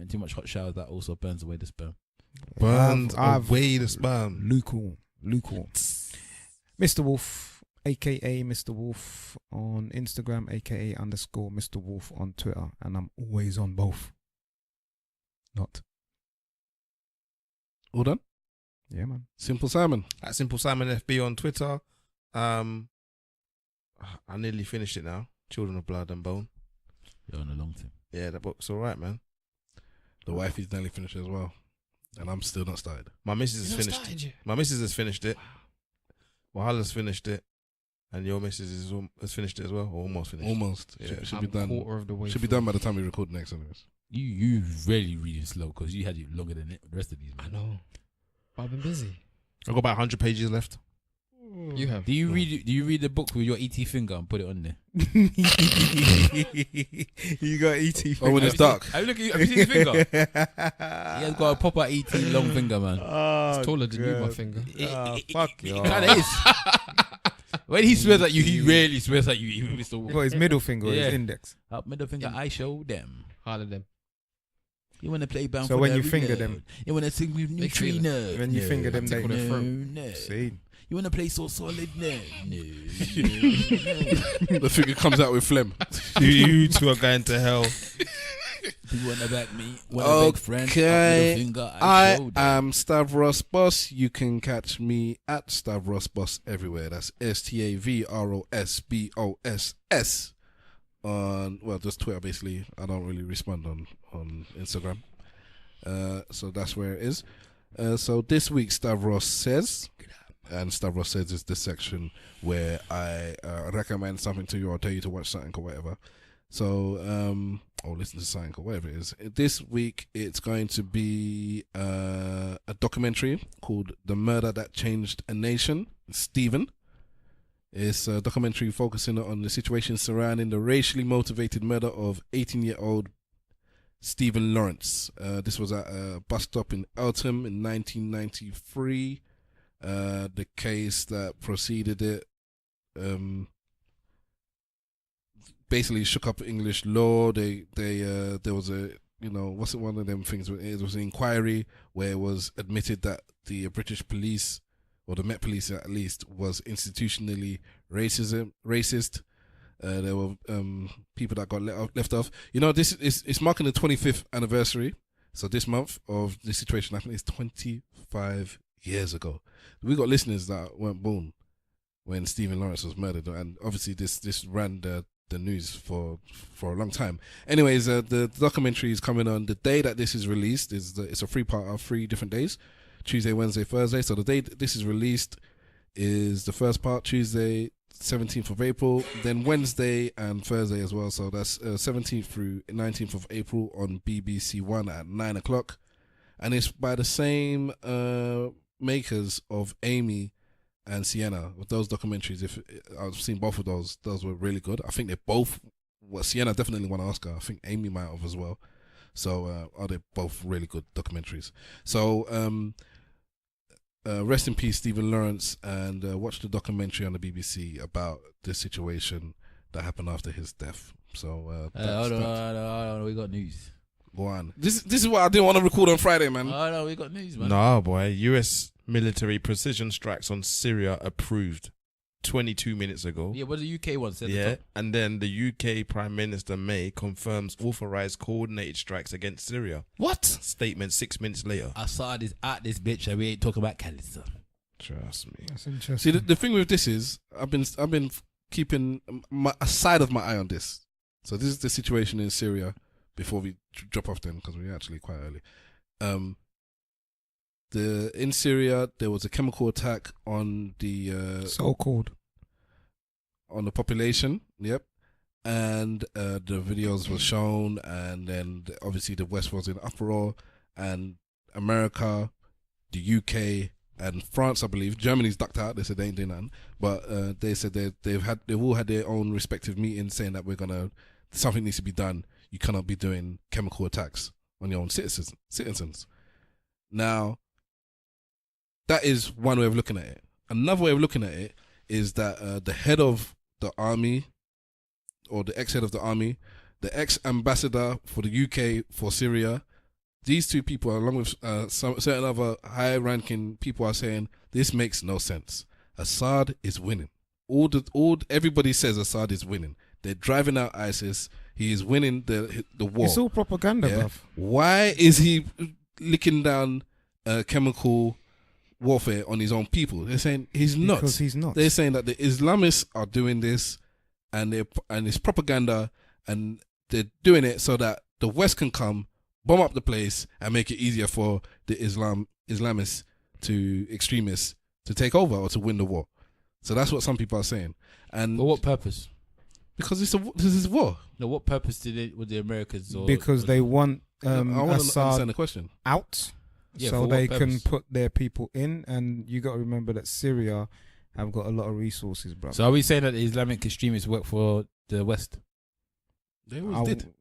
too much hot showers, that also burns away the sperm. Burns I've away the sperm. lukewarm. Mr. Wolf, aka Mr. Wolf on Instagram, aka _ Mr. Wolf on Twitter, and I'm always on both. Not. All done? Yeah, man. Simple Simon. At Simple Simon FB on Twitter. I nearly finished it now. Children of Blood and Bone. You're on a long time. Yeah, that book's alright, man. The wife is nearly finished as well. And I'm still not started. My missus has finished it. My missus has finished it. Wahala's finished it. And your missus has finished it as well, or almost finished. Almost. Yeah. Should I'm be done. quarter of the way. Should be through. done by the time we record next anyways. You really reading slow because you had it longer than the rest of these. I Man. know. But I've been busy. I've got about 100 pages left. You have. Do you read the book with your ET finger and put it on there? You got ET. Oh, when it's dark. Have you seen his finger? He has got a proper ET long finger, man. It's taller than you, my finger. Fuck It you. kind of is. When he swears at you, he rarely swears at you, even Mr. Wolf. Got his middle finger or Yeah. his index. Up middle finger, I show them. Harder them. You want to play bound So for when the you finger reload. them- You want to sing with They feel it. neutrino. When you finger them, they Tickle the throat. No. see. You want to play so solid? No. The figure comes out with phlegm. You two are going to hell. You want to back me? Want a big friend? Up middle Okay. finger, I show them. am Stavros Boss. You can catch me at Stavros Boss everywhere. That's STAVROSBOSS on, well, just Twitter basically. I don't really respond on Instagram. So that's where it is. So this week Stavros Says, and Stavros Says is the section where I recommend something to you or tell you to watch something or whatever. So, or listen to something or whatever it is. This week it's going to be a documentary called The Murder That Changed a Nation. Stephen. It's a documentary focusing on the situation surrounding the racially motivated murder of 18-year-old Stephen Lawrence. This was at a bus stop in Eltham in 1993. The case that preceded it basically shook up English law. There was a, what's it, one of them things? It was an inquiry where it was admitted that the British police, or the Met Police at least, was institutionally racist. There were people that got left off. This is, it's marking the 25th anniversary. So this month of this situation happened is 25 years ago. We got listeners that weren't born when Stephen Lawrence was murdered, and obviously this ran the news for a long time. Anyways, the documentary is coming on the day that this is released. It's a 3-part, 3 different days: Tuesday, Wednesday, Thursday. So the day this is released is the first part, Tuesday 17th of April, then Wednesday and Thursday as well. So that's 17th through 19th of April on BBC One at 9 o'clock, and it's by the same makers of Amy and Sienna, with those documentaries, if I've seen both of those were really good. I think they both. Well, Sienna definitely won an Oscar. I think Amy might have as well. So are they both really good documentaries? So rest in peace, Stephen Lawrence, and watch the documentary on the BBC about the situation that happened after his death. So hold on, we got news. go on. This is what I didn't want to record on Friday, man. Oh no, we got news, man. No, boy. US military precision strikes on Syria approved 22 minutes ago. Yeah, what the UK one said. Yeah, and then the UK Prime Minister May confirms authorized coordinated strikes against Syria. What? Statement 6 minutes later. Assad is at this bitch, and we ain't talking about Kurdistan. Trust me. That's See, interesting. the thing with this is I've been keeping a side of my eye on this. So this is the situation in Syria before we drop off then, because we're actually quite early. In Syria there was a chemical attack on the So-called. on the population. Yep. And the videos were shown, and then obviously the West was in uproar, and America, the UK, and France, I believe. Germany's ducked out. They said they ain't doing nothing, but they said they've all had their own respective meetings saying that something needs to be done. You cannot be doing chemical attacks on your own citizens. Now, that is one way of looking at it. Another way of looking at it is that the head of the army, or the ex-head of the army, the ex-ambassador for the UK for Syria, these two people, along with some certain other high-ranking people, are saying this makes no sense. Assad is winning. Everybody says Assad is winning. They're driving out ISIS. He is winning the war. It's all propaganda, Yeah. bruv. Why is he licking down chemical warfare on his own people? They're saying he's nuts. Because he's not. They're saying that the Islamists are doing this, and it's propaganda, and they're doing it so that the West can come, bomb up the place, and make it easier for the Islamists extremists to take over or to win the war. So that's what some people are saying. And For what purpose? because this is war. No, what purpose would the Americans? Because they want I want to Assad understand the question. out, Yeah, so for what they can purpose? put their people in. And you got to remember that Syria have got a lot of resources, bro. So are we saying that the Islamic extremists work for the West? They always did.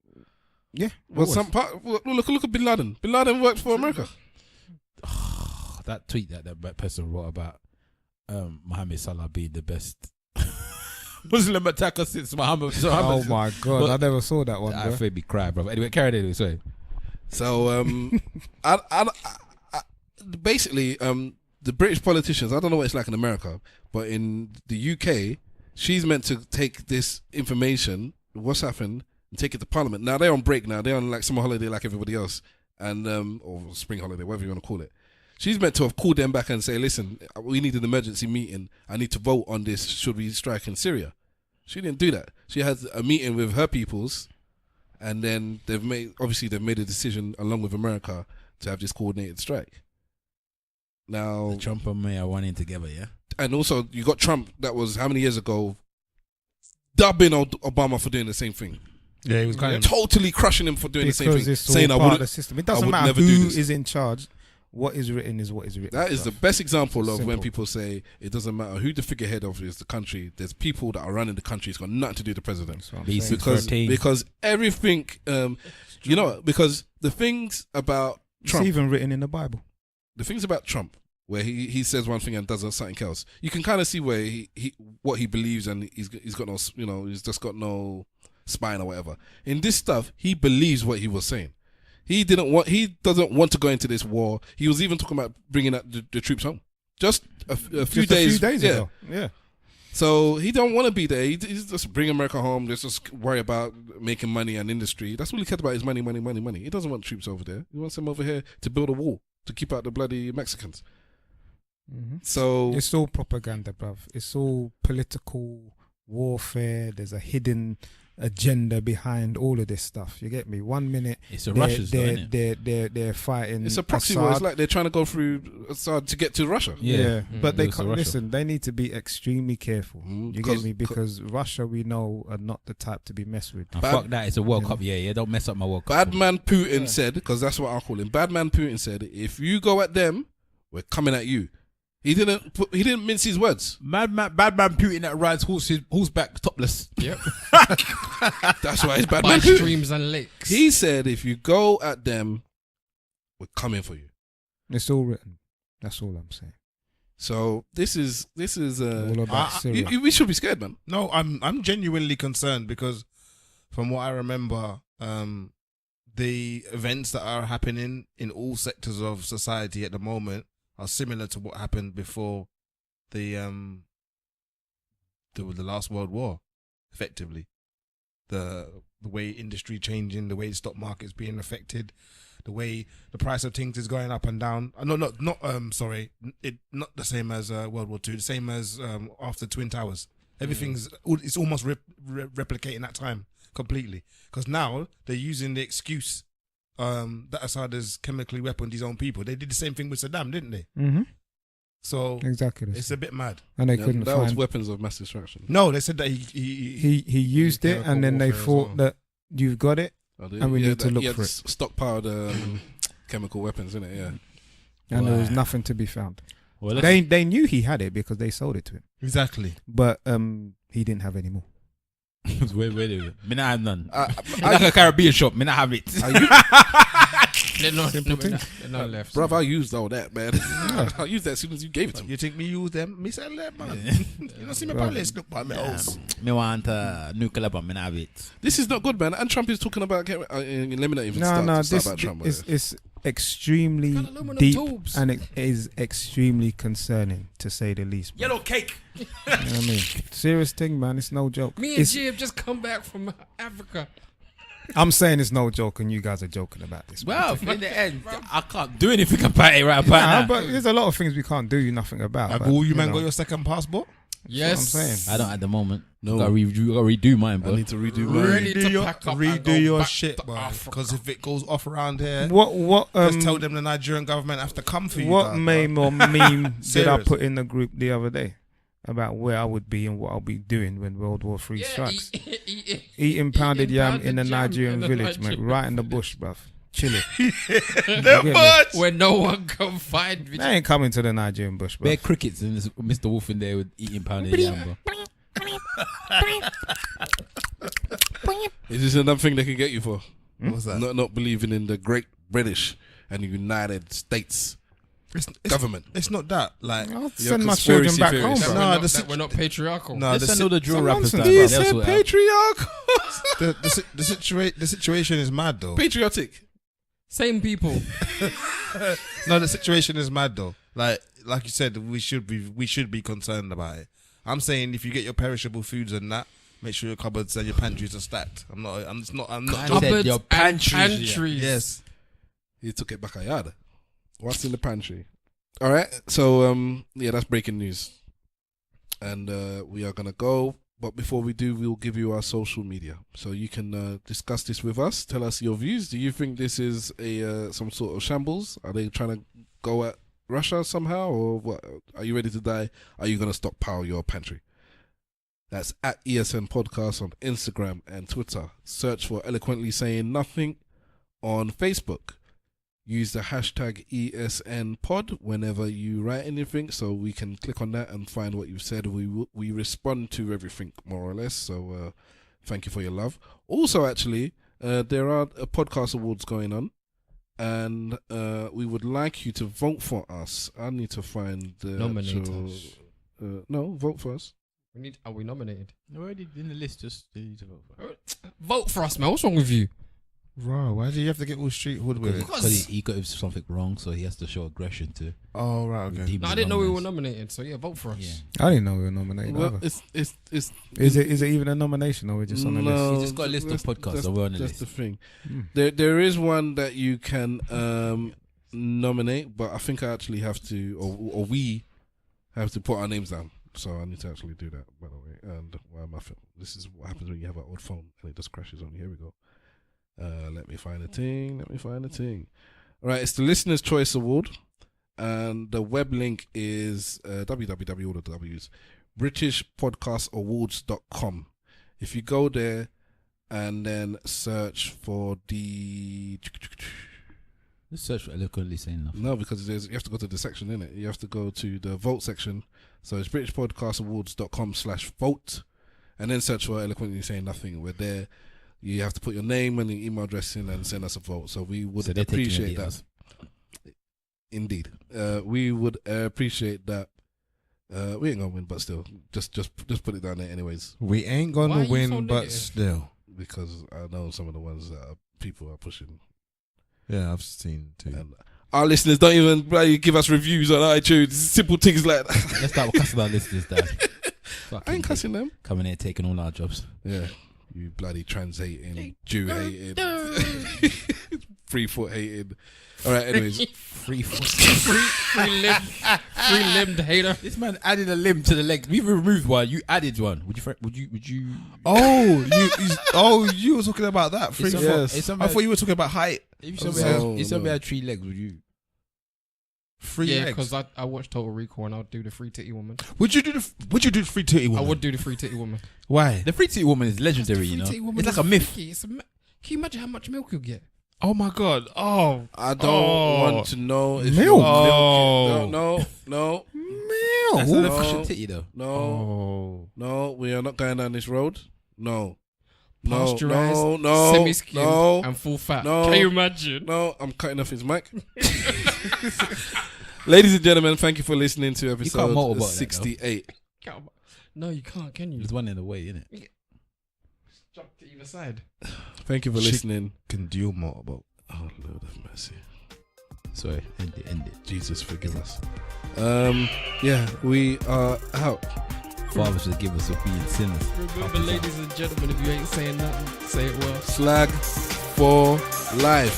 Yeah. Well, some part. Look at Bin Laden. Bin Laden worked for America. That tweet that person wrote about Mohammed Salah being the best Muslim attacker since Muhammad. Oh my god, I never saw that one, I bro. made me cry, bro. Anyway, carry on anyway. Sorry. So I basically the British politicians. I don't know what it's like in America, but in the UK, she's meant to take this information, what's happened, and take it to Parliament. Now they're on break. Now they're on like summer holiday, like everybody else, and or spring holiday, whatever you want to call it. She's meant to have called them back and say, listen, we need an emergency meeting. I need to vote on this. Should we strike in Syria? She didn't do that. She had a meeting with her peoples, and then they've made a decision along with America to have this coordinated strike. Now, Trump and May are running together, yeah? and also you got Trump that was how many years ago dubbing Obama for doing the same thing. Yeah, he was kind of. Totally crushing him for doing the same Because thing. it's all Saying I part of the wouldn't. system. It I doesn't would matter never do who this. is in charge. What is written is what is written. That is the bruv. best example of when Simple. people say it doesn't matter who the figurehead of is the country. There's people that are running the country. It's got nothing to do with the president. That's what I'm Basic. saying. Because everything, because the things about It's Trump, even written in the Bible. where he says one thing and does something else, you can kind of see where he what he believes, and he's got no, he's just got no spine or whatever. In this stuff, he believes what he was saying. He doesn't want to go into this war. He was even talking about bringing out the troops home. Just a few days ago. Yeah. So he don't want to be there. He's just bring America home. Just worry about making money and industry. That's all he cared about is money, money, money, money. He doesn't want troops over there. He wants them over here to build a wall to keep out the bloody Mexicans. Mm-hmm. So It's all propaganda, bruv. It's all political warfare. There's a hidden agenda behind all of this stuff. You get me? 1 minute It's the Russians, though, isn't it? they're fighting. it's a proxy Assad. war. It's like they're trying to go through Assad to get to Russia. Yeah. But they It was can't Russia. listen. They need to be extremely careful. Mm, You get me? Because Russia, we know, are not the type to be messed with. And Bad- fuck that, it's a World Yeah. Cup. Yeah. Don't mess up my World Cup. Badman Putin said, because that's what I'll call him. Badman Putin said, if you go at them, we're coming at you. He didn't mince his words. Bad man Putin that rides horseback topless. Yep. That's why it's bad By man Putin. streams and lakes. He said, if you go at them, we're coming for you. It's all written. That's all I'm saying. So this is All about Syria. we should be scared, man. No, I'm genuinely concerned because from what I remember, the events that are happening in all sectors of society at the moment are similar to what happened before the last World War. Effectively, the way industry changing, the way the stock market's being affected, the way the price of things is going up and down. Not the same as World War II. The same as after Twin Towers. Everything's it's almost replicating that time completely. Because now they're using the excuse that Assad has chemically weaponed his own people. They did the same thing with Saddam, didn't they? Mm-hmm. So Exactly. it's a bit mad. And they Yeah, couldn't that was find. weapons of mass destruction. No, they said that he He used it, chemical and then they warfare as thought well. that you've got it, and we need to look for it. Stockpiled chemical weapons, innit? Yeah. and there was Wow. nothing to be found. Well, They knew he had it because they sold it to him, exactly. but he didn't have any more. wait. Me not have none. I- Like a Caribbean shop, me not have it. They're not, Simple no, thing. they're not left. Bruv, I used all that, man. I used that as soon as you gave it to me. You think me use them? Me sell them, man. You don't see me palace look by my house. Me want nuclear bomb, me not have it. This is not good, man. And Trump is talking about eliminating. No, this about Trump. is extremely Got aluminum deep, tubes. and it is extremely concerning, to say the least. bro. Yellow cake. You know what I mean? Serious thing, man. It's no joke. Me and It's- G have just come back from Africa. I'm saying it's no joke, and you guys are joking about this. man. Well, in the end, I can't do anything about it right about Nah, now. but there's a lot of things we can't do nothing about. Have but, all you man know, got your second passport? Yes. what I'm saying. I don't at the moment. No. Gotta redo mine, I bro. need to redo mine. Ready to pack up and redo go your back shit, to boy. Africa. Because if it goes off around here, What just tell them the Nigerian government have to come for you. what guys, meme bro. or meme did I Serious. put in the group the other day about where I would be and what I'll be doing when World War III Yeah, strikes? eating Eating pounded yam pounded in a yam Nigerian in a village, mate, Nigerian right in the bush, bruv. Chilling. where no one can find me. They ain't coming to the Nigerian bush, Bare bruv. crickets and there's Mr. Wolf in there with eating pounded yam, bro. Is this another thing they can get you for? What's that? Not believing in the great British and United States It's government. It's not that. Like, I'll Your send my children conspiracy back theories. home, That bruv. No, we're, not, the that we're not patriarchal. no, Let's send all the drill some rappers nonsense. down. He They'll said sort it out. patriarchal. the situation is mad though. Patriotic. Same people. No, the situation is mad though. Like you said, we should be concerned about it. I'm saying if you get your perishable foods and that, make sure your cupboards and your pantries are stacked. I'm not. I joking. said your pantries, yeah. Pantries. Yes. He took it back a yard. What's in the pantry? All right. So yeah, that's breaking news, and we are gonna go. But before we do, we'll give you our social media, so you can discuss this with us. Tell us your views. Do you think this is a some sort of shambles? Are they trying to go at Russia somehow, or what? Are you ready to die? Are you gonna stockpile your pantry? That's at ESN Podcast on Instagram and Twitter. Search for Eloquently Saying Nothing on Facebook. Use the hashtag ESN Pod whenever you write anything, so we can click on that and find what you've said. We respond to everything more or less. So thank you for your love. Also, actually, there are podcast awards going on, and we would like you to vote for us. I need to find the Nominate actual, us. no, vote for us. Are we nominated? We're already in the list, just need to vote for it. Vote for us, man. What's wrong with you? Bro, why do you have to get all street hood with it? Because he got something wrong, so he has to show aggression to. Oh, right, okay. No, I didn't know we were nominated, so yeah, vote for us. Yeah. I didn't know we were nominated. Well, either. it's Is it even a nomination, or we're just on the list? no, He just got a list of podcasts, so we're on the that's list. the thing. Mm. There is one that you can nominate, but I think I actually have to, or we have to put our names down. So I need to actually do that, by the way. And why am I? This is what happens when you have an old phone and it just crashes on you. Here we go. Let me find a thing. All right, it's the Listener's Choice Award, and the web link is www, all the W's, BritishPodcastAwards.com. If you go there and then search for the Let's search for eloquently saying nothing. No, because you have to go to the section, innit? You have to go to the vote section. So it's BritishPodcastAwards.com/vote, and then search for Eloquently Saying Nothing. We're there. You have to put your name and your email address in and send us a vote. So we would So they're taking your appreciate that. details. Indeed, we would appreciate that. We ain't gonna win, but still, just put it down there, anyways, We ain't Why are gonna you win, so but negative? still. because I know some of the ones that people are pushing. Yeah, I've seen too. And our listeners don't even bloody give us reviews on iTunes. Simple things like that. Let's start with cussing our listeners, Dad. I ain't cussing them. Coming here taking all our jobs. Yeah, you bloody trans hating, Jew hating, 3 foot hating. All right, anyways, Free Free-limbed hater. This man added a limb to the leg. We removed one. You added one. Would you? You were talking about that. Free If foot. yes. I thought you were talking about height. If No, somebody no. had 3 legs, would you? Free Yeah, legs. because I watched Total Recall and I'll do the free titty woman. Would you do the free titty woman? I would do the free titty woman. Why? The free titty woman is legendary, you know. Free titty woman It's like is a myth. freaky. Can you imagine how much milk you'll get? Oh my god. Oh. I don't want to know if Milk. you're Oh. No. That's No. not a efficient titty though. No, we are not going down this road. No, Pasteurized, no, semi-skimmed, no, and full fat. no. Can you imagine? no. I'm cutting off his mic. Ladies and gentlemen, thank you for listening to episode motorbike that, though. 68. No, you can't, can you? There's one in the way, isn't it? Jump to either side. Thank you for She- listening. Can deal motorboat. Oh Lord have mercy. Sorry, end it. Jesus forgive us. Yeah, we are out. Father should give us a being sinners. Remember, ladies and gentlemen, if you ain't saying nothing, say it well. Slag for life.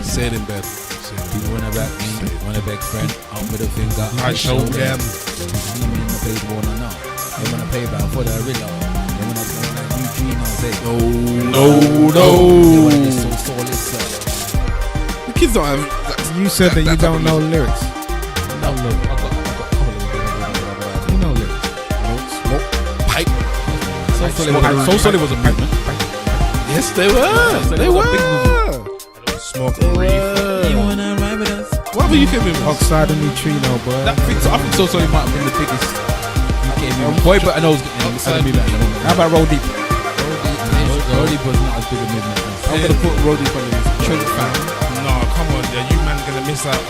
Say it in bed. Say it in People wanna back me, wanna beg friend, out with a finger. I show them. They see me in the paid one or not. They wanna pay back for the real. They wanna go like Eugene and say, No. They wanna be so solid, sir. The kids don't have. You said that you don't know lyrics. No, I got You know lyrics. Pipe. So solid was a movement. Yes, they were. They were. Smoke They reef. were. You wanna ride with us? What were you giving me? Oxide and neutrino, boy. I think So Solid might have been the biggest UK movement. Boy, but I know it's getting a movement. How about Roll Deep? Roll Deep was not as big a movement. I'm gonna put Roddy on the Chunk fam. No, come on, yeah, you man gonna miss out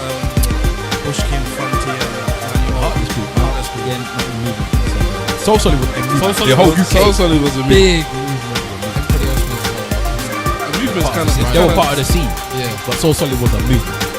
Bushkin Frontier. Heartless Group. Yeah, not a movement. So Solid was a movement. Solid The whole was UK. So Solid was a movement. Big movement. Everybody else was The movement's kind of. They were part of the scene, yeah. but So Solid was a movement.